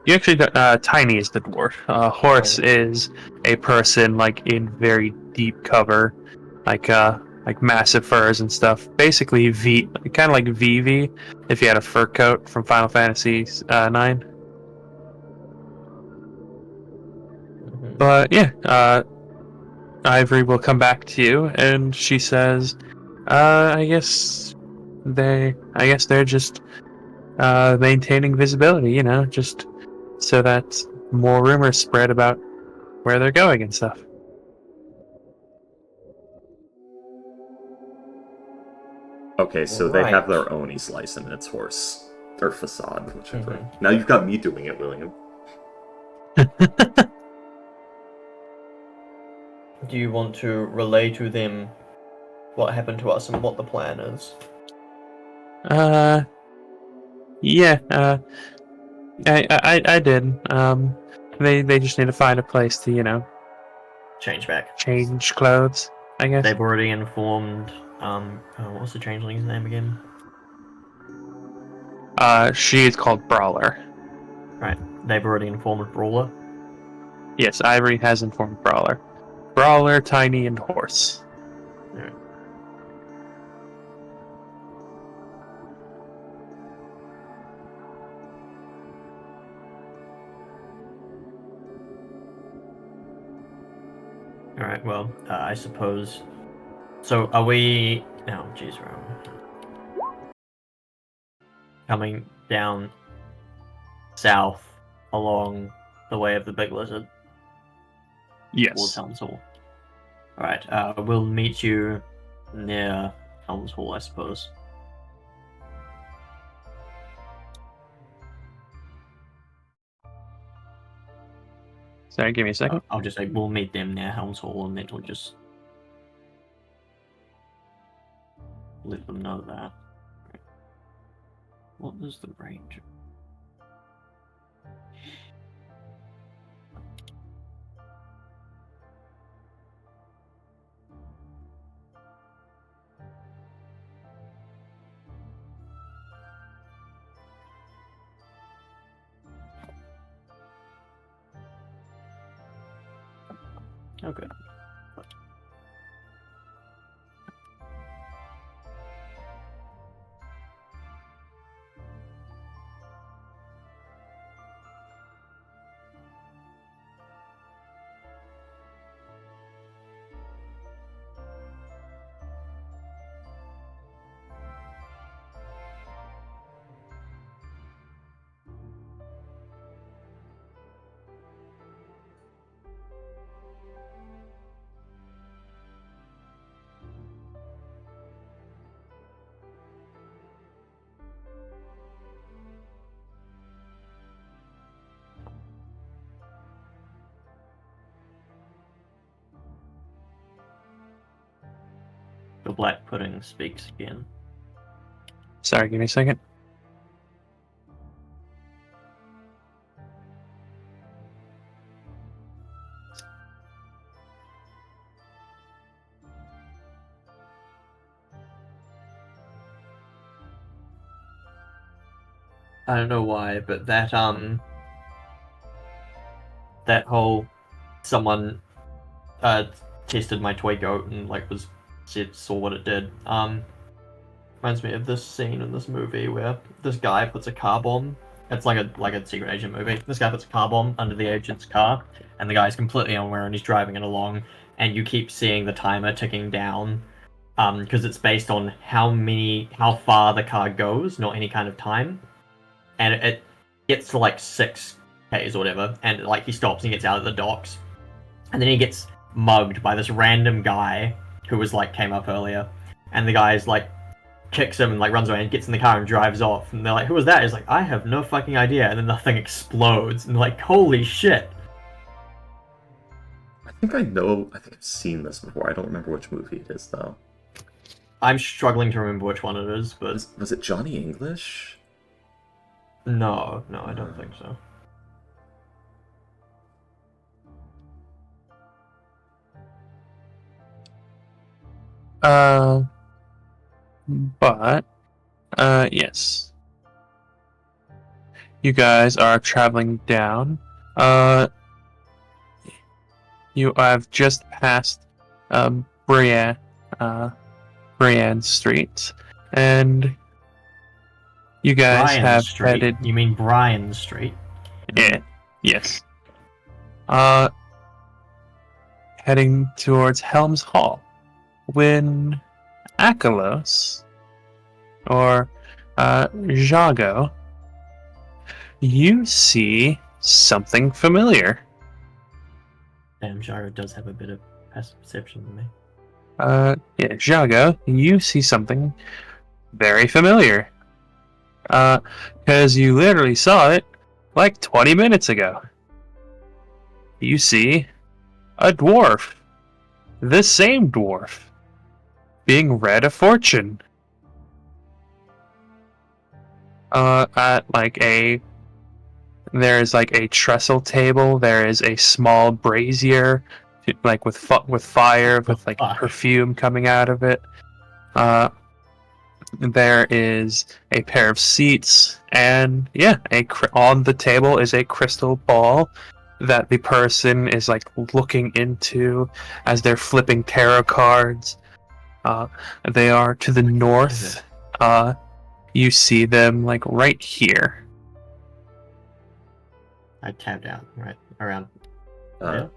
You actually Tiny is the dwarf. Horse is a person like in very deep cover, like massive furs and stuff. Basically, kind of like Vivi if you had a fur coat from Final Fantasy 9. Mhm. But yeah, Ivory will come back to you, and she says, I guess they're just maintaining visibility, you know, just so that more rumors spread about where they're going and stuff. Okay, so they have Right. their Oni slice in its horse. Or facade, whichever. Mhm. Now you've got me doing it, William. Do you want to relay to them what happened to us and what the plan is? Yeah, I did. They just need to find a place to, you know, Change back. change clothes, I guess. They've already informed, what was the changeling's name again? She is called Brawler. Right, they've already informed Brawler. Yes, Ivory has informed Brawler. Brawler, Tiny, and Horse. Alright, well, I suppose... So, are we... Oh, jeez, wrong. Coming down south along the way of the Big Lizard towards Yes. Helm's Hall. Alright, we'll meet you near Helm's Hall, I suppose. Sorry, give me a second. I'll just say we'll meet them near Helm's Hall, and then we'll just let them know that. What is the range? Okay. The Black Pudding speaks again. Sorry, give me a second. I don't know why, but that whole someone tested my toy goat and like saw what it did. Reminds me of this scene in this movie where this guy puts a car bomb. It's like a secret agent movie. This guy puts a car bomb under the agent's car, and the guy's completely unaware and he's driving it along, and you keep seeing the timer ticking down, because it's based on how far the car goes, not any kind of time. And it gets to like 6Ks or whatever, and like he stops and gets out of the docks, and then he gets mugged by this random guy who was like came up earlier, and the guy's like kicks him and like runs away and gets in the car and drives off, and they're like, "Who was that?" He's like, "I have no fucking idea," and then the thing explodes, and like, holy shit. I think I've seen this before. I don't remember which movie it is though. I'm struggling to remember which one it is, but Was it Johnny English? no, I don't think so. But yes. You guys are traveling down. You have just passed Brienne Street, and you guys Bryan have Street. headed. You mean Bryan Street? Yeah. Yes. Heading towards Helm's Hall, when Akalos, or Jago, you see something familiar. Damn, Jago does have a bit of passive perception than me. Yeah, Jago, you see something very familiar. Because you literally saw it like 20 minutes ago. You see a dwarf. The same dwarf. Being read a fortune. There's like a trestle table. There is a small brazier, like with fire, with like perfume coming out of it. There is a pair of seats, and yeah, on the table is a crystal ball that the person is like looking into as they're flipping tarot cards. They are to the north. You see them like right here. I tapped out right around. Yeah,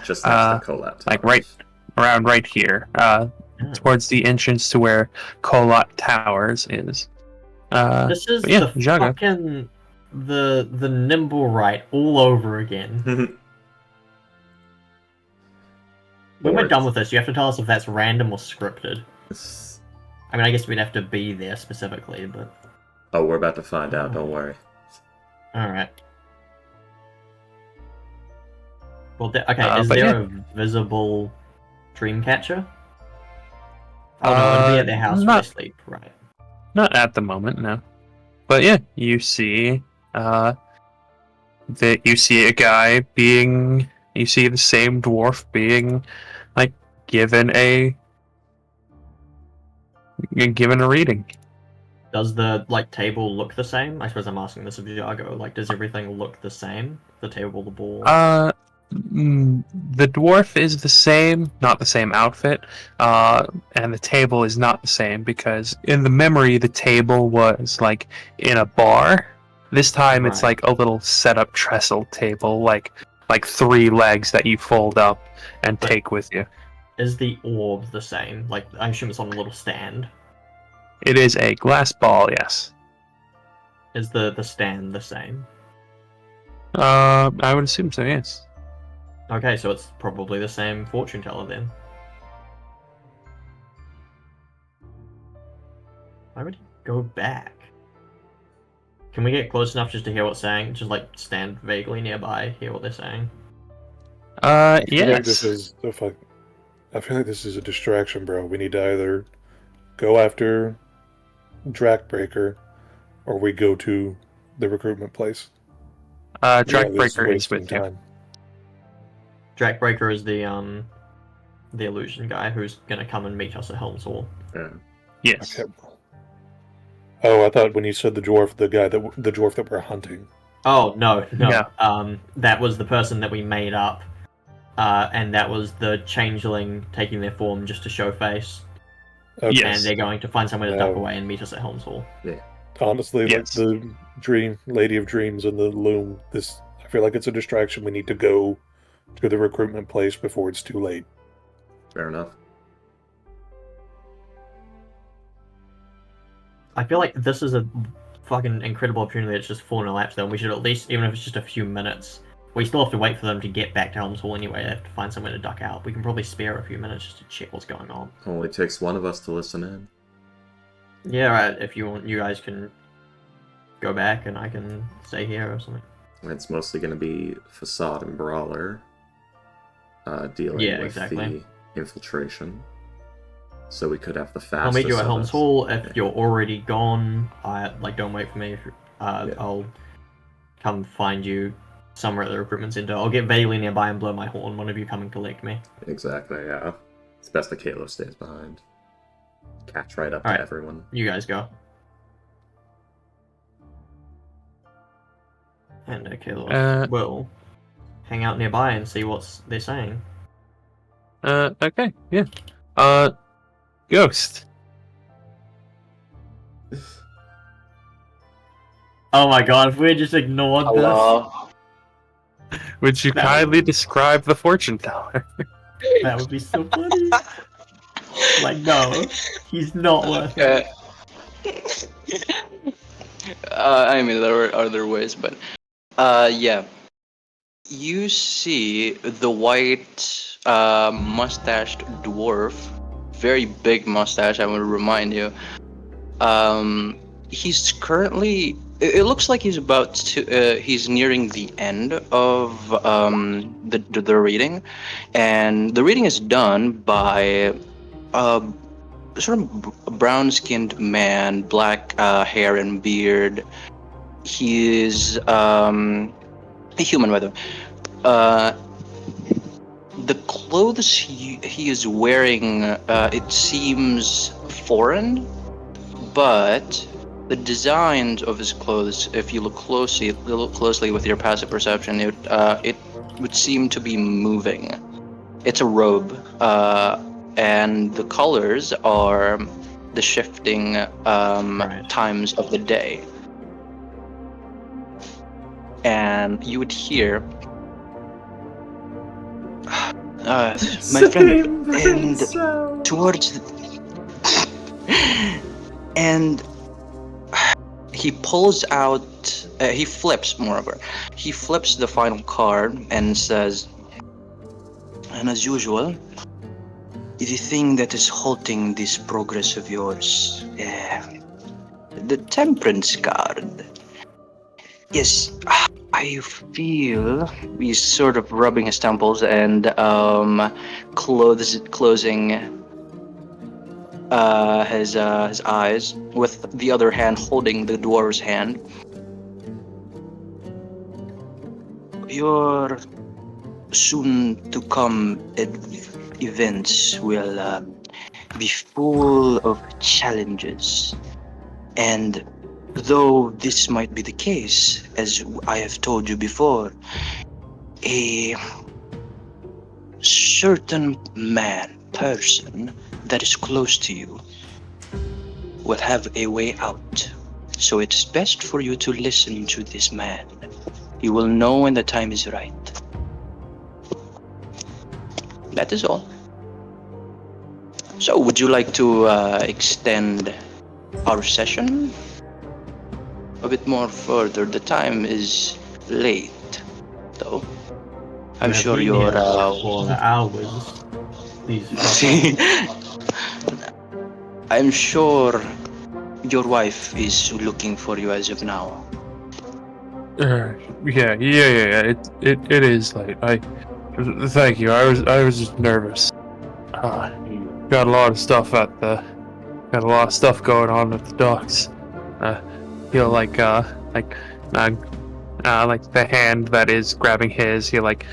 just next to Colette. Like right around right here. Towards the entrance to where Colette Towers is. This is yeah, the Jago. fucking the nimble right all over again. When Or we're done with this, you have to tell us if that's random or scripted. it's- I mean, I guess we'd have to be there specifically, but... Oh, we're about to find out, don't worry. Alright. Well, okay, is but there a visible dream catcher? Oh no, it'd be at their house where they sleep, right. Not at the moment, no. But yeah, you see that you see a guy being, you see the same dwarf being like given a reading. Does the table look the same? I suppose I'm asking this of Iago. Like, does everything look the same? The table, the ball. The dwarf is the same, not the same outfit, and the table is not the same because in the memory the table was like in a bar. This time it's Right. like a little set-up trestle table, like 3 legs that you fold up and But- take with you. Is the orb the same? Like, I assume it's on a little stand. It is a glass ball, yes. Is the stand the same? I would assume so, yes. Okay, so it's probably the same fortune teller then. Why would he go back? Can we get close enough just to hear what's saying? Just stand vaguely nearby, hear what they're saying. I feel like Yes. this is the fuck. I feel like this is a distraction, bro. We need to either go after Drackbreaker, or we go to the recruitment place. Yeah, this Dragbreaker is wasting with you. time. Drackbreaker is the illusion guy who's gonna come and meet us at Helm's Hall. Yeah. Yes. Okay. Oh, I thought when you said the dwarf that we're hunting. Oh no. Yeah. That was the person that we made up, and that was the changeling taking their form just to show face. Okay. Yes. And they're going to find somewhere to duck Oh. away and meet us at Helm's Hall. Honestly, Yes. like the Lady of Dreams and the loom. I feel like it's a distraction. We need to go to the recruitment place before it's too late. Fair enough. I feel like this is a fucking incredible opportunity that's just fallen in our laps though, and we should at least, even if it's just a few minutes, we still have to wait for them to get back to Helm's Hall anyway. They have to find somewhere to duck out. We can probably spare a few minutes just to check what's going on. Only takes one of us to listen in. Yeah, right, if you want, you guys can go back and I can stay here or something. It's mostly going to be Facade and Brawler dealing Yeah, with exactly. the infiltration. So we could have the fastest I'll meet you at of Helm's us. Hall. If you're already gone, don't wait for me. If I'll come find you somewhere at the recruitment center. I'll get vaguely nearby and blow my horn. One of you come and collect me. Exactly, yeah. It's best that Kalo stays behind. Catch right up Alright. to everyone. You guys go. And Kalo will hang out nearby and see what they're saying. Okay, yeah. Ghost. Oh my god, if we had just ignored Hello. Would you That- kindly describe the fortune teller? this, that would be so funny. No, he's not worth it. I mean, there were other ways, but yeah. You see the white mustached dwarf, very big mustache. I would remind you. He's currently. It looks like he's about to. He's nearing the end of the reading, and the reading is done by sort of a brown-skinned man, black hair and beard. He is a human, by the way. The clothes he is wearing, it seems foreign, but the designs of his clothes, if you look closely with your passive perception, it would seem to be moving. It's a robe, and the colors are the shifting times of the day. And you would hear, my friend, and towards and he pulls out, he flips the final card and says, and as usual, the thing that is halting this progress of yours, the Temperance Guard. Yes, I feel he's sort of rubbing his temples and closing his eyes with the other hand holding the dwarf's hand. Your soon to come events will be full of challenges, and though this might be the case, as I have told you before, a certain person that is close to you will have a way out. So it's best for you to listen to this man. You will know when the time is right. That is all. So, would you like to extend our session a bit more further? The time is late, though. I'm I've sure been you're. here for hours. Please. I'm sure your wife is looking for you as of now. Yeah. It is late. Thank you. I was just nervous. Got a lot of stuff got a lot of stuff going on at the docks. He'll like the hand that is grabbing his, he'll like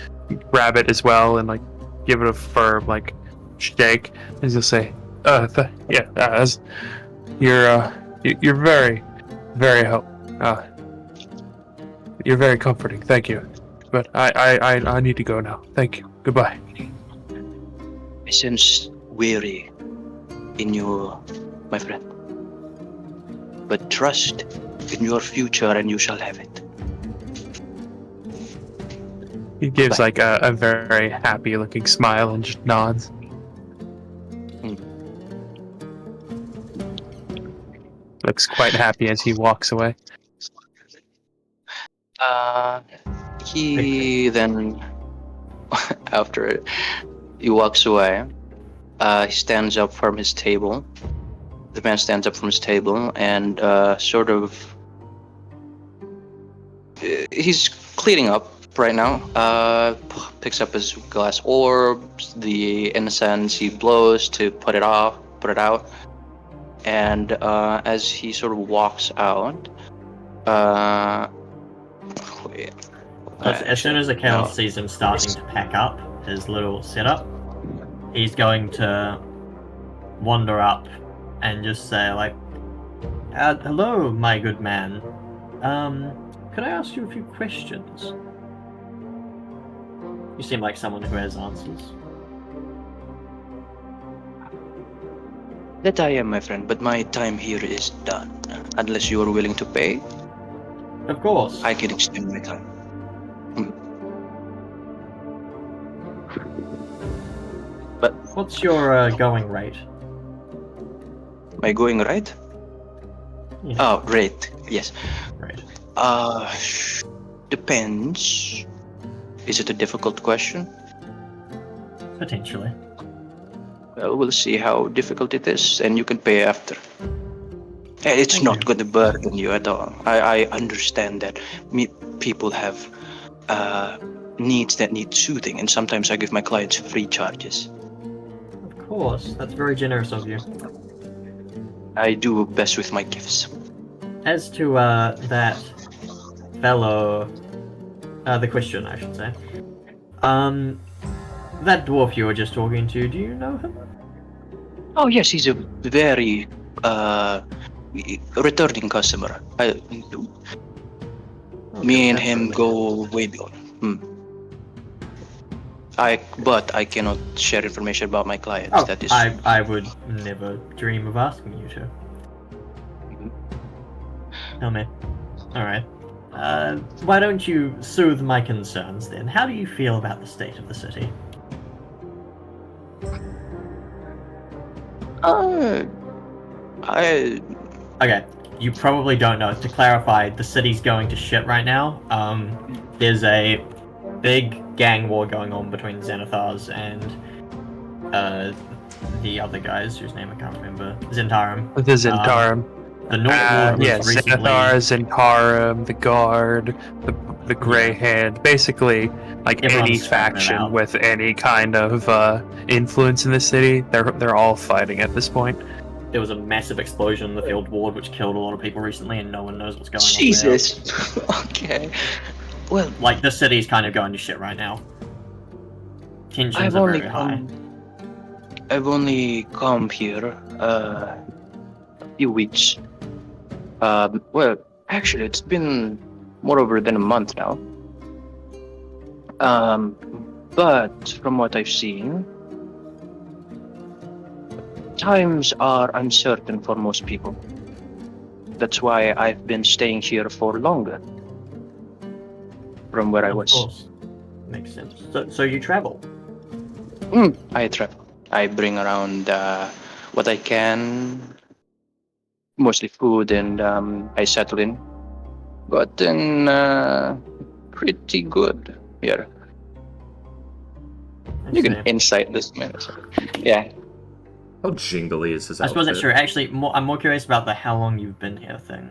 grab it as well and like give it a firm like shake, and he'll say, as you're very, very you're very comforting. Thank you. But I need to go now. Thank you. Goodbye. I sense weary in you, my friend. But trust in your future and you shall have it. He gives like a very happy looking smile and just nods. Looks quite happy as he walks away. He then, after he walks away, he stands up from his table. The man stands up from his table and sort of, he's cleaning up right now. Picks up his glass orbs, the incense he blows to put it out, and as he sort of walks out, As soon as the Chaos sees him starting to pack up his little setup, he's going to wander up and just say, like, hello, my good man. Could I ask you a few questions? You seem like someone who has answers. That I am, my friend, but my time here is done. Unless you are willing to pay, Of course. I can extend my time. But What's your going rate? my going right? Yeah. Oh, rate. Yes. Right. Depends. Is it a difficult question? Potentially. Well, we'll see how difficult it is, and you can pay after. It's Thank not you. going to burden you at all. I understand that people have needs that need soothing, and sometimes I give my clients free charges. Of course. That's very generous of you. I do best with my gifts. As to that fellow, the question, I should say. That dwarf you were just talking to, do you know him? Oh yes, he's a very returning customer. Me and him go way beyond. But I cannot share information about my clients. Oh, That is I would never dream of asking you to. Oh man. Alright. Why don't you soothe my concerns then? How do you feel about the state of the city? Okay, you probably don't know. To clarify, the city's going to shit right now. There's a big gang war going on between Xanathars and the other guys whose name I can't remember. Zentarum. The Zentarum. The North Ward was Yeah, recently. Xanathar, Zentarum, the Guard, the Grey Yeah. Hand. Basically, like Everyone's any spread faction out. with any kind of influence in the city, they're all fighting at this point. There was a massive explosion in the Field Ward which killed a lot of people recently, and no one knows what's going Jesus. Okay. Well, on there. Like, the city's kind of going to shit right now. Tensions I've are only very high. come here a few weeks. Well, actually, it's been more over than a month now. But from what I've seen, times are uncertain for most people. That's why I've been staying here for longer. From where I Of was. course. Makes sense. So you travel? I travel. I bring around what I can, mostly food, and I settle in. Gotten pretty good here. You can insight this man. Yeah. How jingly is his I suppose that's outfit? true. Actually, I'm more curious about the how long you've been here thing.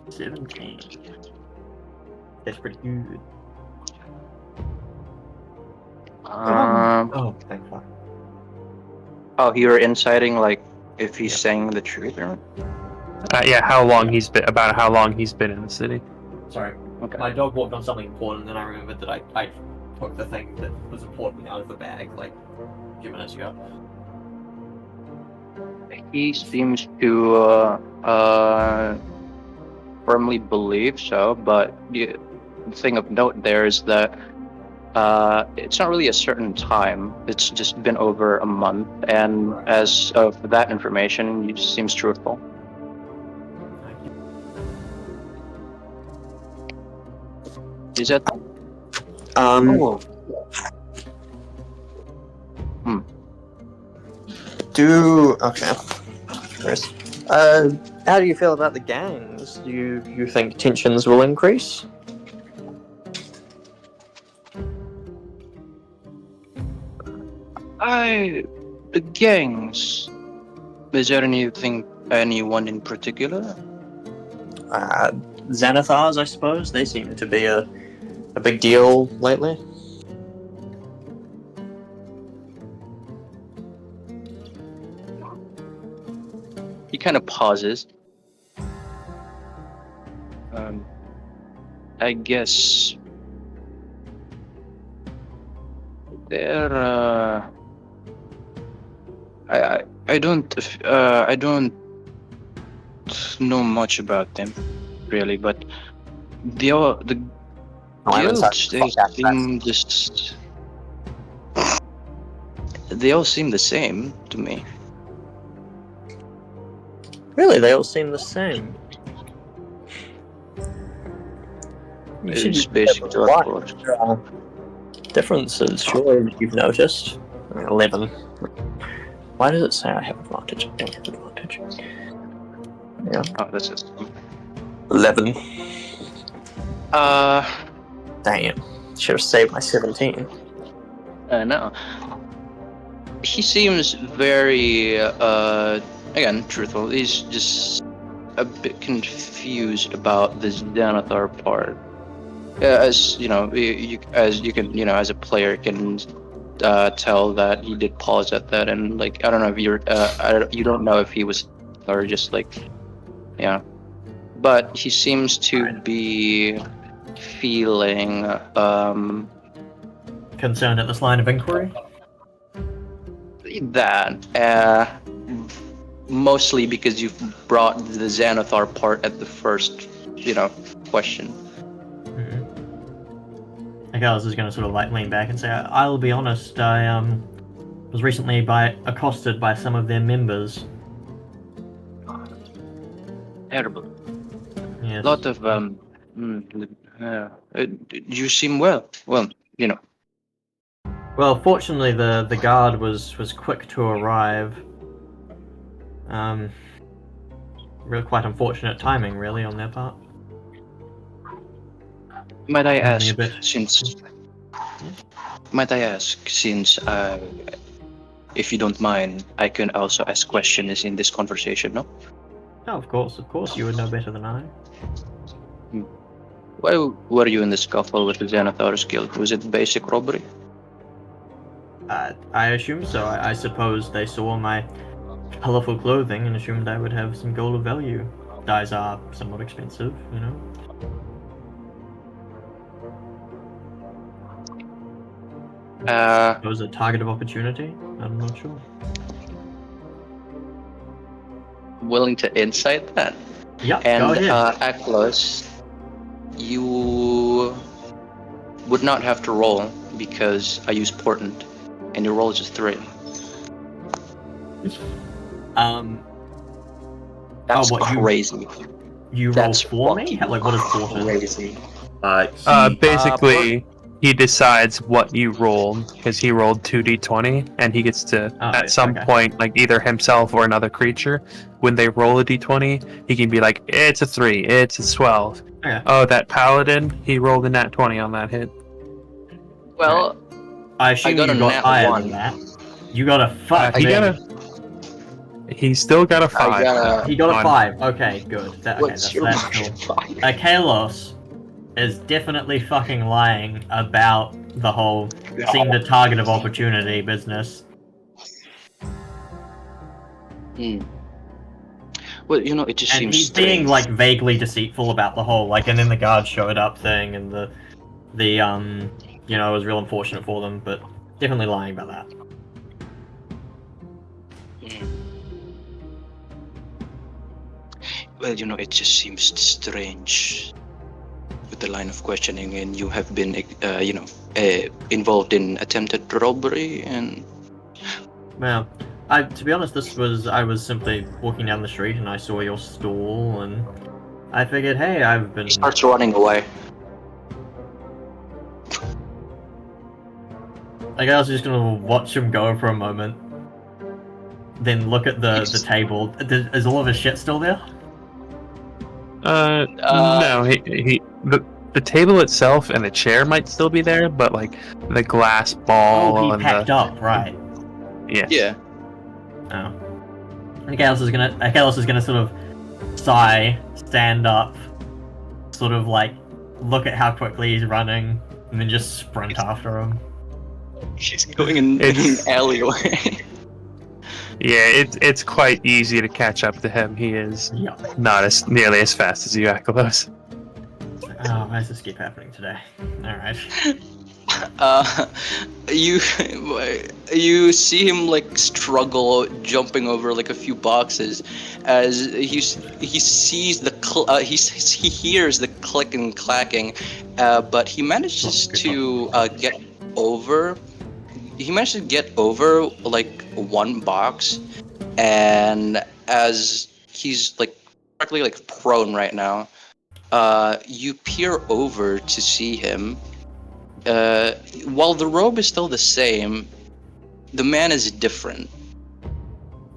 17. That's pretty good. Oh, thank fuck. Oh, you were inciting, like, if he's saying the truth or not? Yeah, how long he's been in the city. Sorry. Okay. My dog walked on something important, and then I remembered that I took the thing that was important out of the bag, like, a few minutes ago. He seems to firmly believe so, but the thing of note there is that it's not really a certain time. It's just been over a month, and as of that information, it seems truthful. Is that? Um, Okay. Chris, how do you feel about the gangs? Do you think tensions will increase? The gangs. Is there anyone in particular? Xanathars, I suppose. They seem to be a big deal lately. He kind of pauses. I guess they're I don't know much about them really, but the guilds, they all seem the same to me. Really, they all seem the same. It's basically what There are differences, surely, that you've noticed. 11. Why does it say I have advantage? I don't have advantage. Yeah. Oh, that's just 11. Damn. Should have saved my 17. no. He seems very again truthful. He's just a bit confused about this Xanathar part. As you know, as you can, as a player can tell that he did pause at that, and like I don't know if you don't know if he was or just like but he seems to be feeling Concerned at this line of inquiry? that mostly because you've brought the Xanathar part at the first question. Agales is going to sort of like lean back and say, I'll be honest, I was recently accosted by some of their members. Terrible. Yes. A lot of you seem well. Well, fortunately, the guard was quick to arrive. Really quite unfortunate timing, really, on their part. Might I Only a ask, bit. since Might I ask, since if you don't mind, I can also ask questions in this conversation, no? No, of course, you would know better than I. Why were you in the scuffle with the Xanathar's Guild? Was it basic robbery? I assume so. I suppose they saw my colorful clothing and assumed I would have some gold of value. Dyes are somewhat expensive, you know. It was a target of opportunity. I'm not sure. Willing to insight that? Yeah, And go ahead. Aklos, you would not have to roll because I use portent, and your roll is just 3. That's what, crazy. You roll That's for me? fucking Like, what is portent? crazy. Basically, he decides what you rolled because he rolled 2d20, and he gets to at some point, like either himself or another creature, when they roll a d20, he can be like, "It's a 3, it's a 12." Okay. Oh, that paladin, he rolled a nat 20 on that hit. Well, I assume got you a got nat higher 1. than that. You got a fuck. He still got a 5. He got a on- 5. Okay, good. What's your That's modifier? Kalos is definitely fucking lying about the whole seeing the target of opportunity business. Well, you know, it just And seems he's strange. being like vaguely deceitful about the whole and then the guard showed up thing and the you know, it was real unfortunate for them, but definitely lying about that. Well, you know, it just seems strange with the line of questioning, and you have been, involved in attempted robbery, and... Well, to be honest, I was simply walking down the street and I saw your stall and I figured, hey, I've been... He starts running away. I guess I was just gonna watch him go for a moment, then look at the table. Is all of his shit still there? No, the table itself and the chair might still be there, but like the glass ball. Oh, he and packed up, right? Yeah. Yeah. Oh. And Kalos is gonna sort of sigh, stand up, sort of like look at how quickly he's running, and then just sprint after him. She's going in an alleyway. Yeah, it's quite easy to catch up to him. He is not as nearly as fast as you, Akalos. Oh, why does this keep happening today? Alright. You see him like struggle jumping over like a few boxes as he sees he hears the click and clacking, but he manages to get over. He managed to get over like one box, and as he's like practically like prone right now, you peer over to see him. While the robe is still the same, the man is different.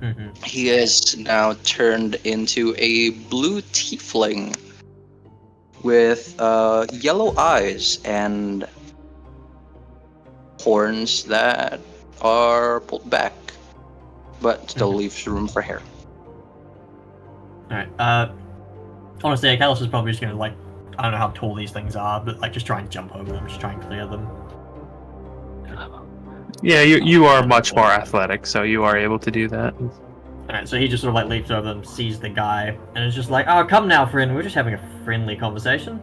Mm-hmm. He is now turned into a blue tiefling with yellow eyes and horns that are pulled back, but still leaves room for hair. Alright, honestly, Kalos is probably just gonna like, I don't know how tall these things are, but like just try and jump over them, just try and clear them. Yeah, you are much more athletic, so you are able to do that. Alright, so he just sort of like leaps over them, sees the guy, and is just like, oh, come now, friend, we're just having a friendly conversation.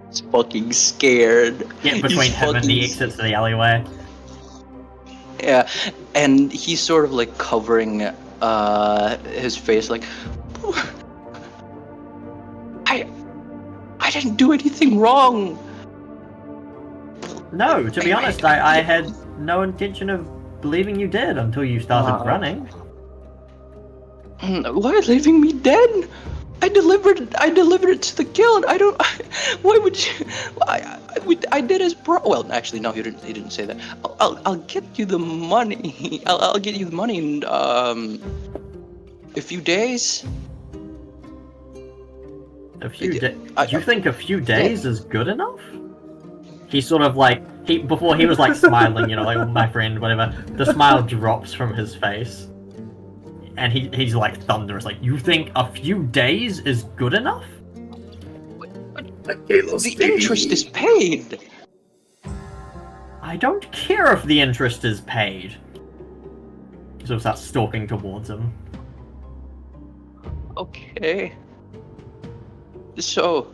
He's fucking scared. Get between him and the exits to the alleyway. Yeah, and he's sort of like covering his face, like, I didn't do anything wrong. No, to be honest, I had no intention of believing you did until you started running. Why leaving me dead? I delivered it to the guild. Why would you? I did his Well, actually, no, he didn't say that. I'll get you the money. I'll get you the money in a few days. A few days? You think a few days is good enough? He sort of like before he was like smiling, you know, like my friend, whatever. The smile drops from his face, and he's like thunderous. Like, you think a few days is good enough? The interest is paid. I don't care if the interest is paid. So starts stalking towards him. Okay. So,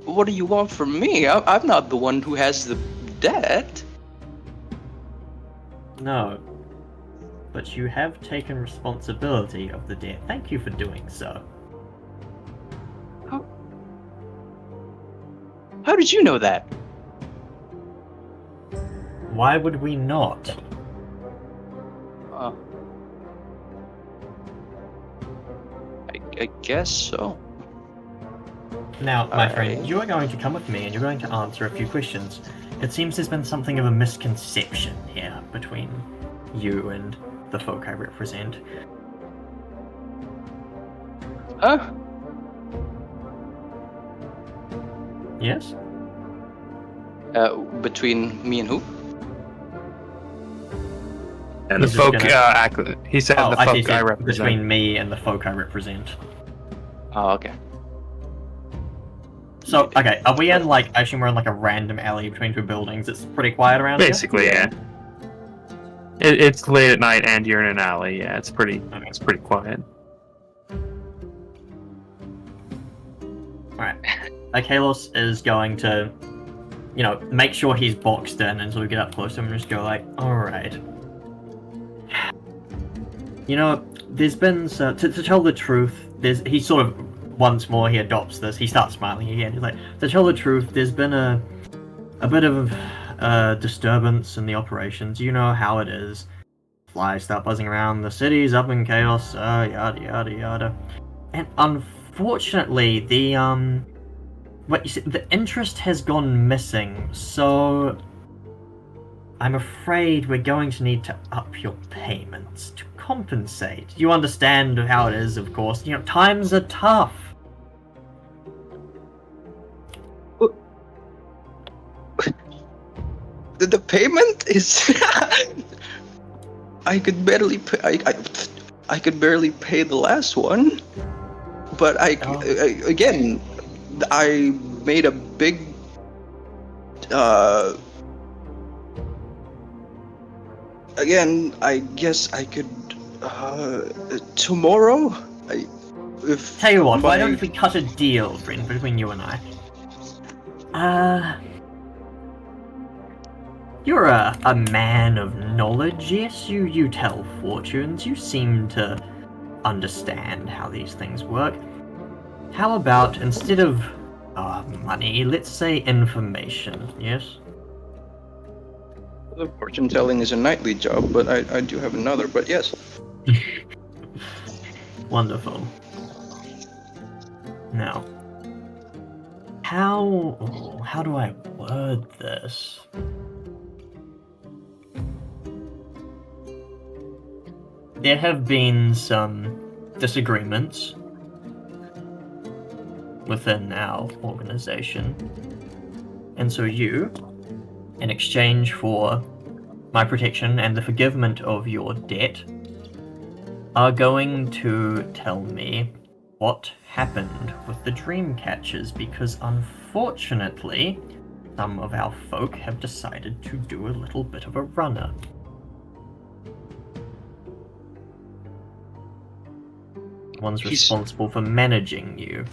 what do you want from me? I'm not the one who has the debt. No. But you have taken responsibility of the debt. Thank you for doing so. How did you know that? Why would we not? I guess so. Now, my friend, Alright. you are going to come with me and you're going to answer a few questions. It seems there's been something of a misconception here between you and the folk I represent. Huh? Yes? Between me and who? And The He's just folk, gonna- he said Oh, the I see, folk I so represent. between me and the folk I represent. Oh, okay. So, okay, are we in like, I assume we're in like a random alley between two buildings. It's pretty quiet around here? Basically, yeah. It's late at night and you're in an alley. Yeah, it's pretty quiet. Alright. Kalos is going to, you know, make sure he's boxed in and sort of get up close to him and just go like, alright. You know, there's been, to tell the truth, he sort of, once more he adopts this, he starts smiling again. He's like, to tell the truth, there's been a bit of disturbance in the operations. You know how it is. Flies start buzzing around, the city's up in chaos, yada yada yada. And unfortunately, the interest has gone missing, so I'm afraid we're going to need to up your payments to compensate. You understand how it is, of course. You know, times are tough. The payment is. I could barely pay. I could barely pay the last one, but again, I made a big. Again, I guess I could. Tomorrow, Tell you what, why don't we cut a deal, friend, between you and I? You're a man of knowledge, yes? You tell fortunes. You seem to understand how these things work. How about, instead of money, let's say information, yes? The fortune telling is a nightly job, but I do have another. But yes. Wonderful. Now, how do I word this? There have been some disagreements within our organization, and so you, in exchange for my protection and the forgivement of your debt, are going to tell me what happened with the dream catchers, because unfortunately, some of our folk have decided to do a little bit of a runner. One's responsible for managing you.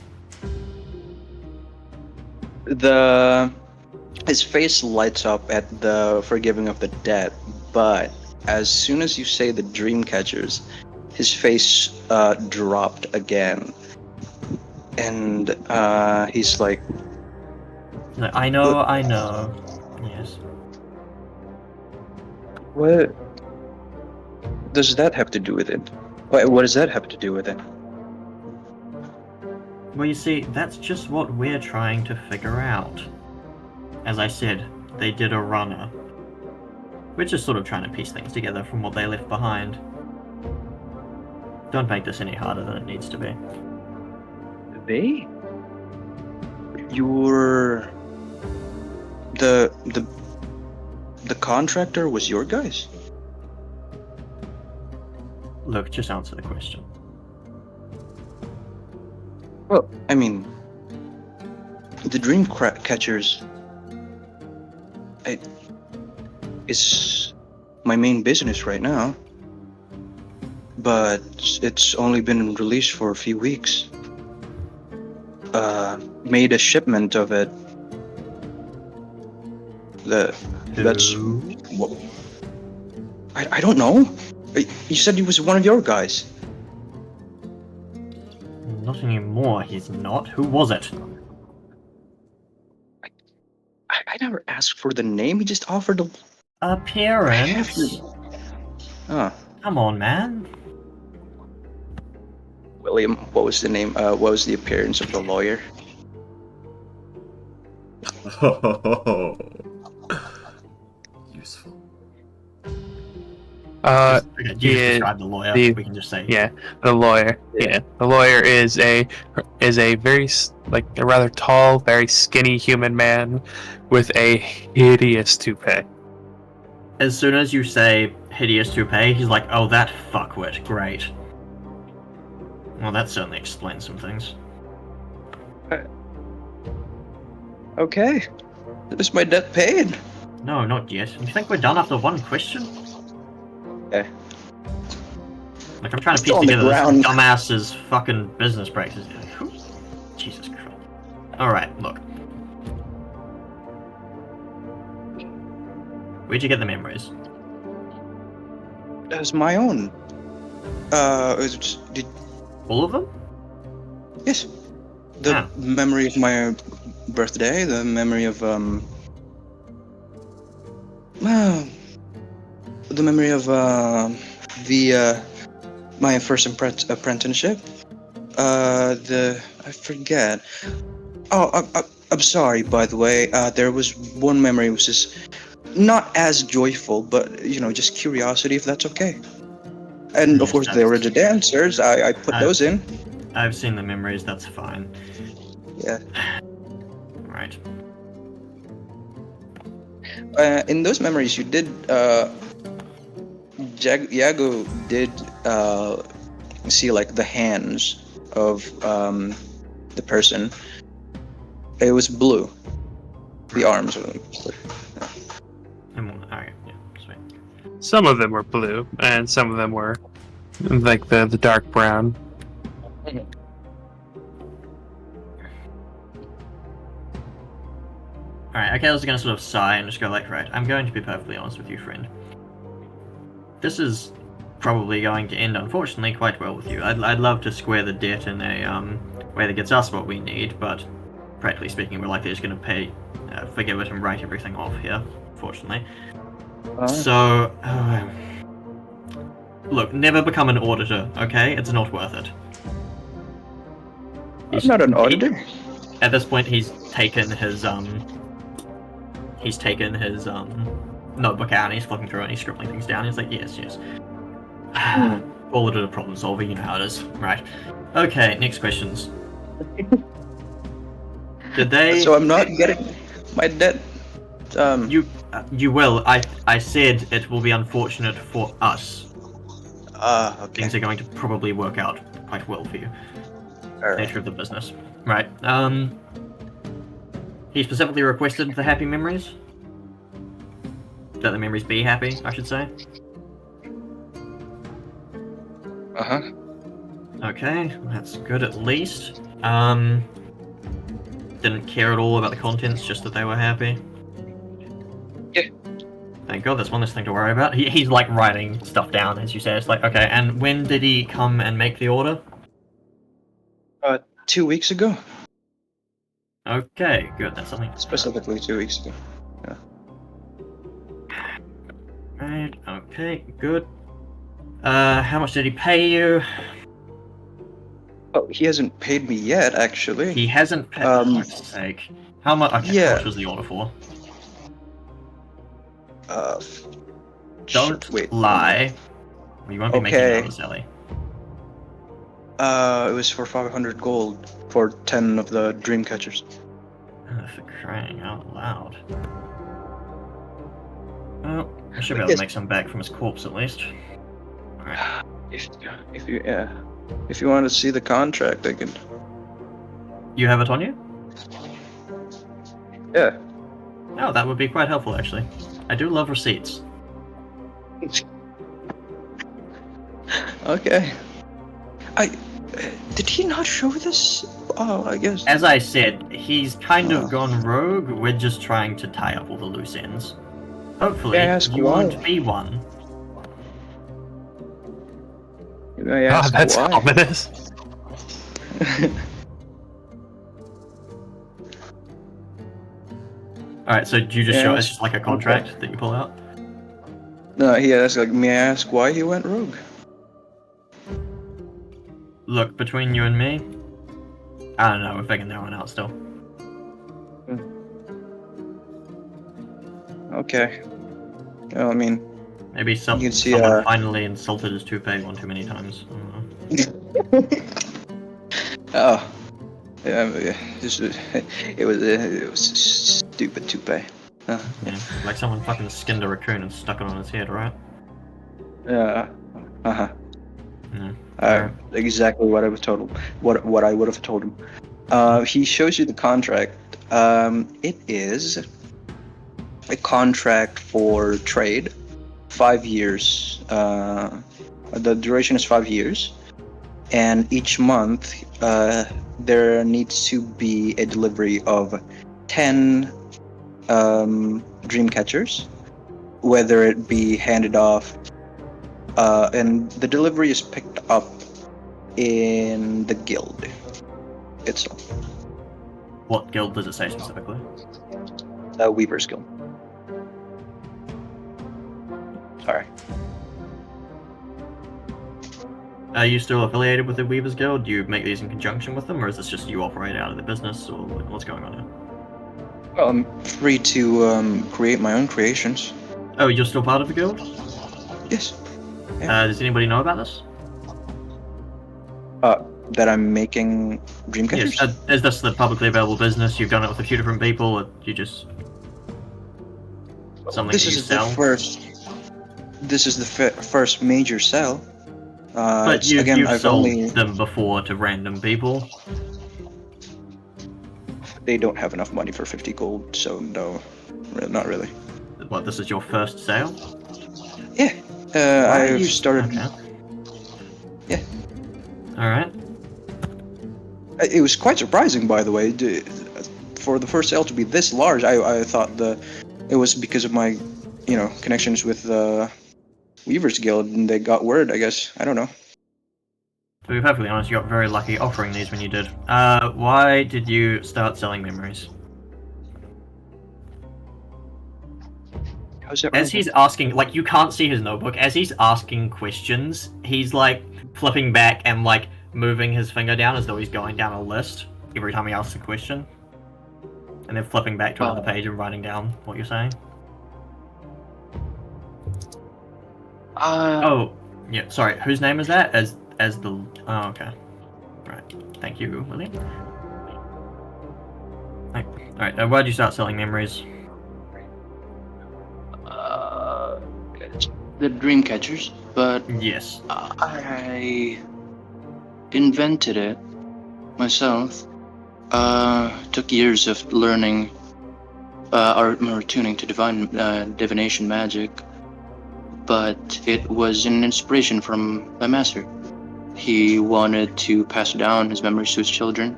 His face lights up at the forgiving of the debt, but as soon as you say the dream catchers, his face dropped again, and he's like, I know. Yes. "What does that have to do with it? What does that have to do with it?" Well, you see, that's just what we're trying to figure out. As I said, they did a runner. We're just sort of trying to piece things together from what they left behind. Don't make this any harder than it needs to be. The contractor was your guys? Look, just answer the question. Well, I mean, the dream catchers is my main business right now, but it's only been released for a few weeks. Made a shipment of it. That's what. I don't know. You said he was one of your guys. Not anymore, he's not. Who was it? I never asked for the name. He just offered to. Appearance? Ah, Come on, man. William. What was the name? What was the appearance of the lawyer? Oh, useful. Okay, you just yeah, describe the lawyer. the- We can just say. Yeah, the lawyer. Yeah, the lawyer is a very a rather tall, very skinny human man with a hideous toupee. As soon as you say hideous toupee, he's like, oh, that fuckwit. Great. Well, that certainly explains some things. Okay. Is my debt paid? No, not yet. You think we're done after one question? Okay. Like, I'm trying to Still piece on the together ground. this dumbass's fucking business practices. Jesus Christ. Alright, look. Where'd you get the memories? That was my own. Did All of them? yes. The Ah. memory of my birthday, the memory of the memory of my first apprenticeship. I forget. Oh, I'm sorry. By the way, there was one memory which is not as joyful, but just curiosity, if that's okay. And of Yes, course, there were the dancers. I put those in. I've seen the memories, that's fine. Yeah. Right. In those memories, you did. Yago did see like the hands of the person. It was blue. The arms were blue. Alright, yeah, sweet. Some of them were blue, and some of them were like the dark brown. Alright, okay, I was gonna sort of sigh and just go like, right, I'm going to be perfectly honest with you, friend. This is probably going to end, unfortunately, quite well with you. I'd love to square the debt in a way that gets us what we need, but practically speaking, we're likely just gonna forgive it and write everything off here, fortunately. So, look, never become an auditor, okay? It's not worth it. I'm not an auditor. At this point, he's taken his notebook out and he's flipping through and he's scribbling things down. He's like, yes. Auditor problem solver, you know how it is, right? Okay, next questions. Did they? So I'm not getting my debt. You will. I said it will be unfortunate for us. Okay. Things are going to probably work out quite well for you. Alright. Nature of the business. Right. He specifically requested the happy memories. That the memories be happy, I should say. Okay, that's good at least. Didn't care at all about the contents, just that they were happy. Yeah. Thank God, that's one less thing to worry about. He's like writing stuff down, as you say. It's like, okay, and when did he come and make the order? 2 weeks ago. Okay, good, that's something. Specifically 2 weeks ago. Right, okay, good. How much did he pay you? Oh, he hasn't paid me yet, actually. He hasn't paid, for fuck's sake. How much? Okay, Yeah. how much was the order for? Don't wait. lie. You won't be making Okay. numbers, Ellie. It was for 500 gold for 10 of the dream catchers. For crying out loud. Well, I should be I able to guess- make some back from his corpse at least. Alright. If you want to see the contract, I can. You have it on you? Yeah. Oh, that would be quite helpful actually. I do love receipts. Okay. Did he not show this? Oh, I guess. As I said, he's kind Oh. of gone rogue. We're just trying to tie up all the loose ends. Hopefully, May I ask you why? won't be one. May I Ah, ask that's why? ominous. Alright, so do you just show Yes. it's just like a contract that you pull out? No, yeah, that's like. May I ask why he went rogue? Look, between you and me, I don't know, we're figuring that one out still. Okay. Well, I mean, Maybe You can see, someone finally insulted his toupee one too many times. I don't know. oh, yeah, it was a stupid toupee. Yeah, like someone fucking skinned a raccoon and stuck it on his head, right? Yeah. Uh-huh. Yeah. Exactly what I was told him. What I would have told him. He shows you the contract. It is a contract for trade, 5 years. The duration is 5 years, and each month there needs to be a delivery of 10 dream catchers, whether it be handed off. And the delivery is picked up in the guild itself, What guild does it say specifically? Weaver's Guild. Sorry. Are you still affiliated with the Weavers Guild? Do you make these in conjunction with them, or is this just you operate out of the business, or what's going on here? Well, I'm free to create my own creations. Oh, you're still part of the guild? Yes. Does anybody know about this? That I'm making dream catchers. Yes. Is this the publicly available business? You've done it with a few different people, or you just something This that you is sell? the first. This is the first major sell. But it's- you've I've sold only. them before to random people. They don't have enough money for 50 gold, so no, not really. What? This is your first sale? Yeah. Why are I've you- started. Okay. Yeah. All right. It was quite surprising, by the way, for the first sale to be this large. I thought it was because of my, connections with the Weavers Guild, and they got word. I guess I don't know. To be perfectly honest, you got very lucky offering these when you did. Why did you start selling memories? How's that? As he's asking, like, you can't see his notebook. As he's asking questions, he's like flipping back and like moving his finger down as though he's going down a list every time he asks a question, and then flipping back to another page and writing down what you're saying. Oh, yeah. Sorry, whose name is that? As the. Oh, okay. Right. Thank you, William. All right. Why did you start selling memories? The dream catchers, but Yes. I invented it myself. Took years of learning or tuning to divination magic, but it was an inspiration from my master. He wanted to pass down his memories to his children,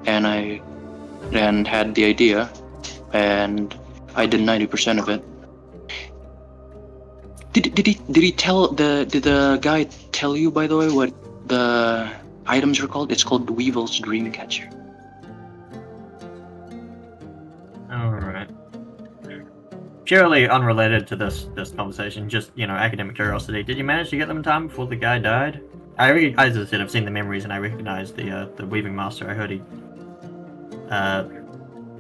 and I had the idea, and I did 90% of it. Did the guy tell you, by the way, what the items are called? It's called Weevil's Dreamcatcher. Alright. Purely unrelated to this conversation, just, academic curiosity. Did you manage to get them in time before the guy died? As I said, I've seen the memories and I recognize the weaving master. I heard he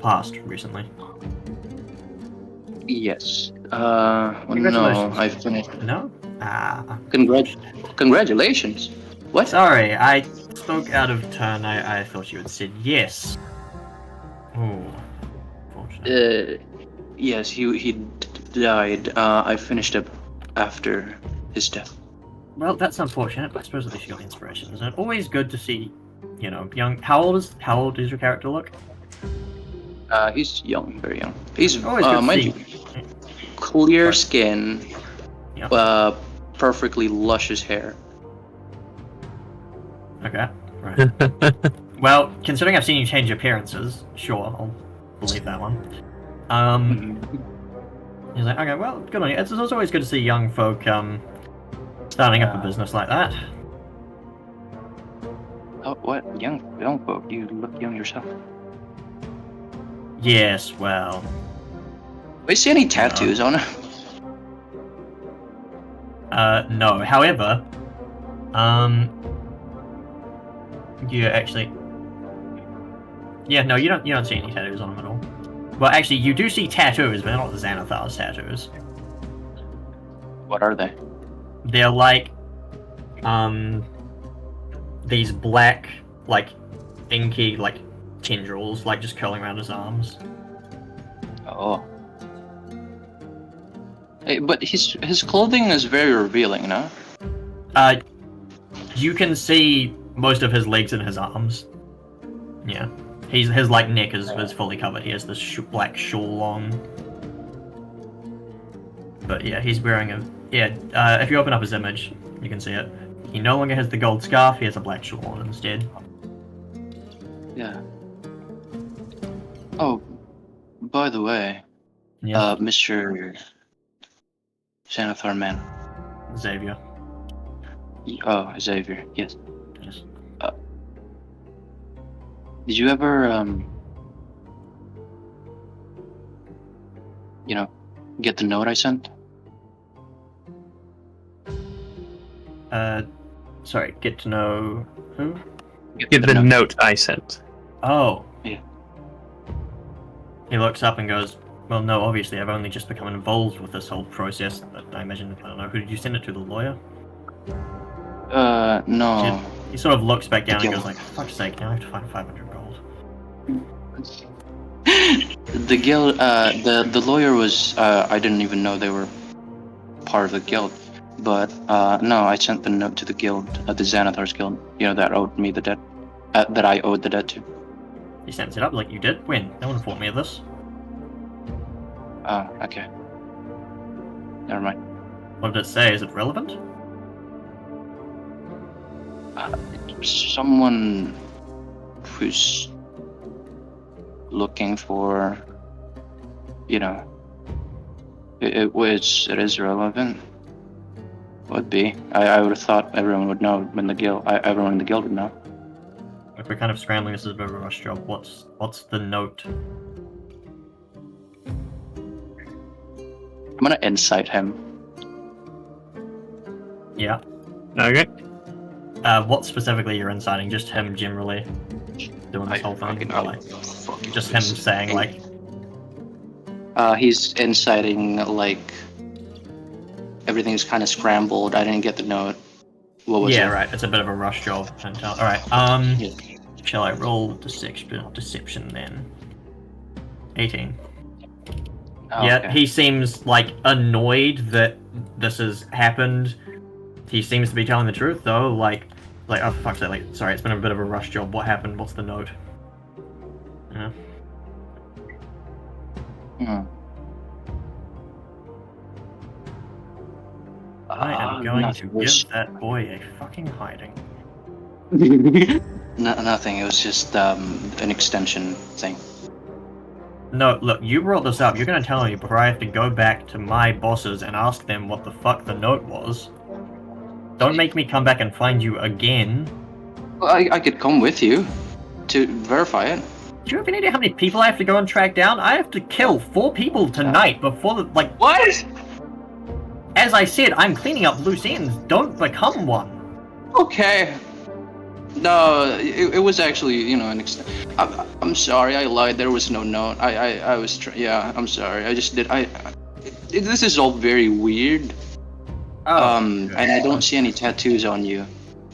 passed recently. Yes. Congratulations. No, I finished. No? Congratulations. What? Sorry, I spoke out of turn. I thought you had said yes. Ooh, Yes, he died. I finished up after his death. Well, that's unfortunate, but I suppose at least you got inspiration. Isn't it always good to see, young? How old does your character look? He's young, very young. He's Always good to mind see. you, clear Right. skin, Yep. perfectly luscious hair. Okay. Right. Well, considering I've seen you change appearances, sure, I'll believe that one. He's like, okay, well, good on you. It's also always good to see young folk starting up a business like that. Oh, what? Young folk? You look young yourself. Yes, well, Do I see any tattoos on it? no. However, you actually, no, you don't see any tattoos on him at all. Well, actually, you do see tattoos, but they're not Xanathar's tattoos. What are they? They're like, these black, like, inky, like, tendrils, like, just curling around his arms. Oh. Hey, but his clothing is very revealing, no? You can see most of his legs and his arms. Yeah. His like neck is fully covered. He has this black shawl on. But yeah, he's wearing a if you open up his image, you can see it. He no longer has the gold scarf. He has a black shawl on instead. Yeah. Oh, by the way, Yeah. Mr. Xanathar man. Xavier. Oh, Xavier. Yes. Yes. Did you ever, get the note I sent? Sorry. Get to know who? Get the note I sent. Oh. Yeah. He looks up and goes, well, no, obviously, I've only just become involved with this whole process. I imagine, I don't know, who did you send it to, the lawyer? No. He sort of looks back down and guild. goes like, for fuck's sake, now I have to find 500 gold. The guild, the lawyer was, I didn't even know they were part of the guild. But, no, I sent the note to the guild, the Xanathar's guild, that owed me the debt, that I owed the debt to. He sends it up like, you did? When? No one informed me of this. Oh, okay. Never mind. What did it say? Is it relevant? Someone who's looking for, it is relevant. Would be. I would have thought everyone would know when everyone in the guild would know. If we're kind of scrambling, this is a bit of a rush job. What's the note? I'm gonna insight him. Yeah. Okay. What specifically you're inciting? Just him generally doing this whole thing? Or like, just him saying like... He's inciting like everything's kind of scrambled. I didn't get the note. What was it? right. It's a bit of a rush job. Alright, Yeah. shall I roll deception then? 18. Oh, Yeah, okay. he seems like annoyed that this has happened. He seems to be telling the truth though, like oh fuck's sake, like sorry, it's been a bit of a rush job. What happened? What's the note? Yeah. I am going to give that boy a fucking hiding. Nothing. It was just an extension thing. No, look, you brought this up. You're gonna tell me before I have to go back to my bosses and ask them what the fuck the note was. Don't make me come back and find you again. Well, I could come with you to verify it. Do you have any idea how many people I have to go and track down? I have to kill 4 people tonight before the, like... What? As I said, I'm cleaning up loose ends. Don't become one. Okay. No, it was actually, an extent. I'm sorry, I lied. There was no note. I was, I'm sorry. I just did. This is all very weird. And I don't see any tattoos on you.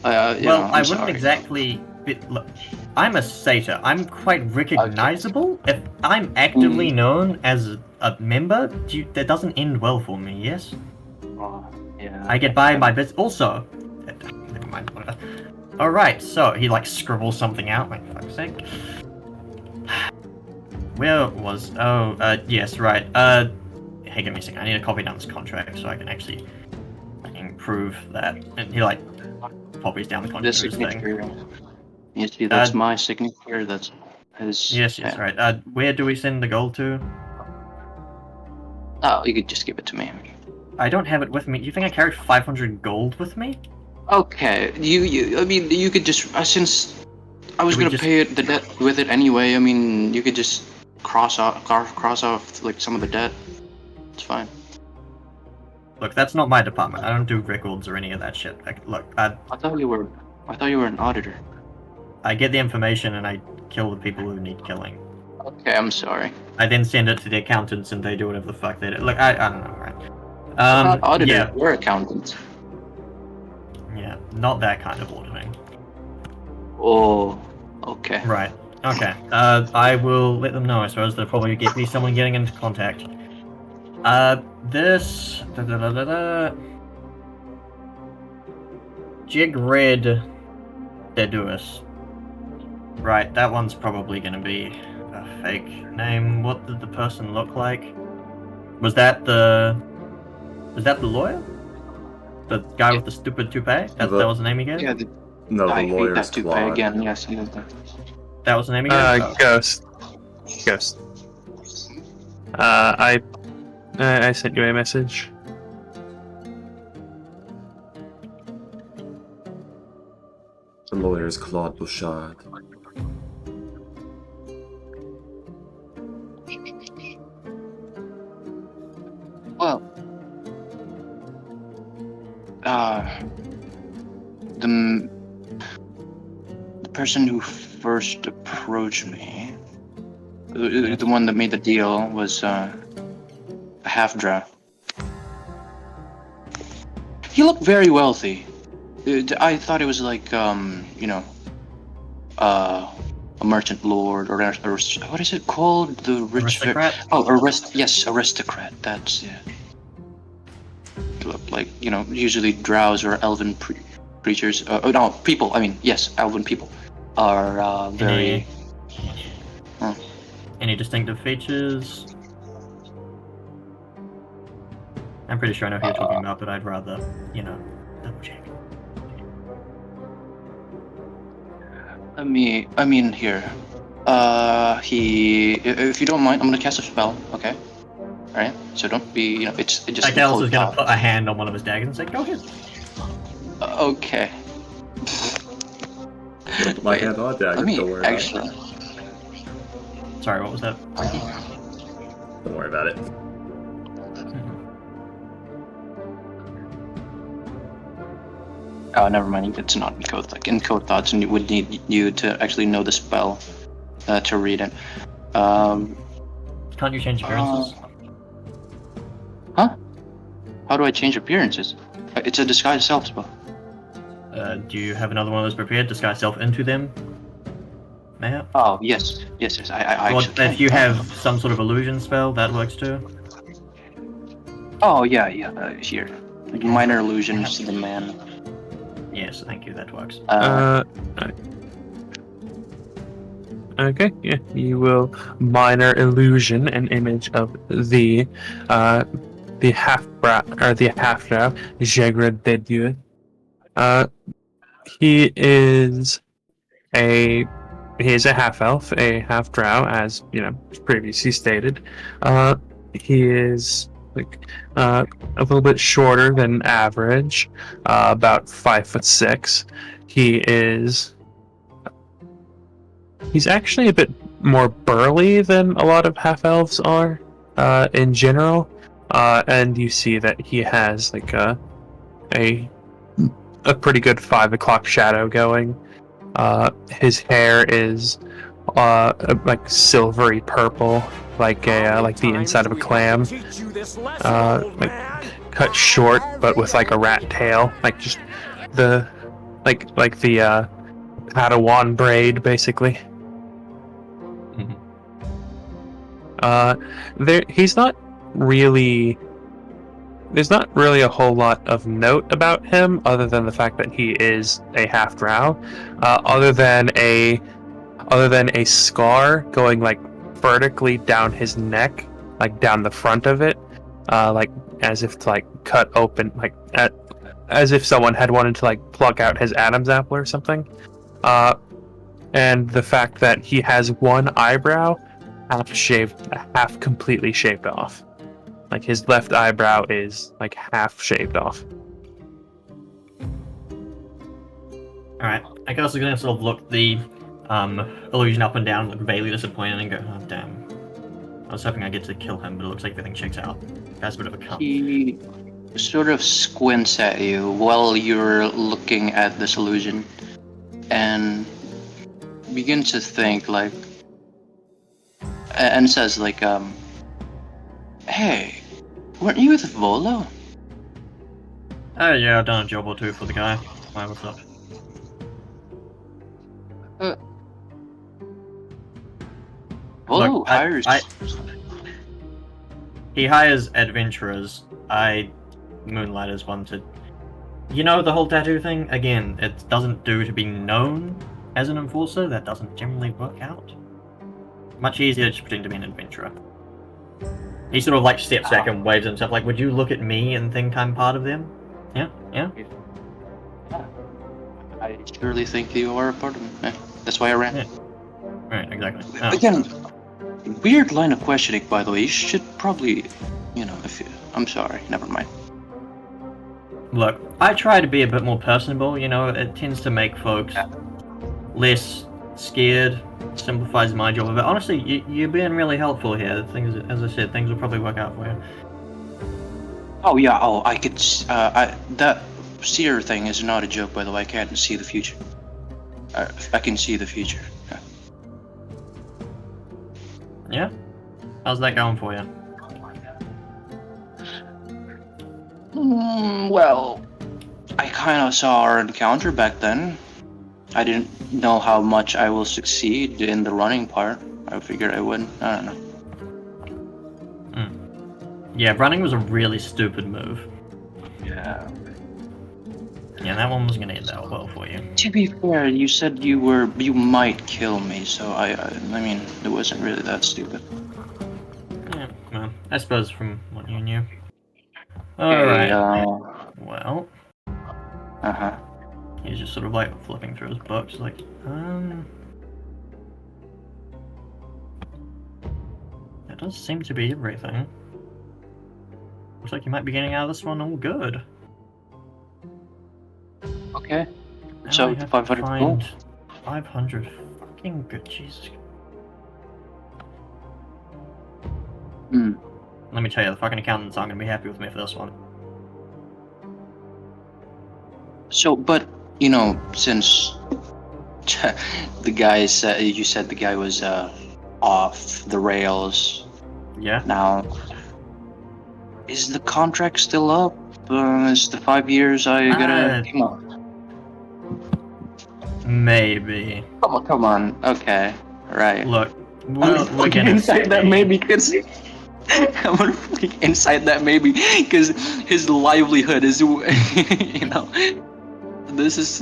Well, I wouldn't sorry. exactly bit. Look, I'm a satyr. I'm quite recognizable. If I'm actively known as a member, that doesn't end well for me. Yes. Yeah. I get by my business. Also, never mind. Whatever. All right. So he like scribbles something out. Like fuck's sake. Where was? Oh, yes, right. Hey, give me a second. I need to copy down this contract so I can actually prove that. And he like copies down the The contract thing. signature. You see, that's my signature. That's his. Yes, yeah. right. Where do we send the gold to? Oh, you could just give it to me. I don't have it with me. You think I carried 500 gold with me? Okay, I mean, you could just since I was Do we gonna just- pay the debt with it anyway. I mean, you could just cross off like some of the debt. It's fine. Look, that's not my department. I don't do records or any of that shit. Like, look, I I thought you were an auditor. get the information and I kill the people who need killing. Okay, I'm sorry. I then send it to the accountants and they do whatever the fuck they do. Look, I don't know, right? Not auditor. Yeah, We're accountants. yeah, not that kind of auditing. Oh, okay. Right. Okay. I will let them know. I suppose they'll probably be someone getting into contact. This Jig Red Deduus. Right, that one's probably gonna be a fake name. What did the person look like? Was that the lawyer? The guy with the stupid toupee? That was the name again? Yeah, No, the I hate lawyer's that toupee Claude. again. Yes, I know that. That was the name again? Oh. Ghost. I sent you a message. The lawyer's Claude Bouchard. Well, the person who first approached me, the one that made the deal, was a half-drow. He looked very wealthy. I thought it was like, a merchant lord, or what is it called? The rich Aristocrat? Yes, aristocrat. That's it. Look like, usually drows or elven creatures. No, people. I mean, yes, elven people are very. Any distinctive features? I'm pretty sure I know who you're talking about, but I'd rather, double check. I mean, here. If you don't mind, I'm gonna cast a spell. Okay. All right. So don't be, it just. Akalis is gonna put a hand on one of his daggers and say, "Go ahead." Okay. Put my hand on dagger. Let me Don't worry actually. Sorry, what was that? Don't worry about it. Oh, never mind. It's not in code. Like in code thoughts, and you would need you to actually know the spell to read it. Can't you change appearances? Huh? How do I change appearances? It's a disguise self spell. Do you have another one of those prepared? Disguise self into them? Matt? Oh yes. I Or actually if you have some sort of illusion spell, that works too. Oh yeah. Here, like minor illusions to the man. Yes, thank you. That works. Okay, yeah, you will minor illusion an image of the half-drow, Jegred de Dieu. He is a half-elf, a half-drow, as previously stated. He is a little bit shorter than average, about 5'6". He's actually a bit more burly than a lot of half-elves are, in general. And you see that he has a pretty good 5 o'clock shadow going. His hair is silvery purple, like the inside of a clam. Cut short, but with a rat tail, Padawan braid, basically. He's not really. There's not really a whole lot of note about him, other than the fact that he is a half drow. Other than a scar going like vertically down his neck, like down the front of it, like as if to like cut open, like as if someone had wanted to like pluck out his Adam's apple or something. And the fact that he has one eyebrow half completely shaved off. Like his left eyebrow is like half shaved off. Alright, I guess we're gonna sort of look the illusion up and down, look vaguely disappointed, and go, oh damn. I was hoping I'd get to kill him, but it looks like everything checks out. That's a bit of a cunt. He sort of squints at you while you're looking at this illusion and begins to think like, and says like, hey, weren't you with Volo? Oh yeah, I've done a job or two for the guy. Why, what's up? Volo Look, hires. He hires adventurers. I moonlight as one to... You know, the whole tattoo thing? Again, it doesn't do to be known as an enforcer. That doesn't generally work out. Much easier just pretend to be an adventurer. He sort of like steps back and waves himself like, would you look at me and think I'm part of them? Yeah? Yeah? I surely think you are a part of it. Yeah, that's why I ran. Yeah. Right, exactly. Oh. Again, weird line of questioning, by the way. You should probably, if you... I'm sorry, never mind. Look, I try to be a bit more personable, you know, it tends to make folks less scared, simplifies my job a bit. Honestly, you're being really helpful here. Things, as I said, things will probably work out for you. Oh yeah, I could, that seer thing is not a joke, by the way. I can't see the future. I can see the future. Yeah. Yeah? How's that going for you? Well, I kind of saw our encounter back then. I didn't know how much I will succeed in the running part. I figured I would. I don't know. Yeah, running was a really stupid move. Yeah. Yeah, that one was gonna end that well for you. To be fair, you said you might kill me, so I mean, it wasn't really that stupid. Yeah, well, I suppose from what you knew. Okay, Alright. Well, Uh-huh. he's just sort of like flipping through his books, like, that does seem to be everything. Looks like you might be getting out of this one all good. Okay. Now So, I have to 500 find gold. 500 fucking good, Jesus. Let me tell you, the fucking accountants aren't gonna be happy with me for this one. So, but, since the guy said, you said the guy was off the rails Yeah? now, is the contract still up? Is the 5 years I gotta... Come on. Maybe. Come on. Okay. Right. Look, I'm we're fucking gonna inside see. that maybe because I'm gonna fucking inside that maybe because his livelihood is this is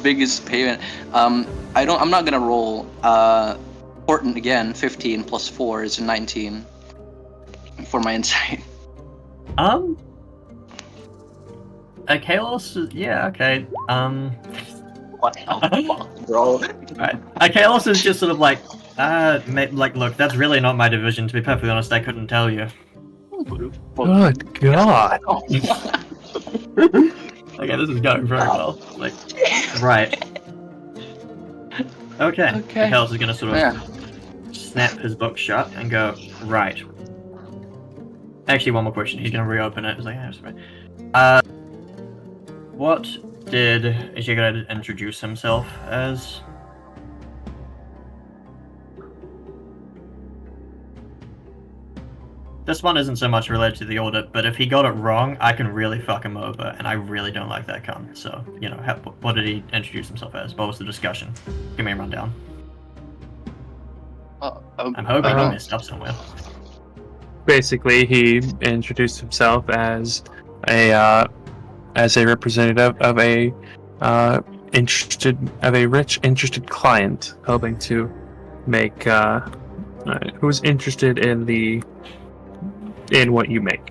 biggest payment. I'm not gonna roll Horton again. 15 plus 4 is 19 for my insight. Kalos is, yeah, okay. What the fuck, bro? Right. Kalos is just sort of like, look, that's really not my division, to be perfectly honest, I couldn't tell you. Good God. Okay, this is going very well. Like, right. Okay. Kalos is gonna sort of snap his book shut and go, right. Actually, one more question. He's gonna reopen it. He's like, what is he gonna introduce himself as? This one isn't so much related to the audit, but if he got it wrong, I can really fuck him over, and I really don't like that cunt. So, you know, what did he introduce himself as? What was the discussion? Give me a rundown. I'm hoping he messed up somewhere. Basically, he introduced himself as a representative of a rich interested client, hoping to make who's interested in what you make.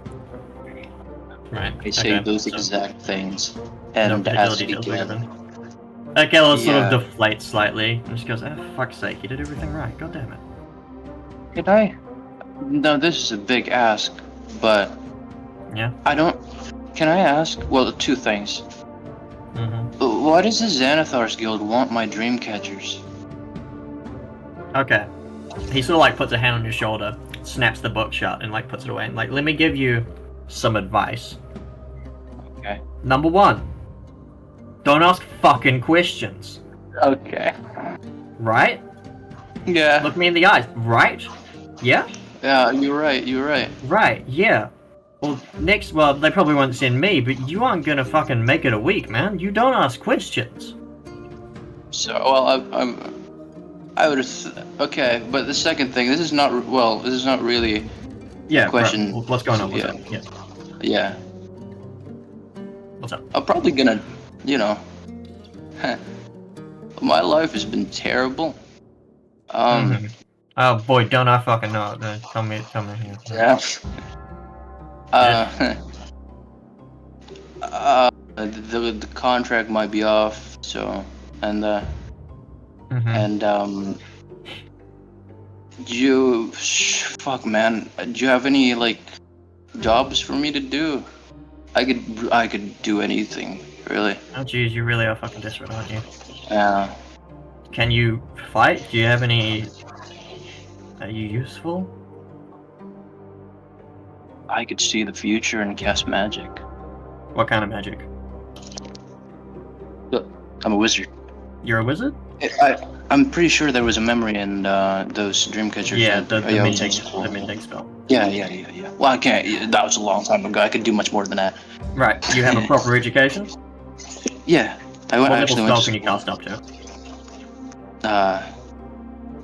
Right. I say okay, those so exact things, no and particular ask details were again. given. Kalos sort Yeah. of deflates slightly and just goes, "Oh, fuck's sake, you did everything right. God damn it." Can I? No, this is a big ask, but Yeah. I don't. Can I ask? Well, two things. Mm-hmm. Why does the Xanathar's Guild want my dream catchers? Okay. He sort of like puts a hand on your shoulder, snaps the book shut, and like puts it away. And like, let me give you some advice. Okay. Number 1, don't ask fucking questions. Okay. Right? Yeah. Look me in the eyes. Right? Yeah? Yeah, you're right. You're right. Right, yeah. Well, well, they probably won't send me, but you aren't gonna fucking make it a week, man. You don't ask questions. So, well, I would have. Okay, but the second thing, this is not really. Yeah, Question. bro, what's going on? What's Yeah. up? Yeah. Yeah. What's up? I'm probably gonna, you know. My life has been terrible. Mhm. Oh boy, don't I fucking know. Tell me here. Yeah. The contract might be off, so and Mhm. fuck man, do you have any like jobs for me to do? I could do anything, really. Oh jeez, you really are fucking desperate, aren't you? Yeah. Can you fight? Do you have any? Are you useful? I could see the future and cast magic. What kind of magic? I'm a wizard. You're a wizard? I'm pretty sure there was a memory in those Dreamcatchers. Yeah, the I was in mending, school. the mending spell. Yeah. Well, I can't. That was a long time ago. I could do much more than that. Right. You have a proper education. Yeah, I What level actually spell went can to you cast up to?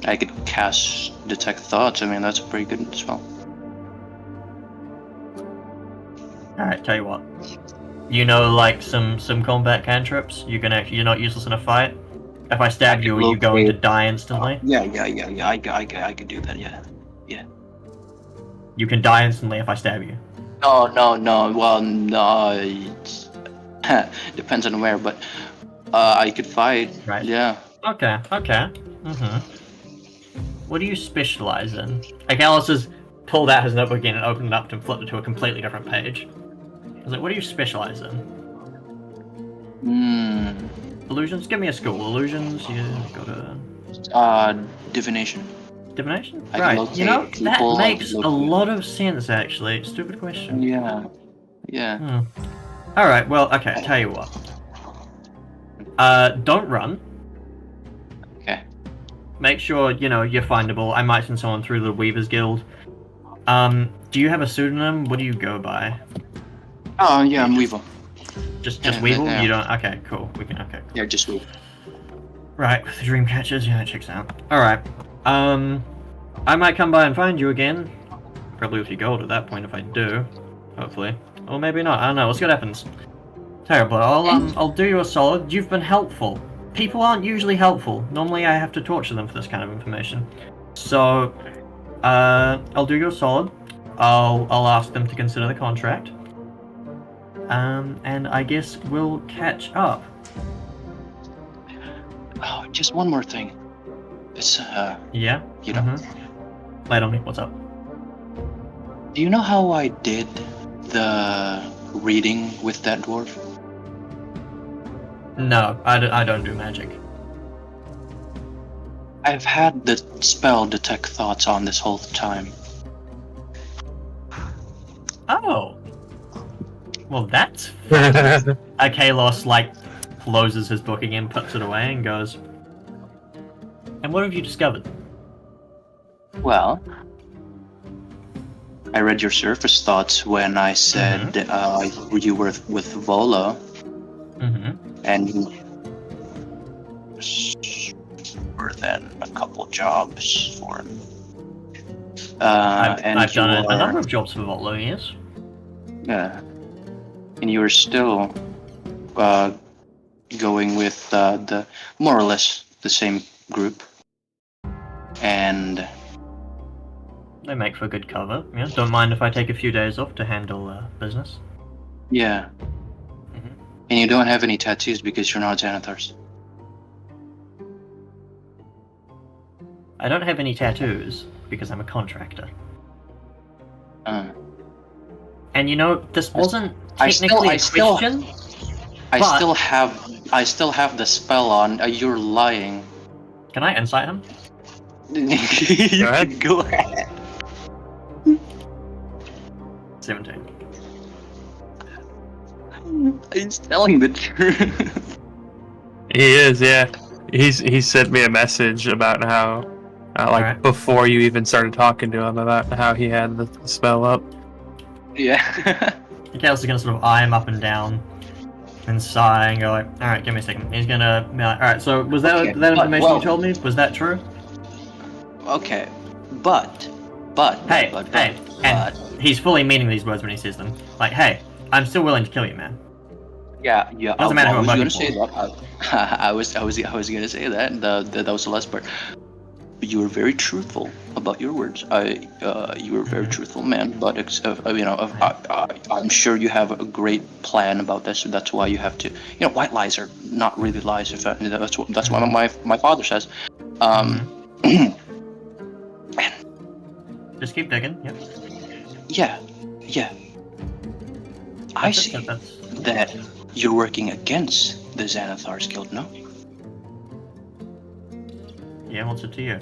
I could cast Detect Thoughts. I mean, that's a pretty good spell. Alright, tell you what. You know, like some combat cantrips. You're not useless in a fight. If I stab you, are you going to die instantly? Yeah. I could do that. Yeah. You can die instantly if I stab you. No. Well, no. It depends on where, but I could fight. Right. Yeah. Okay. Mm-hmm. What do you specialize in? Like, Alice has pulled out his notebook again and opened it up and flipped it to a completely different page. I was like, what do you specialize in? Illusions? Give me a school. Illusions, you got a... Divination. Divination? I can Right. locate You know, that people, makes a locate- lot of sense, actually. Stupid question. Yeah. Alright, well, okay, tell you what. Don't run. Okay. Make sure, you're findable. I might send someone through the Weavers Guild. Do you have a pseudonym? What do you go by? Oh, yeah, I'm Weevil. Just Yeah, Weevil? yeah. You don't... Okay, cool. Okay, cool. Yeah, just Weevil. Right, with the dream catchers, yeah, that checks out. Alright. I might come by and find you again. Probably with your gold at that point if I do. Hopefully. Or maybe not. I don't know. We'll see what happens. Terrible. I'll do you a solid. You've been helpful. People aren't usually helpful. Normally I have to torture them for this kind of information. So, I'll do you a solid. I'll ask them to consider the contract. And I guess we'll catch up. Oh, just one more thing. It's Yeah? you know, Light on me. What's up? do you know how I did the reading with that dwarf? No, I don't do magic. I've had the spell Detect Thoughts on this whole time. Oh. Well, that's... Kalos, closes his book again, puts it away, and goes... And what have you discovered? Well, I read your surface thoughts when I said you were with Volo, and were then a couple jobs for. I've done a number of jobs for Volo, yes. Yeah, and you were still going with the more or less the same group, and They make for good cover. Yeah, don't mind if I take a few days off to handle business. yeah, and you don't have any tattoos because you're not Xanathars. I don't have any tattoos because I'm a contractor. And you know, this wasn't technically a question. I still have the spell on. You're lying. Can I insight him? You can go ahead. 17. He's telling the truth. He is, yeah. He sent me a message about how, Alright. before you even started talking to him, about how he had the spell up. Yeah. Chaos is gonna sort of eye him up and down and sigh and go like, alright, give me a second. He's gonna be like, alright, so was that information you told me? Was that true? Okay, but he's fully meaning these words when he says them. Like, hey, I'm still willing to kill you, man. yeah. Doesn't matter who I'm I working was gonna say that. I was gonna say that. That was the last part. But you were very truthful about your words. You were a very truthful man. But I'm sure you have a great plan about this. So that's why you have to. White lies are not really lies. That's what my father says. Just keep digging. Yeah. I see that you're working against the Xanathars Guild, no? Yeah, what's it to you?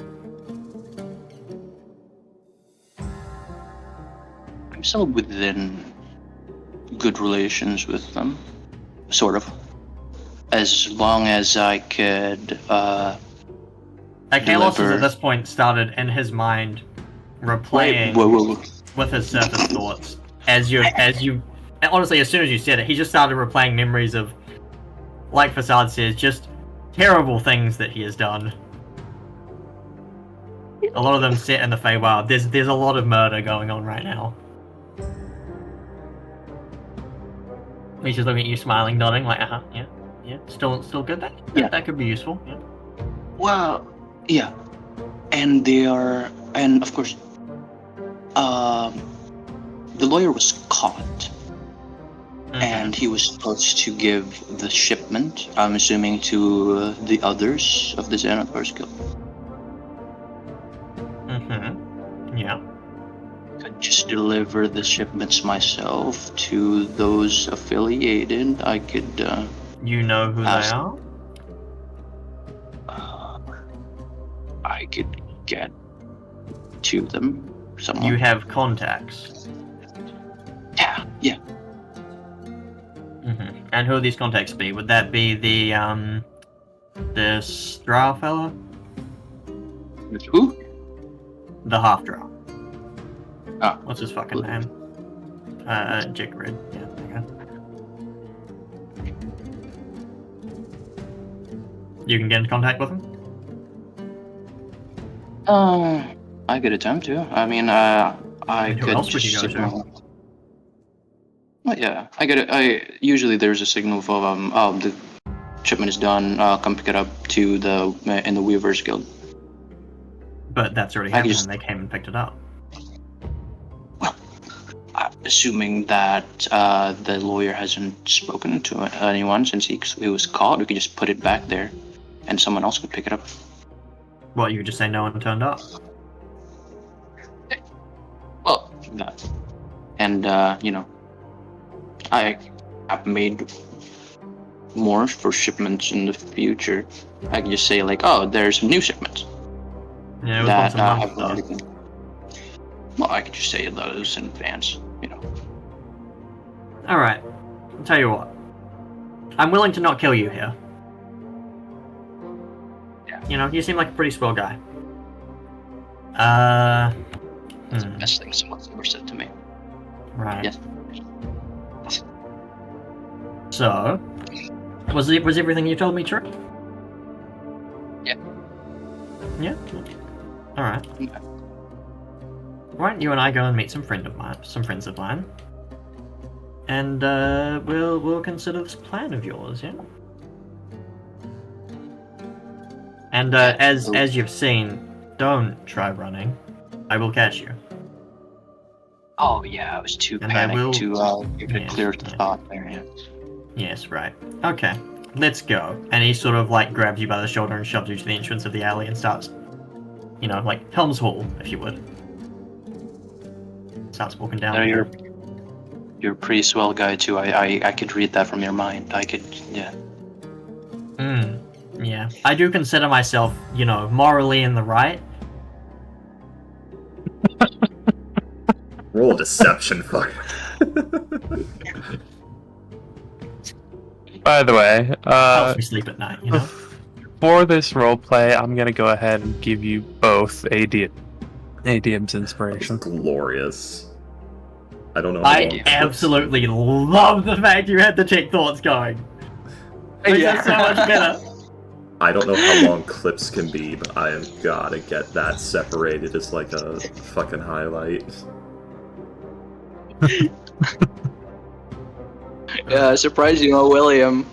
I'm still within good relations with them, sort of. As long as I could, Kalos has deliver- at this point started in his mind replaying Whoa. with his surface thoughts. As you, honestly, as soon as you said it, he just started replaying memories of, like Facade says, just terrible things that he has done. A lot of them set in the Feywild. There's a lot of murder going on right now. He's just looking at you, smiling, nodding, like, yeah, still good. That could be useful. Yeah. Well, yeah, and they are, and of course, the lawyer was caught, and he was supposed to give the shipment. I'm assuming to the others of the Xanathars Guild. Yeah. Could just deliver the shipments myself to those affiliated. I could. You know who they are? I could get to them. Someone. You have contacts. Yeah. And who would these contacts be? Would that be the Drow fella? Who? The half Drow. Ah. What's his fucking name? Jigrid. Yeah, there you go. You can get in contact with him? I could attempt to. I mean, I And who could else would just you go to? signal. Well, yeah, I get it. Usually there's a signal for the shipment is done. Come pick it up to in the Weavers Guild. But that's already I happened, just- and they came and picked it up. Well, assuming that the lawyer hasn't spoken to anyone since he was caught, we could just put it back there, and someone else could pick it up. Well, you could just say no one turned up. Well, that. And, I have made more for shipments in the future. I can just say, like, oh, there's some new shipments. Yeah, it was That once a month, have though. already been. Well, I could just say those in advance, Alright, I'll tell you what. I'm willing to not kill you here. Yeah. You know, you seem like a pretty swell guy. That's the best thing someone's ever said to me. Right. Yes. So, was everything you told me true? Yeah. Yeah. All right. Okay. Why don't you and I go and meet some friends of mine, and we'll consider this plan of yours, yeah. And as you've seen, don't try running. I will catch you. Oh yeah, I was too And I will- panicked to give it a Yes, clear yeah. thought there. Yeah. Yes, right. Okay, let's go. And he sort of like grabs you by the shoulder and shoves you to the entrance of the alley and starts, like Helm's Hall, if you would. Starts walking down. No, you're a pretty swell guy too. I could read that from your mind. Yeah. Yeah. I do consider myself, morally in the right. Roll a deception, fuck. By the way, Helps me sleep at night, for this roleplay, I'm gonna go ahead and give you both ADM's inspiration. Glorious. I don't know how I long clips- absolutely love the fact you had the check thoughts going. Makes it so much better. I don't know how long clips can be, but I have gotta get that separated as like a fucking highlight. Yeah, surprising, William.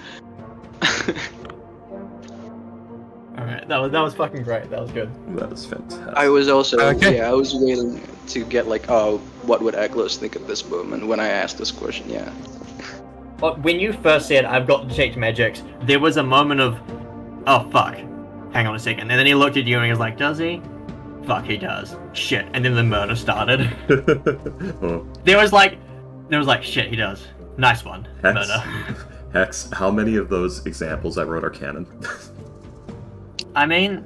Alright, that was fucking great. That was good. That is fantastic. I was also, Okay. I was waiting to get like, oh, what would Aglos think at this moment when I asked this question, yeah. But when you first said, I've got detect magics, there was a moment of, oh fuck, hang on a second. And then he looked at you and he was like, does he? Fuck, he does. Shit. And then the murder started. Oh, There was like, shit, he does. Nice one. Hex. Murder. Hex, how many of those examples I wrote are canon? I mean,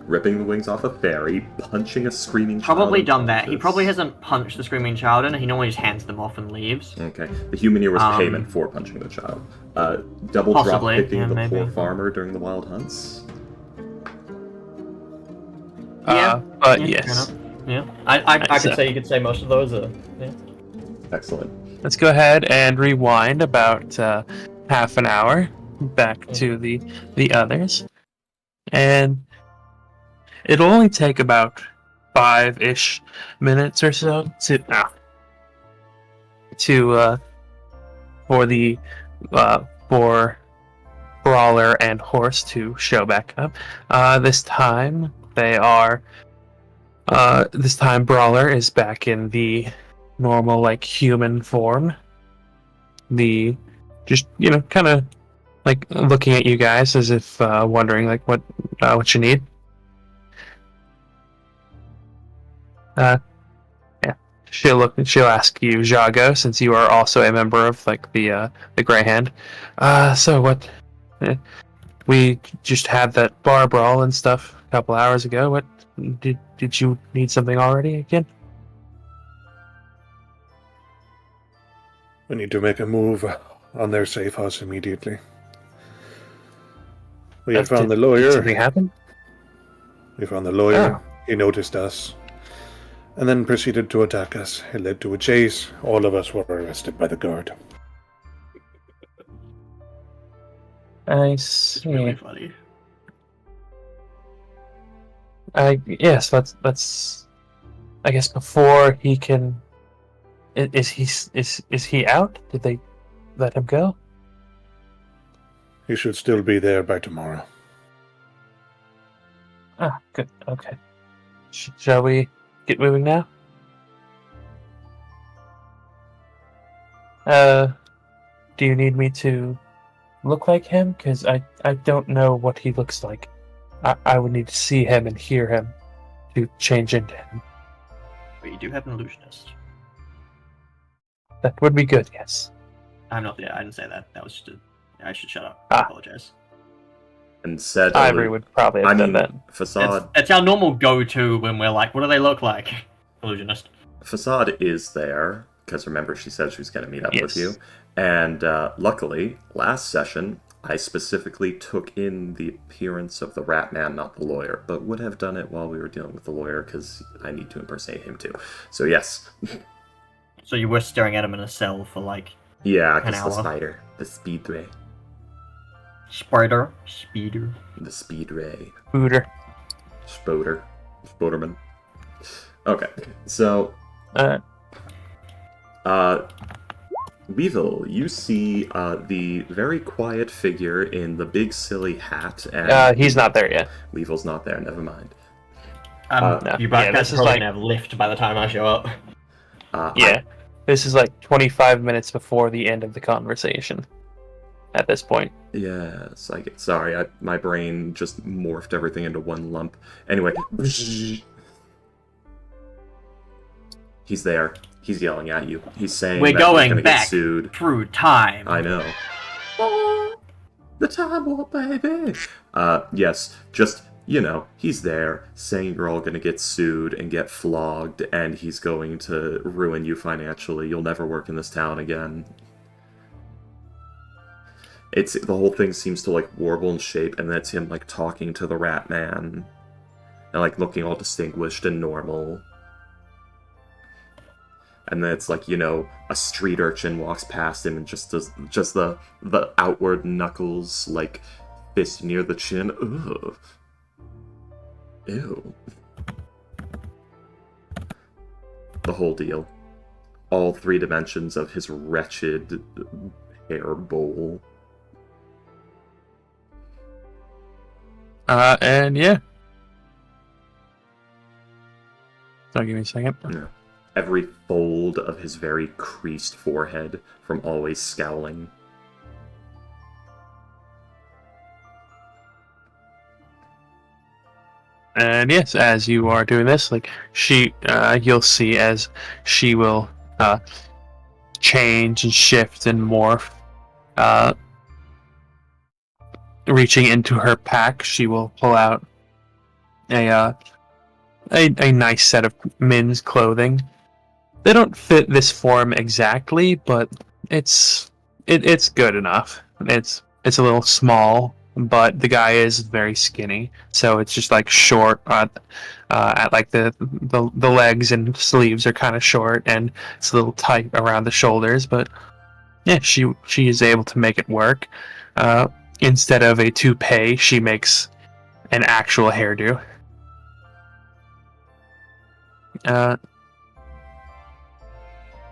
Ripping the wings off a fairy, punching a screaming child. probably done that. He unconscious. probably hasn't punched the screaming child in. He normally just hands them off and leaves. Okay, the human ear was Um, payment for punching the child. Double Possibly, drop kicking yeah, the maybe. poor farmer during the wild hunts. But Yeah, yes. fair enough. Yeah. I Nice. could say you could say most of those are. Yeah. Excellent. Let's go ahead and rewind about half an hour back to the others, and it'll only take about 5-ish minutes or so for Brawler and Horse to show back up. This time Brawler is back in the normal like human form. Kind of like looking at you guys as if wondering like what you need. Yeah, she'll ask you, Jago, since you are also a member of like the Grey Hand. So what? We just had that bar brawl and stuff a couple hours ago. What did you need something already again? We need to make a move on their safe house immediately. We have found the Did lawyer. something happen? We found the lawyer. Oh. He noticed us and then proceeded to attack us. It led to a chase. All of us were arrested by the guard. I It's really see. funny. Yes, that's. I guess before he can. Is he out? Did they let him go? He should still be there by tomorrow. Ah, good. Okay. Shall we get moving now? Do you need me to look like him? Because I don't know what he looks like. I would need to see him and hear him to change into him. But you do have an illusionist. That would be good, yes. I'm not. Yeah, I didn't say that. That was just. I should shut up. Ah. I apologize. And said Ivory would probably have I done mean, that. Facade It's our normal go-to when we're like, what do they look like? Illusionist. Facade is there, because remember she said she was going to meet up with Yes. you. And luckily, last session, I specifically took in the appearance of the rat man, not the lawyer, but would have done it while we were dealing with the lawyer because I need to impersonate him too. So yes. So you were staring at him in a cell for like Yeah, an because the hour. spider. The speed ray. Spider. Speeder. The speed ray. Booter. Spoderman. Okay, so Weevil, you see the very quiet figure in the big silly hat, and He's not there yet. Weevil's not there. Never mind. No. You Yeah, guys this are is probably like- gonna have lift by the time I show up. Yeah. This is like 25 minutes before the end of the conversation. At this point. Yes, I get. Sorry, my brain just morphed everything into one lump. Anyway, he's there. He's yelling at you. He's saying We're that he's going gonna back get sued. through time. I know. The time warp, baby. Yes, just he's there saying you're all gonna get sued and get flogged, and he's going to ruin you financially. You'll never work in this town again. The whole thing seems to like warble and shape, and that's him like talking to the rat man and like looking all distinguished and normal. And then it's like, a street urchin walks past him and just does the outward knuckles, like fist near the chin. Ugh. Ew. The whole deal. All 3 dimensions of his wretched hair bowl. And yeah. So give me a second. Yeah. Every fold of his very creased forehead from always scowling. And yes, as you are doing this, like you'll see as she will change and shift and morph. Reaching into her pack, she will pull out a nice set of men's clothing. They don't fit this form exactly, but it's good enough. It's a little small, but the guy is very skinny, so it's just like short at like the legs and sleeves are kind of short, and it's a little tight around the shoulders. But yeah, she is able to make it work. Instead of a toupee, she makes an actual hairdo.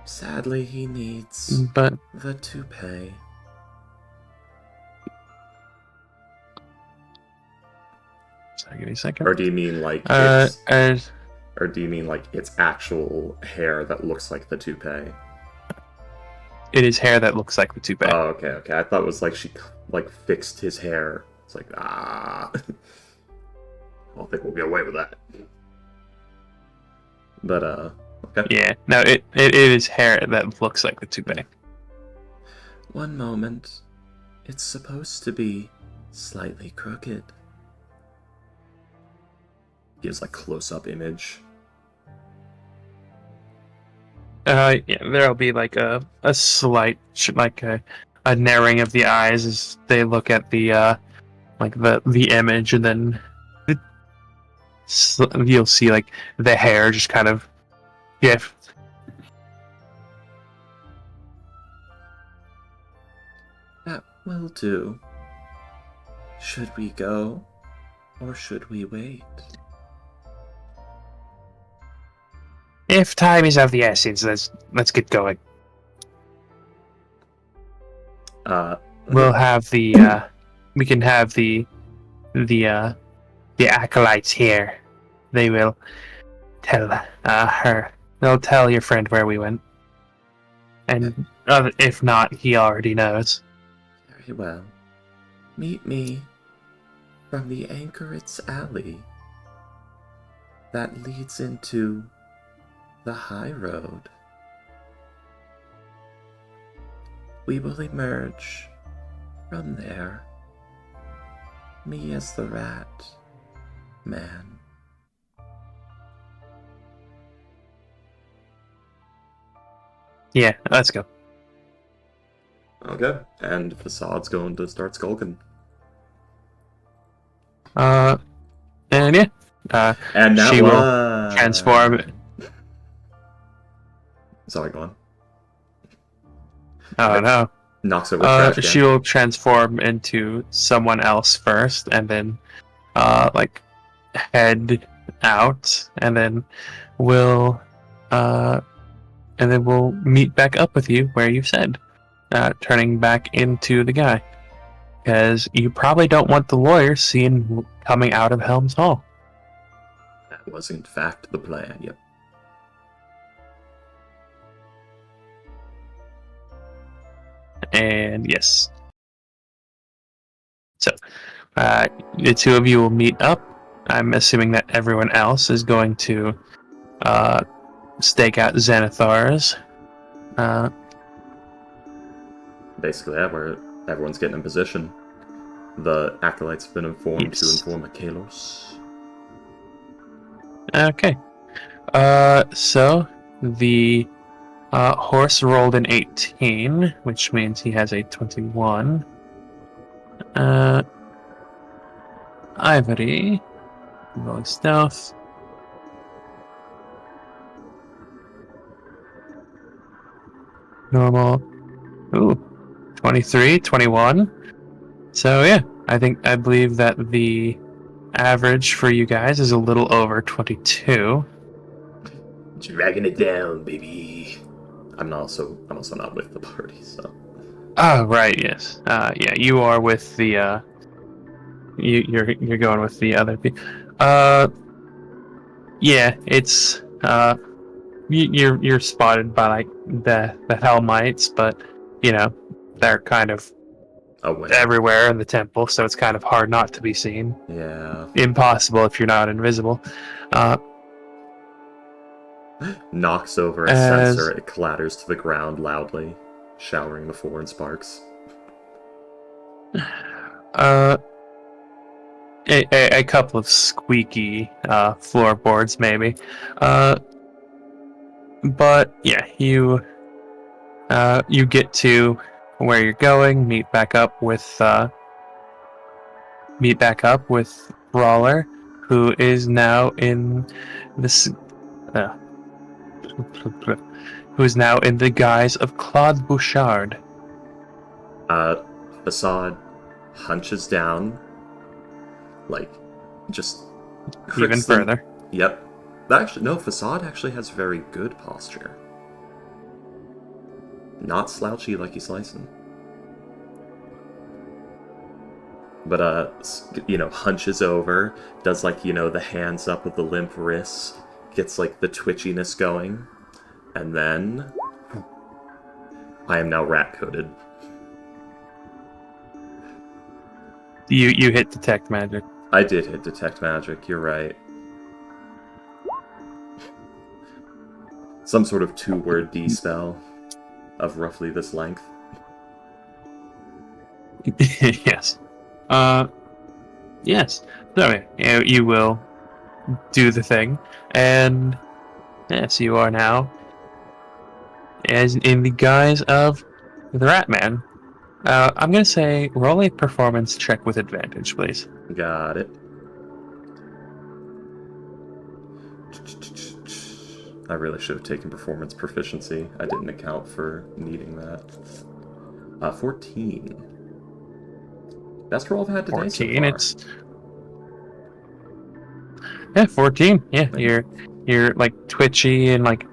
Sadly, he needs But the toupee. sorry, give me a second. Or do you mean like or do you mean like it's actual hair that looks like the toupee? It is hair that looks like the toupee. Oh, okay. I thought it was like she like fixed his hair. It's like I don't think we'll get away with that. But okay. Yeah, no, it is hair that looks like the toupee. One moment. It's supposed to be slightly crooked. Gives like close-up image. Yeah, there'll be like a slight like a narrowing of the eyes as they look at the like the image, and then you'll see like the hair just kind of shift. That will do. Should we go, or should we wait? If time is of the essence, let's get going. We'll have we can have the acolytes here. They will tell her. They'll tell your friend where we went. And if not, he already knows. Very well. Meet me from the Anchorate's Alley that leads into the high road. We will emerge from there. Me as the rat man. Yeah, let's go. Okay. And Facade's going to start skulking. And yeah, And that she will one transform. Sorry, go on. Oh no. Knocks over trash can. She will transform into someone else first, and then like head out, and then we'll meet back up with you where you said, turning back into the guy, because you probably don't want the lawyer seen coming out of Helm's Hall. That was in fact the plan. Yep. And yes, so the two of you will meet up. I'm assuming that everyone else is going to stake out Xanathar's. Basically, everyone's getting in position. The acolytes have been informed to Yes. inform Akalos. Okay. So the horse rolled an 18, which means he has a 21. Ivory, rolling stealth. Normal. Ooh, 23, 21. So yeah, I believe that the average for you guys is a little over 22. Dragging it down, baby. I'm also not with the party, so. Oh right, yes. Yeah, you are with the you're going with the other people. Yeah, it's you're spotted by like the Hellmites, but you know they're kind of Away. everywhere in the temple, so it's kind of hard not to be seen. Yeah. Impossible if you're not invisible. Knocks over a As- censer, it clatters to the ground loudly, showering the floor in sparks. A couple of squeaky floorboards, maybe. But yeah, you get to where you're going. Meet back up with Brawler, who is now in this. Who is now in the guise of Claude Bouchard. Facade hunches down, like, just Even cricks them. further. Yep. Actually, no, Facade actually has very good posture. Not slouchy like he's slicing. But, hunches over, does, the hands up with the limp wrists, gets, the twitchiness going, and then... I am now rat-coated. You hit detect magic. I did hit detect magic, you're right. Some sort of 2-word D spell of roughly this length. Yes. Yes. So you will do the thing, and yes, you are now as in the guise of the Rat Man. I'm gonna say roll a performance check with advantage, please. Got it. I really should have taken performance proficiency. I didn't account for needing that. 14. Best roll I've had today 14. so far. It's 14. Yeah, you're like twitchy and like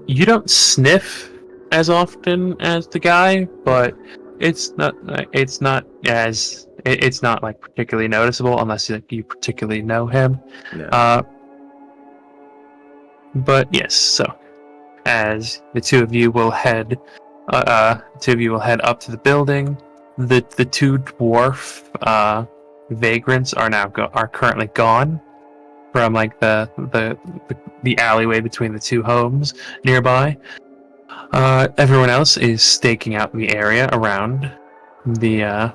you don't sniff as often as the guy, but it's not like particularly noticeable unless you particularly know him. Yeah. But yes, so as the two of you will head up to the building. The two dwarf vagrants are currently gone from like the alleyway between the two homes nearby. Everyone else is staking out the area around the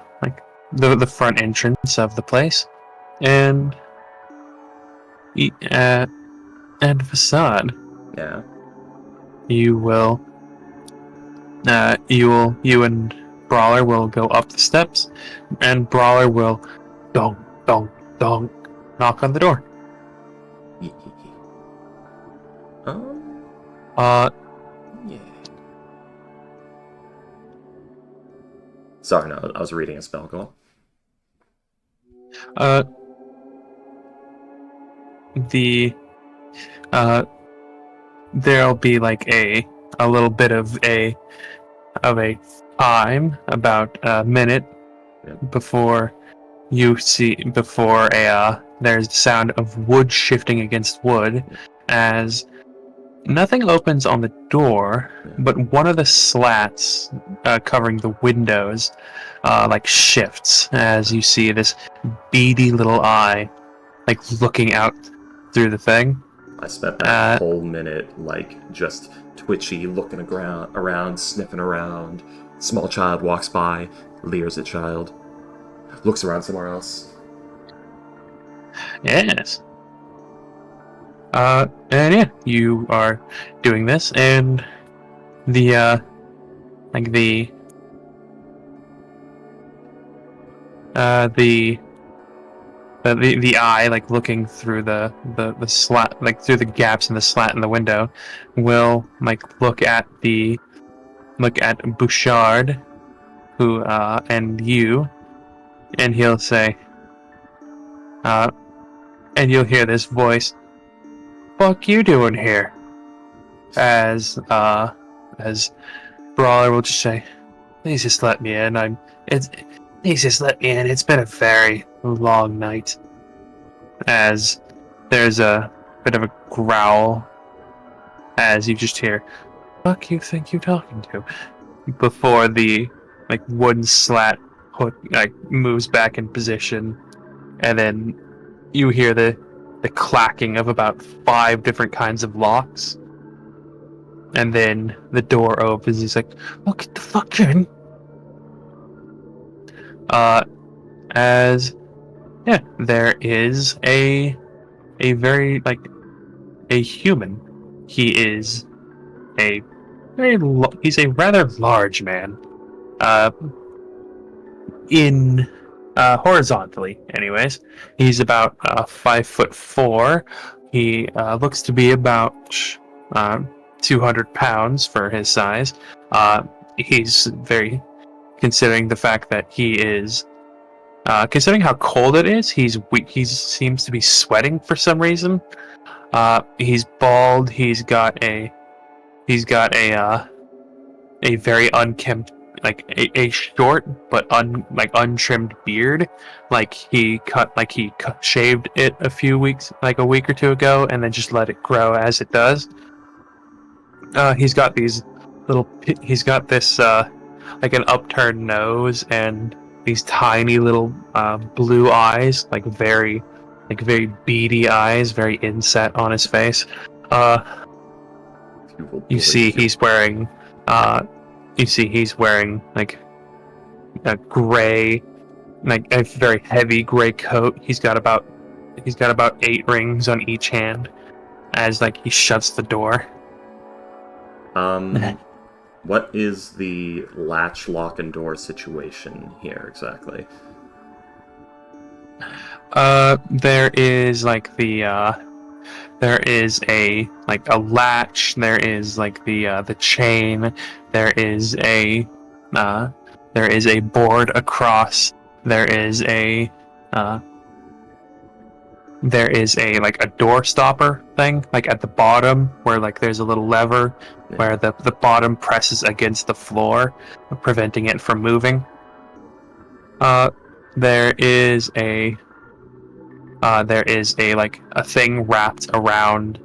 the front entrance of the place, and Facade. Yeah. You will You and Brawler will go up the steps, and Brawler will donk, donk, donk, knock on the door. Yeah. Sorry, no, I was reading a spell. Go on. There'll be like a little bit of a time, about a minute, Yeah. before there's the sound of wood shifting against wood, as nothing opens on the door, but one of the slats covering the windows like shifts, as you see this beady little eye like looking out through the thing. I spent that whole minute like just twitchy, looking around, sniffing around. Small child walks by, leers at child, looks around somewhere else. Yes. And yeah, you are doing this, and the eye, like looking through the slat, like through the gaps in the slat in the window, will like look at Bouchard, who and you, and he'll say, and you'll hear this voice, "Fuck you doing here?" As Brawler will just say, "Please just let me in. Please just let me in. It's been a very long night." As there's a bit of a growl, as you just hear, "Fuck you think you talking to?" Before the like wooden slat moves back in position, and then you hear the clacking of about 5 different kinds of locks, and then the door opens. He's like, "Oh, get the fuck in!" As yeah, there is a very like a human. He is he's a rather large man. In horizontally, anyways, he's about 5'4". He looks to be about 200 pounds for his size. He's very, considering the fact that he is, considering how cold it is, he's weak. He seems to be sweating for some reason. He's bald. He's got a very unkempt, like a short but untrimmed beard. He shaved it a week or two ago, and then just let it grow as it does. He's got this like an upturned nose and these tiny little blue eyes, like very beady eyes, very inset on his face. You see he's wearing like a gray, like a very heavy gray coat. He's got about 8 rings on each hand as like he shuts the door. What is the latch, lock, and door situation here exactly? There is there is a latch. There is the chain. There is a board across. There is a door stopper thing at the bottom where there's a little lever where the bottom presses against the floor, preventing it from moving. There is a thing wrapped around.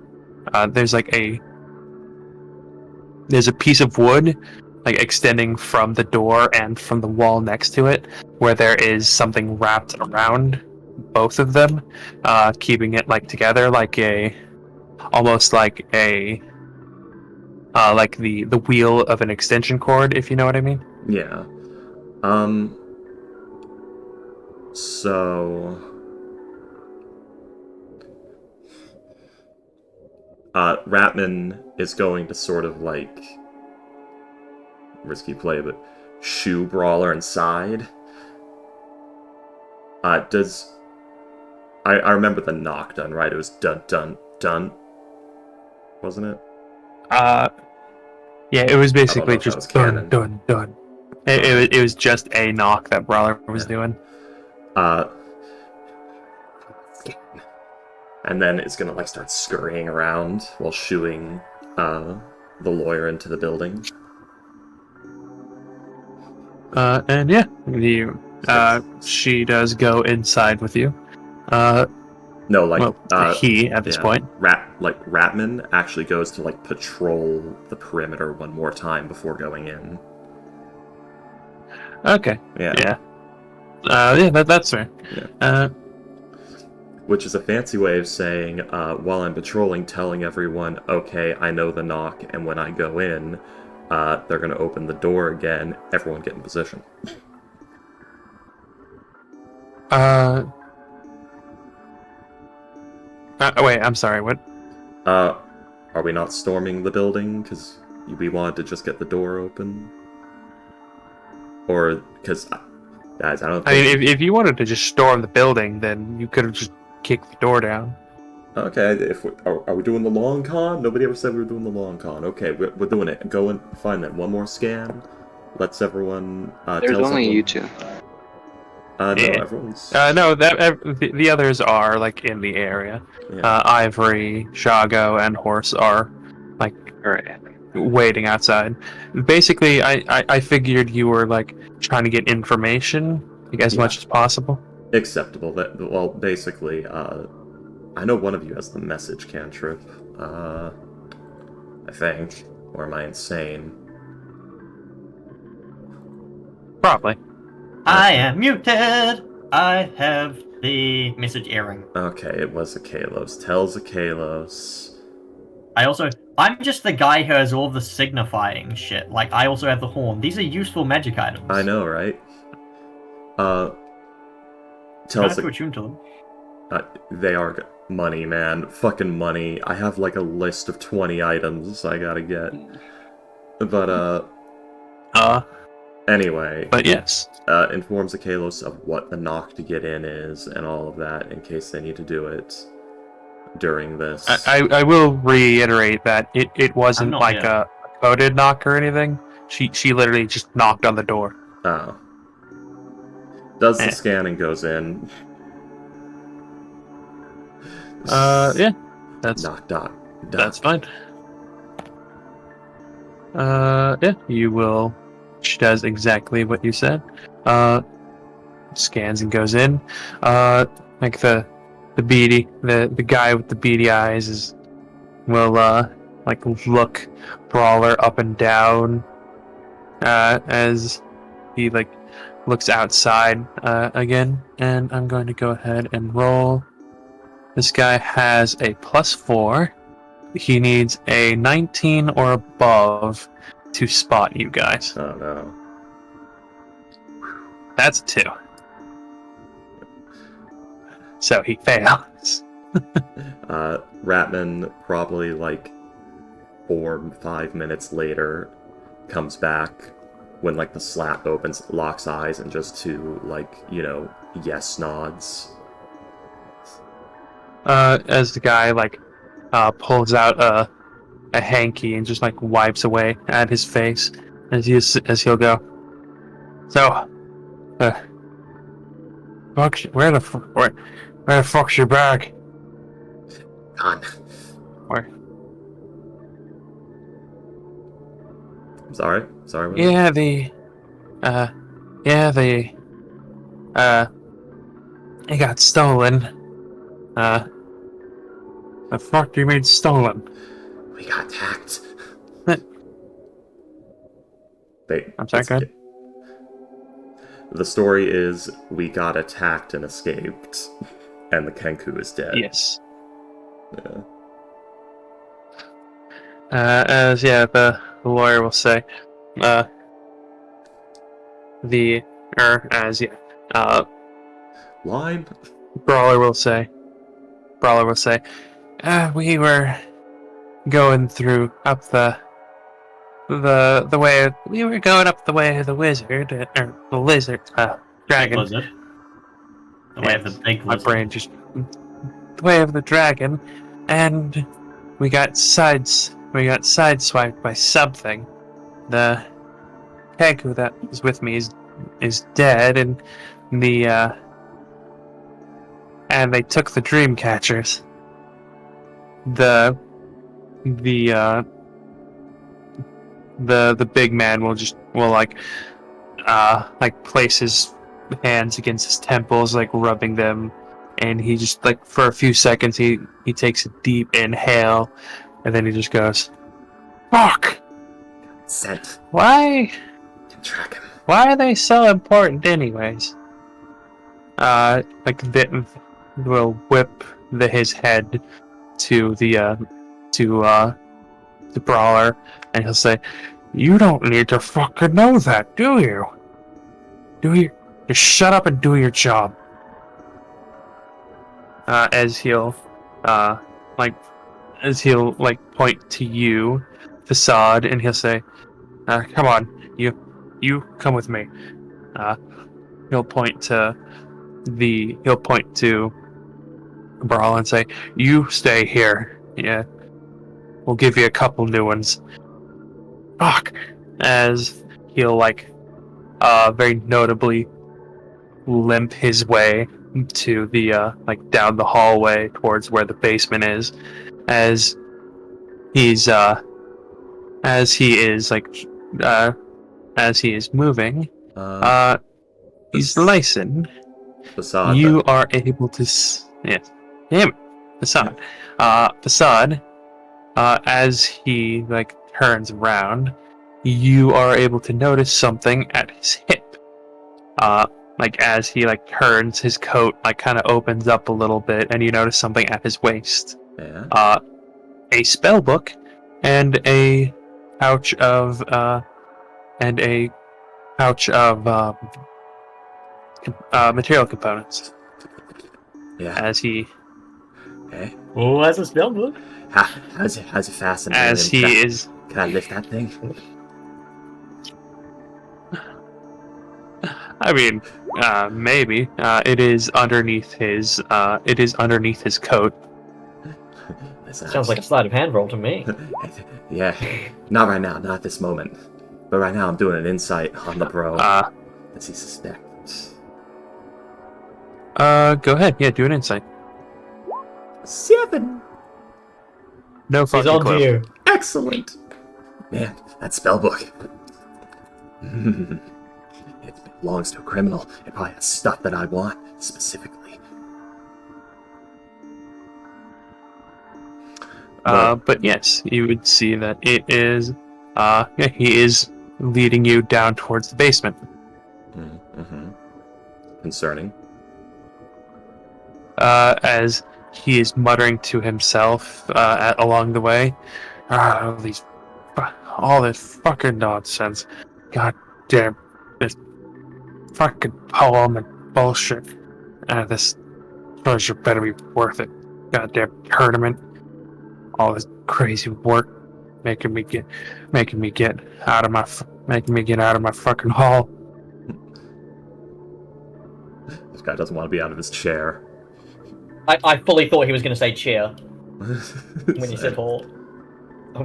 There's a piece of wood extending from the door and from the wall next to it, where there is something wrapped around both of them, keeping it together, almost like the wheel of an extension cord, if you know what I mean. Yeah. So Ratman is going to sort of risky play, but shoe brawler inside. I remember the knock done, right? It was dun dun dun, wasn't it? Yeah, it was know basically if that was just dun canon. dun dun. It was just a knock that Brawler was doing. And then it's gonna like start scurrying around while shooing the lawyer into the building. And yeah, she does go inside with you. No, like he at this point. Ratman actually goes to like patrol the perimeter one more time before going in. Okay. Yeah. That's fair. Yeah. Which is a fancy way of saying, while I'm patrolling, telling everyone, okay, I know the knock, and when I go in, they're going to open the door again. Everyone get in position. Wait, I'm sorry, what? Are we not storming the building because we wanted to just get the door open? Or, because, guys, I don't think... I mean, if you wanted to just storm the building, then you could have just kicked the door down. Okay, are we doing the long con? Nobody ever said we were doing the long con. Okay, we're doing it. Go and find that one more scan. Let's everyone There's tell only someone... you two. No, Yeah. everyone's... No, the others are, like, in the area. Yeah. Ivory, Shago, and Horse are, like, waiting outside. Basically, I figured you were, like, trying to get information, like, as much as possible. Acceptable. Well, basically, I know one of you has the message cantrip. I think. Or am I insane? Probably. I am muted! I have the message earring. Okay, it was a Kalos. Tells a Kalos. I'm just the guy who has all the signifying shit. Like, I also have the horn. These are useful magic items. I know, right? I Tells have to attune to them. they are money, man. Fucking money. I have like a list of 20 items I gotta get. But, anyway. But yes. Informs the Kalos of what the knock to get in is and all of that in case they need to do it during this. I will reiterate that it wasn't not like yet. a coded knock or anything. She literally just knocked on the door. Oh. Does the scan and goes in. Yeah. That's That's fine. Yeah, you will. She does exactly what you said. Scans and goes in. Like the guy with the beady eyes will like look Brawler up and down as he like looks outside again, and I'm going to go ahead and roll. This guy has a +4. He needs a 19 or above to spot you guys. Oh no. That's a 2. So he fails. Ratman, probably like 4 or 5 minutes later, comes back when like the slap opens, locks eyes, and just 2 like, yes nods. As the guy like pulls out a hanky and just like wipes away at his face as he'll go. So, where the fuck's your bag? Gone. Where? Sorry. What? Yeah, it got stolen. The fuck do you mean stolen? We got attacked. I'm sorry, go ahead. The story is we got attacked and escaped, and the Kenku is dead. Yes. Yeah. As the lawyer will say, Line? Brawler will say, we were going through up the the way we were going up the way of the wizard or the lizard Big dragon. lizard. The way of the big My lizard. brain just the way of the dragon, and we got sideswiped by something. The Pegu that was with me is dead, and the and they took the dream catchers. The big man will place his hands against his temples, like rubbing them, and he just like for a few seconds he takes a deep inhale, and then he just goes, "Fuck! Scent. Why Can track him. are they so important, anyways?" Like Vitten will whip his head to the brawler, and he'll say, "You don't need to fucking know that, do you? Just shut up and do your job." As he'll point to you, Facade, and he'll say, "Come on, you come with me." He'll point to Brawl and say, "You stay here. Yeah, we'll give you a couple new ones." Fuck. As he'll very notably limp his way to the down the hallway towards where the basement is, as he is moving. He's Lyson. Facade. You are able to yes, him, Facade. Facade. As he turns around, you are able to notice something at his hip. As he turns, his coat kind of opens up a little bit, and you notice something at his waist. Yeah. A spell book and a pouch of material components. Yeah. As he Okay. Oh, that's a spell book. How's it fastened? as he is Can I lift that thing? I mean, maybe. It is underneath his coat. Sounds like a sleight of hand roll to me. Yeah. Not right now, not at this moment. But right now I'm doing an insight on the bro. Does he suspect? Go ahead. Yeah, do an insight. 7! No He's fucking on to clue. you. Excellent! Man, that spellbook. It belongs to a criminal. It probably has stuff that I want, specifically. But yes, you would see that it is, he is leading you down towards the basement. Mm-hmm. Concerning. As he is muttering to himself, along the way, all this fucking nonsense. God damn, this fucking poem and bullshit. This treasure better be worth it. Goddamn tournament. All this crazy work making me get out of my fucking hall. This guy doesn't want to be out of his chair. I fully thought he was going to say cheer when you said hall.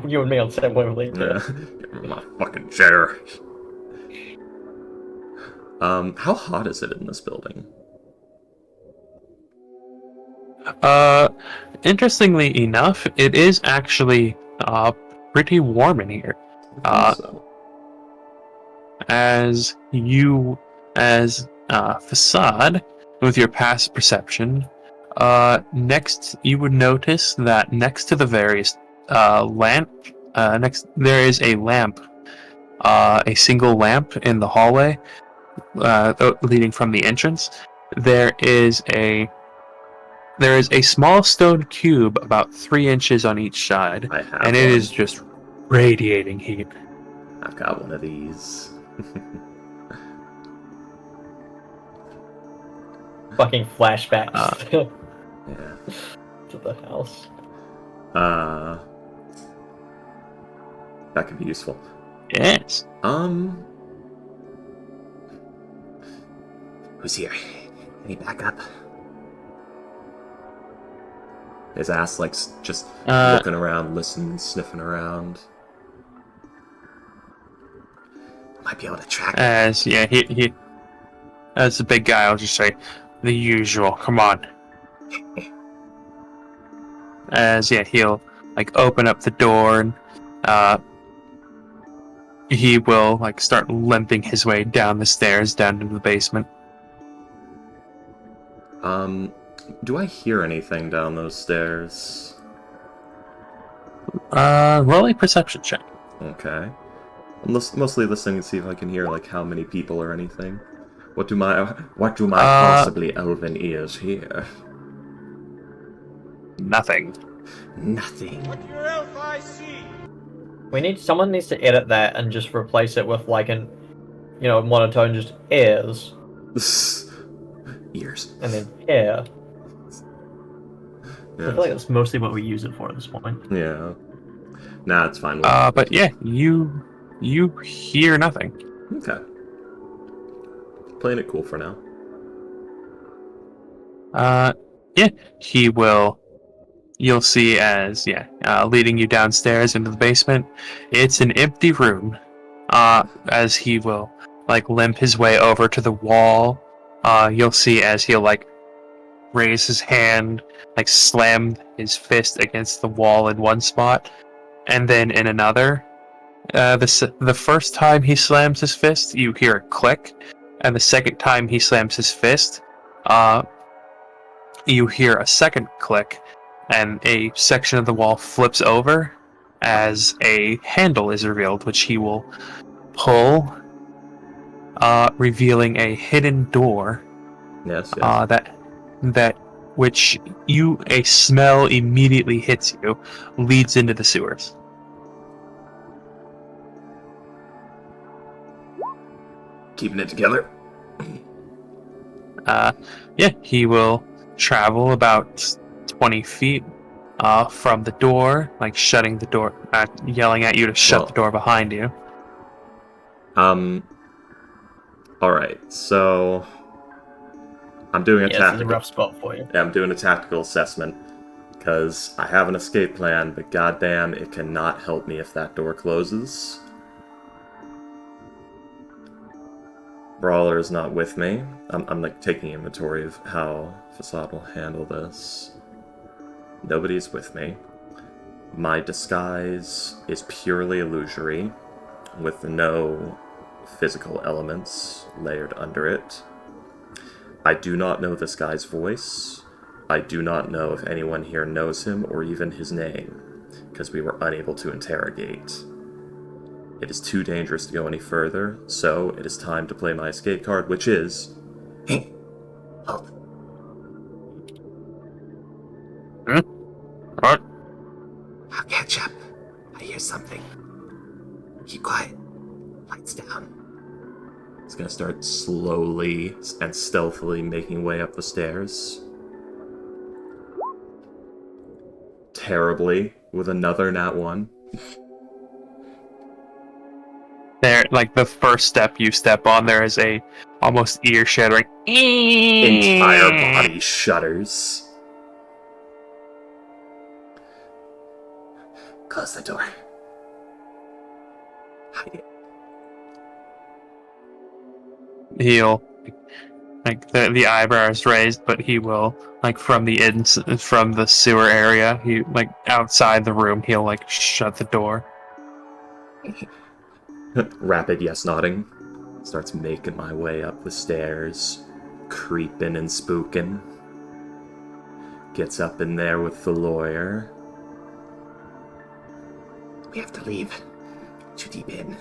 You and me on the same wavelength. Yeah. My fucking chair. How hot is it in this building? Interestingly enough, it is actually pretty warm in here. So. As Facade, with your past perception, next you would notice that next to the various lamp, there is a lamp, a single lamp in the hallway leading from the entrance. There is a small stone cube about 3 inches on each side, and it is just radiating heat. I've got one of these. Fucking flashbacks Yeah. to the house. That could be useful. Yes. Who's here? Any backup? His ass, like, just looking around, listening, sniffing around. Might be able to track him. He as the big guy, I'll just say the usual. Come on. He'll like open up the door and he will like start limping his way down the stairs down into the basement. Do I hear anything down those stairs? Roll a perception check. Okay. I'm mostly listening to see if I can hear like how many people or anything. What do my possibly elven ears hear? Nothing. Nothing. Someone needs to edit that and just replace it with like an, monotone, just ears, Ears. and then hair. Yeah. I feel like that's mostly what we use it for at this point. Yeah. Nah, it's fine. But yeah, you hear nothing. Okay. Playing it cool for now. He will. You'll see as leading you downstairs into the basement. It's an empty room. As he will like limp his way over to the wall. You'll see as he'll like raise his hand, like slam his fist against the wall in one spot, and then in another. The first time he slams his fist, you hear a click, and the second time he slams his fist, you hear a second click, and a section of the wall flips over as a handle is revealed, which he will pull, revealing a hidden door. Yes. That which a smell immediately hits you, leads into the sewers. Keeping it together. He will travel about 20 feet from the door, like shutting the door, yelling at you to shut the door behind you. Alright, so I'm doing a This is tactical. a rough spot for you. Yeah, I'm doing a tactical assessment because I have an escape plan, but goddamn, it cannot help me if that door closes. Brawler is not with me. I'm like taking inventory of how Facade will handle this. Nobody's with me. My disguise is purely illusory, with no physical elements layered under it. I do not know this guy's voice. I do not know if anyone here knows him or even his name, because we were unable to interrogate. It is too dangerous to go any further, so it is time to play my escape card, which is... Hey, hold. What? I'll catch up. I hear something. Keep quiet. Lights down. He's gonna start slowly and stealthily making way up the stairs. Terribly, with another nat 1. There, like the first step you step on, there is a almost ear-shattering Entire body shudders. Close the door. Hide it. He'll like the eyebrow is raised, but he will like from the sewer area. He like outside the room. He'll like shut the door. Rapid yes nodding. Starts making my way up the stairs, creeping and spooking. Gets up in there with the lawyer. We have to leave. Too deep in.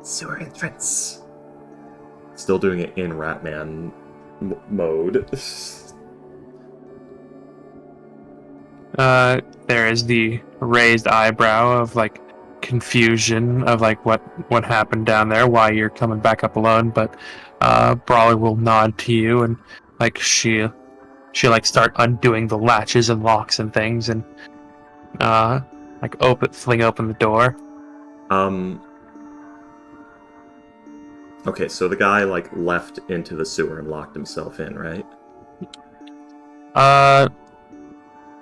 Sewer entrance. Still doing it in Ratman mode. There is the raised eyebrow of like confusion of like what happened down there, why you're coming back up alone, but Brawler will nod to you and like she like start undoing the latches and locks and things and fling open the door. Okay, so the guy like left into the sewer and locked himself in, right?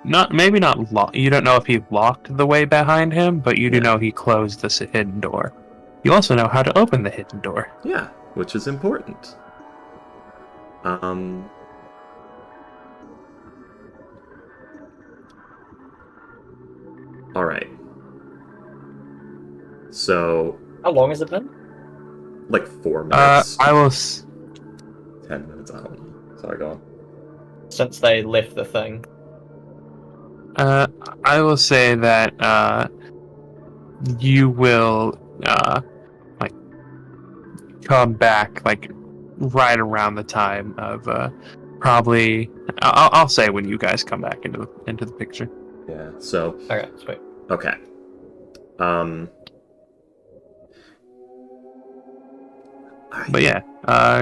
Not locked. You don't know if he locked the way behind him, but you do Yeah. know he closed this hidden door. You also know how to open the hidden door. Yeah, which is important. All right. So, How long has it been? like 4 minutes. I will. 10 minutes. I don't know. Sorry, go on. Since they left the thing. I will say that you will like come back like right around the time of probably. I'll say when you guys come back into the picture. Yeah. So, Okay, sweet. okay. All right. But yeah,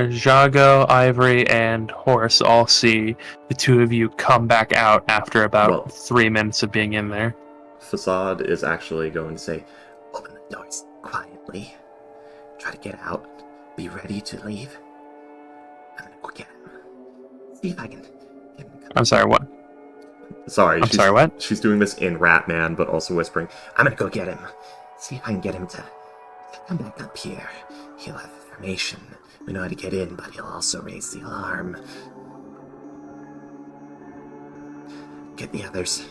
Jago, Ivory, and Horace all see the two of you come back out after about Well- 3 minutes of being in there. Facade is actually going to say, "Open the doors quietly. Try to get out. Be ready to leave. I'm gonna go get him. See if I can get him to come." I'm sorry, what? Sorry, I'm sorry, what? She's doing this in Ratman, but also whispering, "I'm gonna go get him. See if I can get him to come back up here. He'll have information. We know how to get in, but he'll also raise the alarm. Get the others.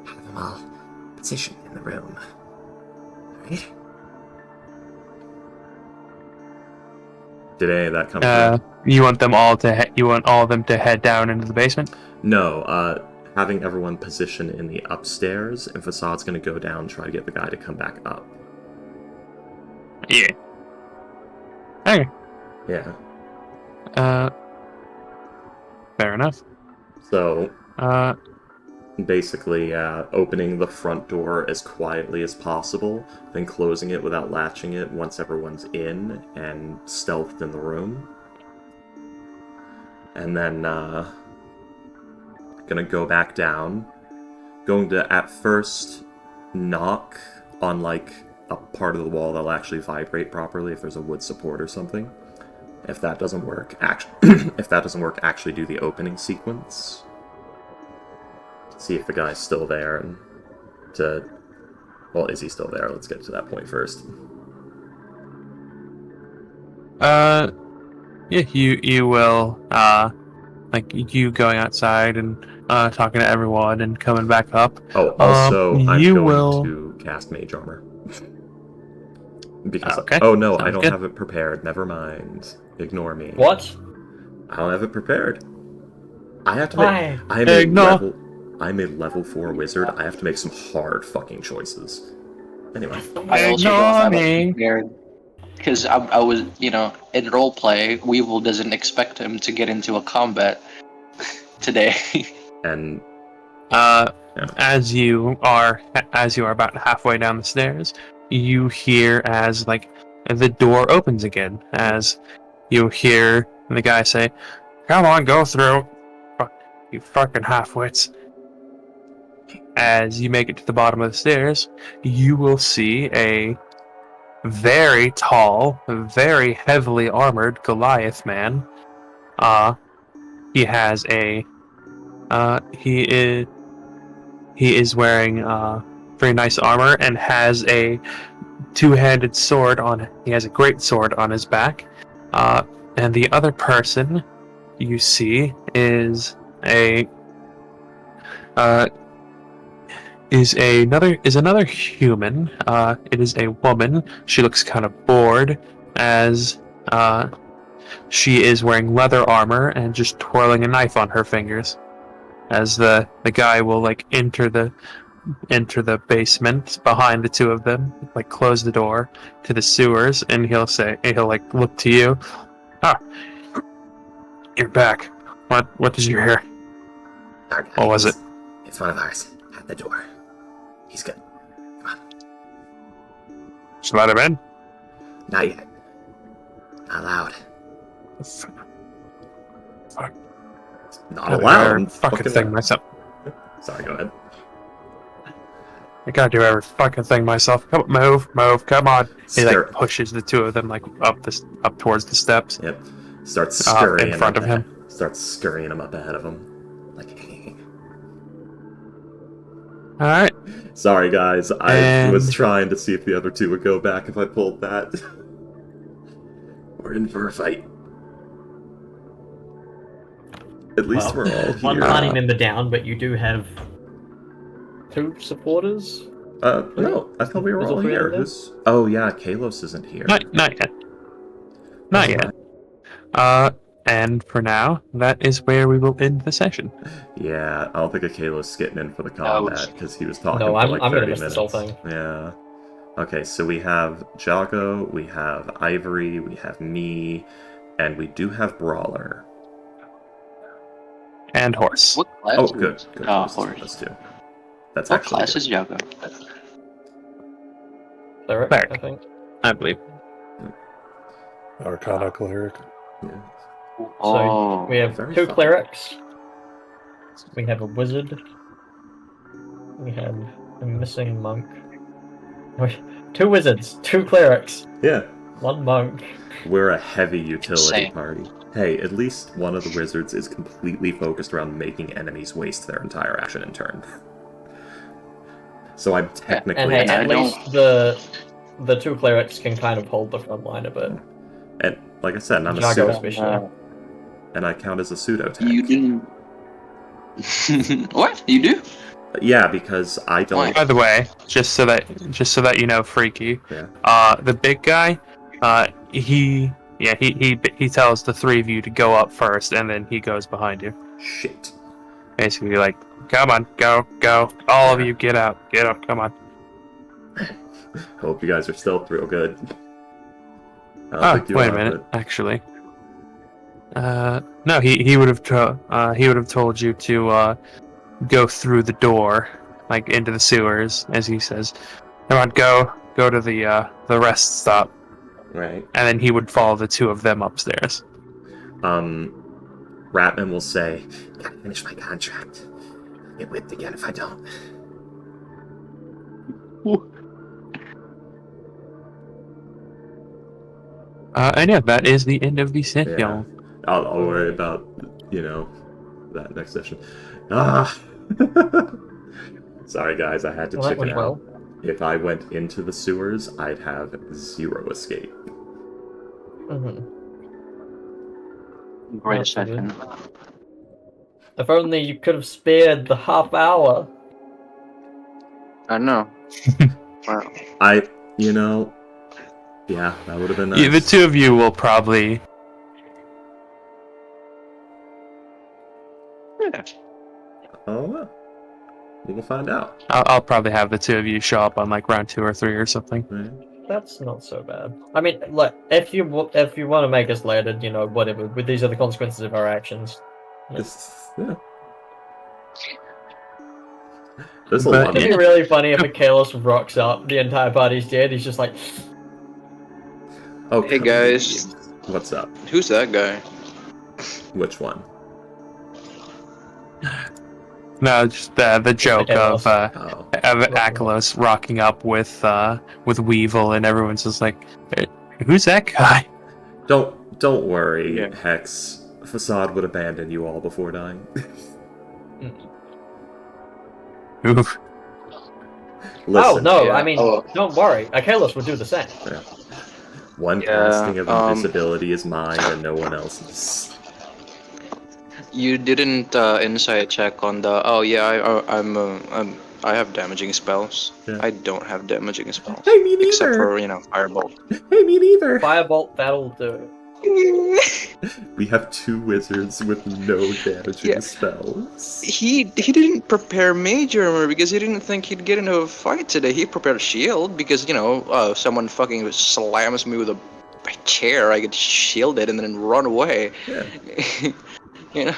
Have them all positioned in the room. Alright?" Did any of that come through? You want them all to you want all of them to head down into the basement? No, having everyone positioned in the upstairs, and Facade's gonna go down and try to get the guy to come back up. Yeah. Okay. Yeah. Fair enough. So, Uh, basically, opening the front door as quietly as possible, then closing it without latching it once everyone's in, and stealthed in the room. And then, gonna go back down. Going to, at first, knock on, like, a part of the wall that'll actually vibrate properly if there's a wood support or something. If that doesn't work, actually do the opening sequence. See if the guy's still there, and well, is he still there? Let's get to that point first. yeah, you will, like, you going outside and, talking to everyone and coming back up. Oh, also, I'm you going will... to cast Mage Armor. Because, Okay, oh no, I sounds don't good. have it prepared. Never mind. Ignore me. What? I don't have it prepared. I have to Why? make. Ignore. I'm a level 4 wizard. I have to make some hard fucking choices. Anyway. I also Ignore don't have me. it prepared. Because I was, in roleplay, Weevil doesn't expect him to get into a combat today. And As you are about halfway down the stairs, you hear as like the door opens again. As you hear the guy say, "Come on, go through, you fucking halfwits." As you make it to the bottom of the stairs, you will see a very tall, very heavily armored Goliath man. He has a he is wearing very nice armor and has a two-handed sword on. He has a great sword on his back, and the other person you see is another human. It is a woman. She looks kind of bored, as she is wearing leather armor and just twirling a knife on her fingers. As the guy will like enter the basement behind the two of them, like close the door to the sewers, and he'll like look to you. "Ah, you're back. What did you hear? our guy, What was it?" It's one of ours. At the door. He's good. Just let him in. Not yet. Not allowed. Fuck. Not allowed. Fucking thing myself. Sorry, go ahead. I gotta do every fucking thing myself. Come on, move, come on. He like Scur- pushes the two of them like up towards the steps. Yep. Starts scurrying in front up of him. Starts scurrying him up ahead of him. Like, All right. sorry guys, I And- was trying to see if the other two would go back if I pulled that. We're in for a fight. At least Well, we're all one here. party member down, but you do have 2 supporters. No, I thought we were Was all all three here. of them? Oh yeah, Kalos isn't here. Not yet. Not yet. And for now, that is where we will end the session. Yeah, I don't think a Kalos is getting in for the Ouch. combat because he was talking No, for I'm like gonna 30 miss minutes. this whole thing. Yeah. Okay, so we have Jago, we have Ivory, we have me, and we do have Brawler. And horse. What class? Oh, is- good. Good. Oh, Horse is with horse. us too. That's What actually class good. is Jago? Cleric, Cleric. I think. I believe. Arcana cleric. Yeah. Oh, We have very 2 fun. clerics. We have a wizard. We have a missing monk. Wait, 2 wizards, 2 clerics, Yeah, 1 monk. we're a heavy utility Insane. party. Hey, at least one of the wizards is completely focused around making enemies waste their entire action and turn. So I'm technically And hey, I at don't- least the 2 clerics can kind of hold the front line a bit. and like I said, I'm a Jago pseudo, especially. and I count as a pseudo tank. You didn't. What? You do? Yeah, because I don't. Why? By the way, just so that you know, Freaky. Yeah. The big guy, he tells the 3 of you to go up first, and then he goes behind you. Shit. Basically, like, come on, go, all of Yeah. you, get up, come on. Hope you guys are stealth real good. I don't Oh, think you wait a are, minute, actually. No, he would have told you to go through the door, like into the sewers, as he says. Come on, go to the rest stop, but... Right. and then he would follow the 2 of them upstairs. Ratman will say, "Gotta finish my contract. Get whipped again if I don't." And yeah, that is the end of the session. Yeah. I'll worry about, that next session. Ah! Sorry guys, I had to Well, that chicken went out. well. If I went into the sewers, I'd have 0 escape. Mhm. Great That's good. session. If only you could have spared the half hour. I know. Wow. Yeah, that would have been nice. Yeah, the 2 of you will probably. Yeah. Oh, well. We'll find out. I'll probably have the 2 of you show up on like round 2 or 3 or something. Right? That's not so bad. I mean, look, if you want to make us later, whatever. But these are the consequences of our actions. Yeah. There's a But- lot It'd of... be really funny if a Kalos rocks up, the entire party's dead. He's just like, Oh, Hey come guys, on. What's up? who's that guy? Which one? No, just the joke of Oh. Akalos rocking up with Weevil, and everyone's just like, "Hey, who's that guy?" Don't worry, Yeah. Hex. Facade would abandon you all before dying. Oof. Listen, oh no, yeah. I mean, Oh. don't worry. A Kalos would do the same. one Yeah, casting of invisibility is mine and no one else's. You didn't insight check on the. Oh yeah, I have damaging spells. Yeah. I don't have damaging spells. Hey, me neither. Except for Firebolt. Hey, me neither. Firebolt, that'll do. We have 2 wizards with no damaging Yeah. spells. He didn't prepare major armor because he didn't think he'd get into a fight today. He prepared a shield because someone fucking slams me with a chair. I get shielded and then run away. Yeah. You know.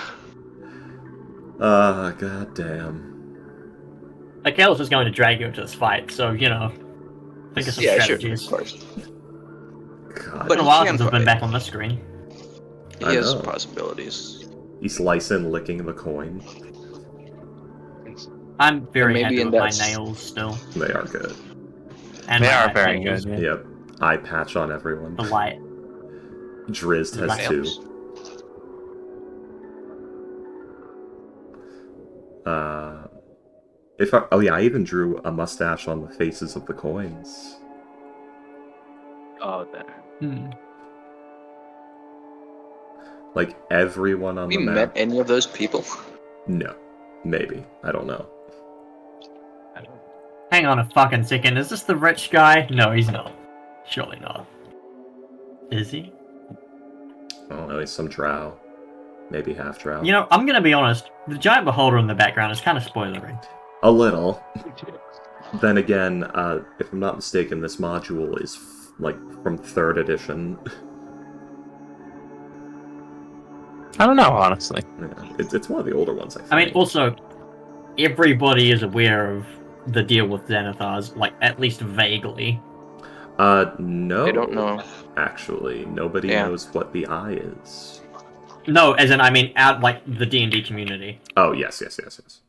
God damn. A Kalos is going to drag you into this fight, so think of some Yeah, sure, strategies. of course. God. It's But been a he while can since I've been fight. back on this screen. He I has know. possibilities. He's slicing, licking the coin. I'm very maybe happy in with my that- nails still. They are good. And They my are eye very patches. good. Yeah. Yep. Eye patch on everyone. The light. Drizzt has Light two. helps. Oh yeah, I even drew a mustache on the faces of the coins. Oh, there. Hmm. Like everyone on We the met map. any of those people? No, maybe I don't know. Hang on a fucking second. Is this the rich guy? No, he's not. Surely not. Is he? I don't know. He's some drow, maybe half drow. You know, I'm gonna be honest. The giant beholder in the background is kind of spoilery. A little. Then again, if I'm not mistaken, this module is like from 3rd edition. I don't know, honestly. Yeah, it's one of the older ones, I think. I mean, also, everybody is aware of the deal with Xanathars, like, at least vaguely. No. I don't know. Actually, nobody Yeah. knows what the eye is. No, as in, I mean, out, like, the D&D community. Oh, yes. Yes.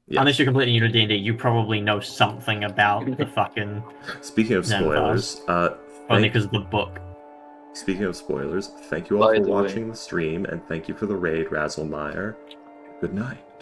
Unless you're completely new to D&D, you probably know something about the fucking... Speaking of spoilers, Only because of the book. speaking of spoilers, thank you all By for the way. watching the stream, and thank you for the raid, Razzlemeyer. Good night.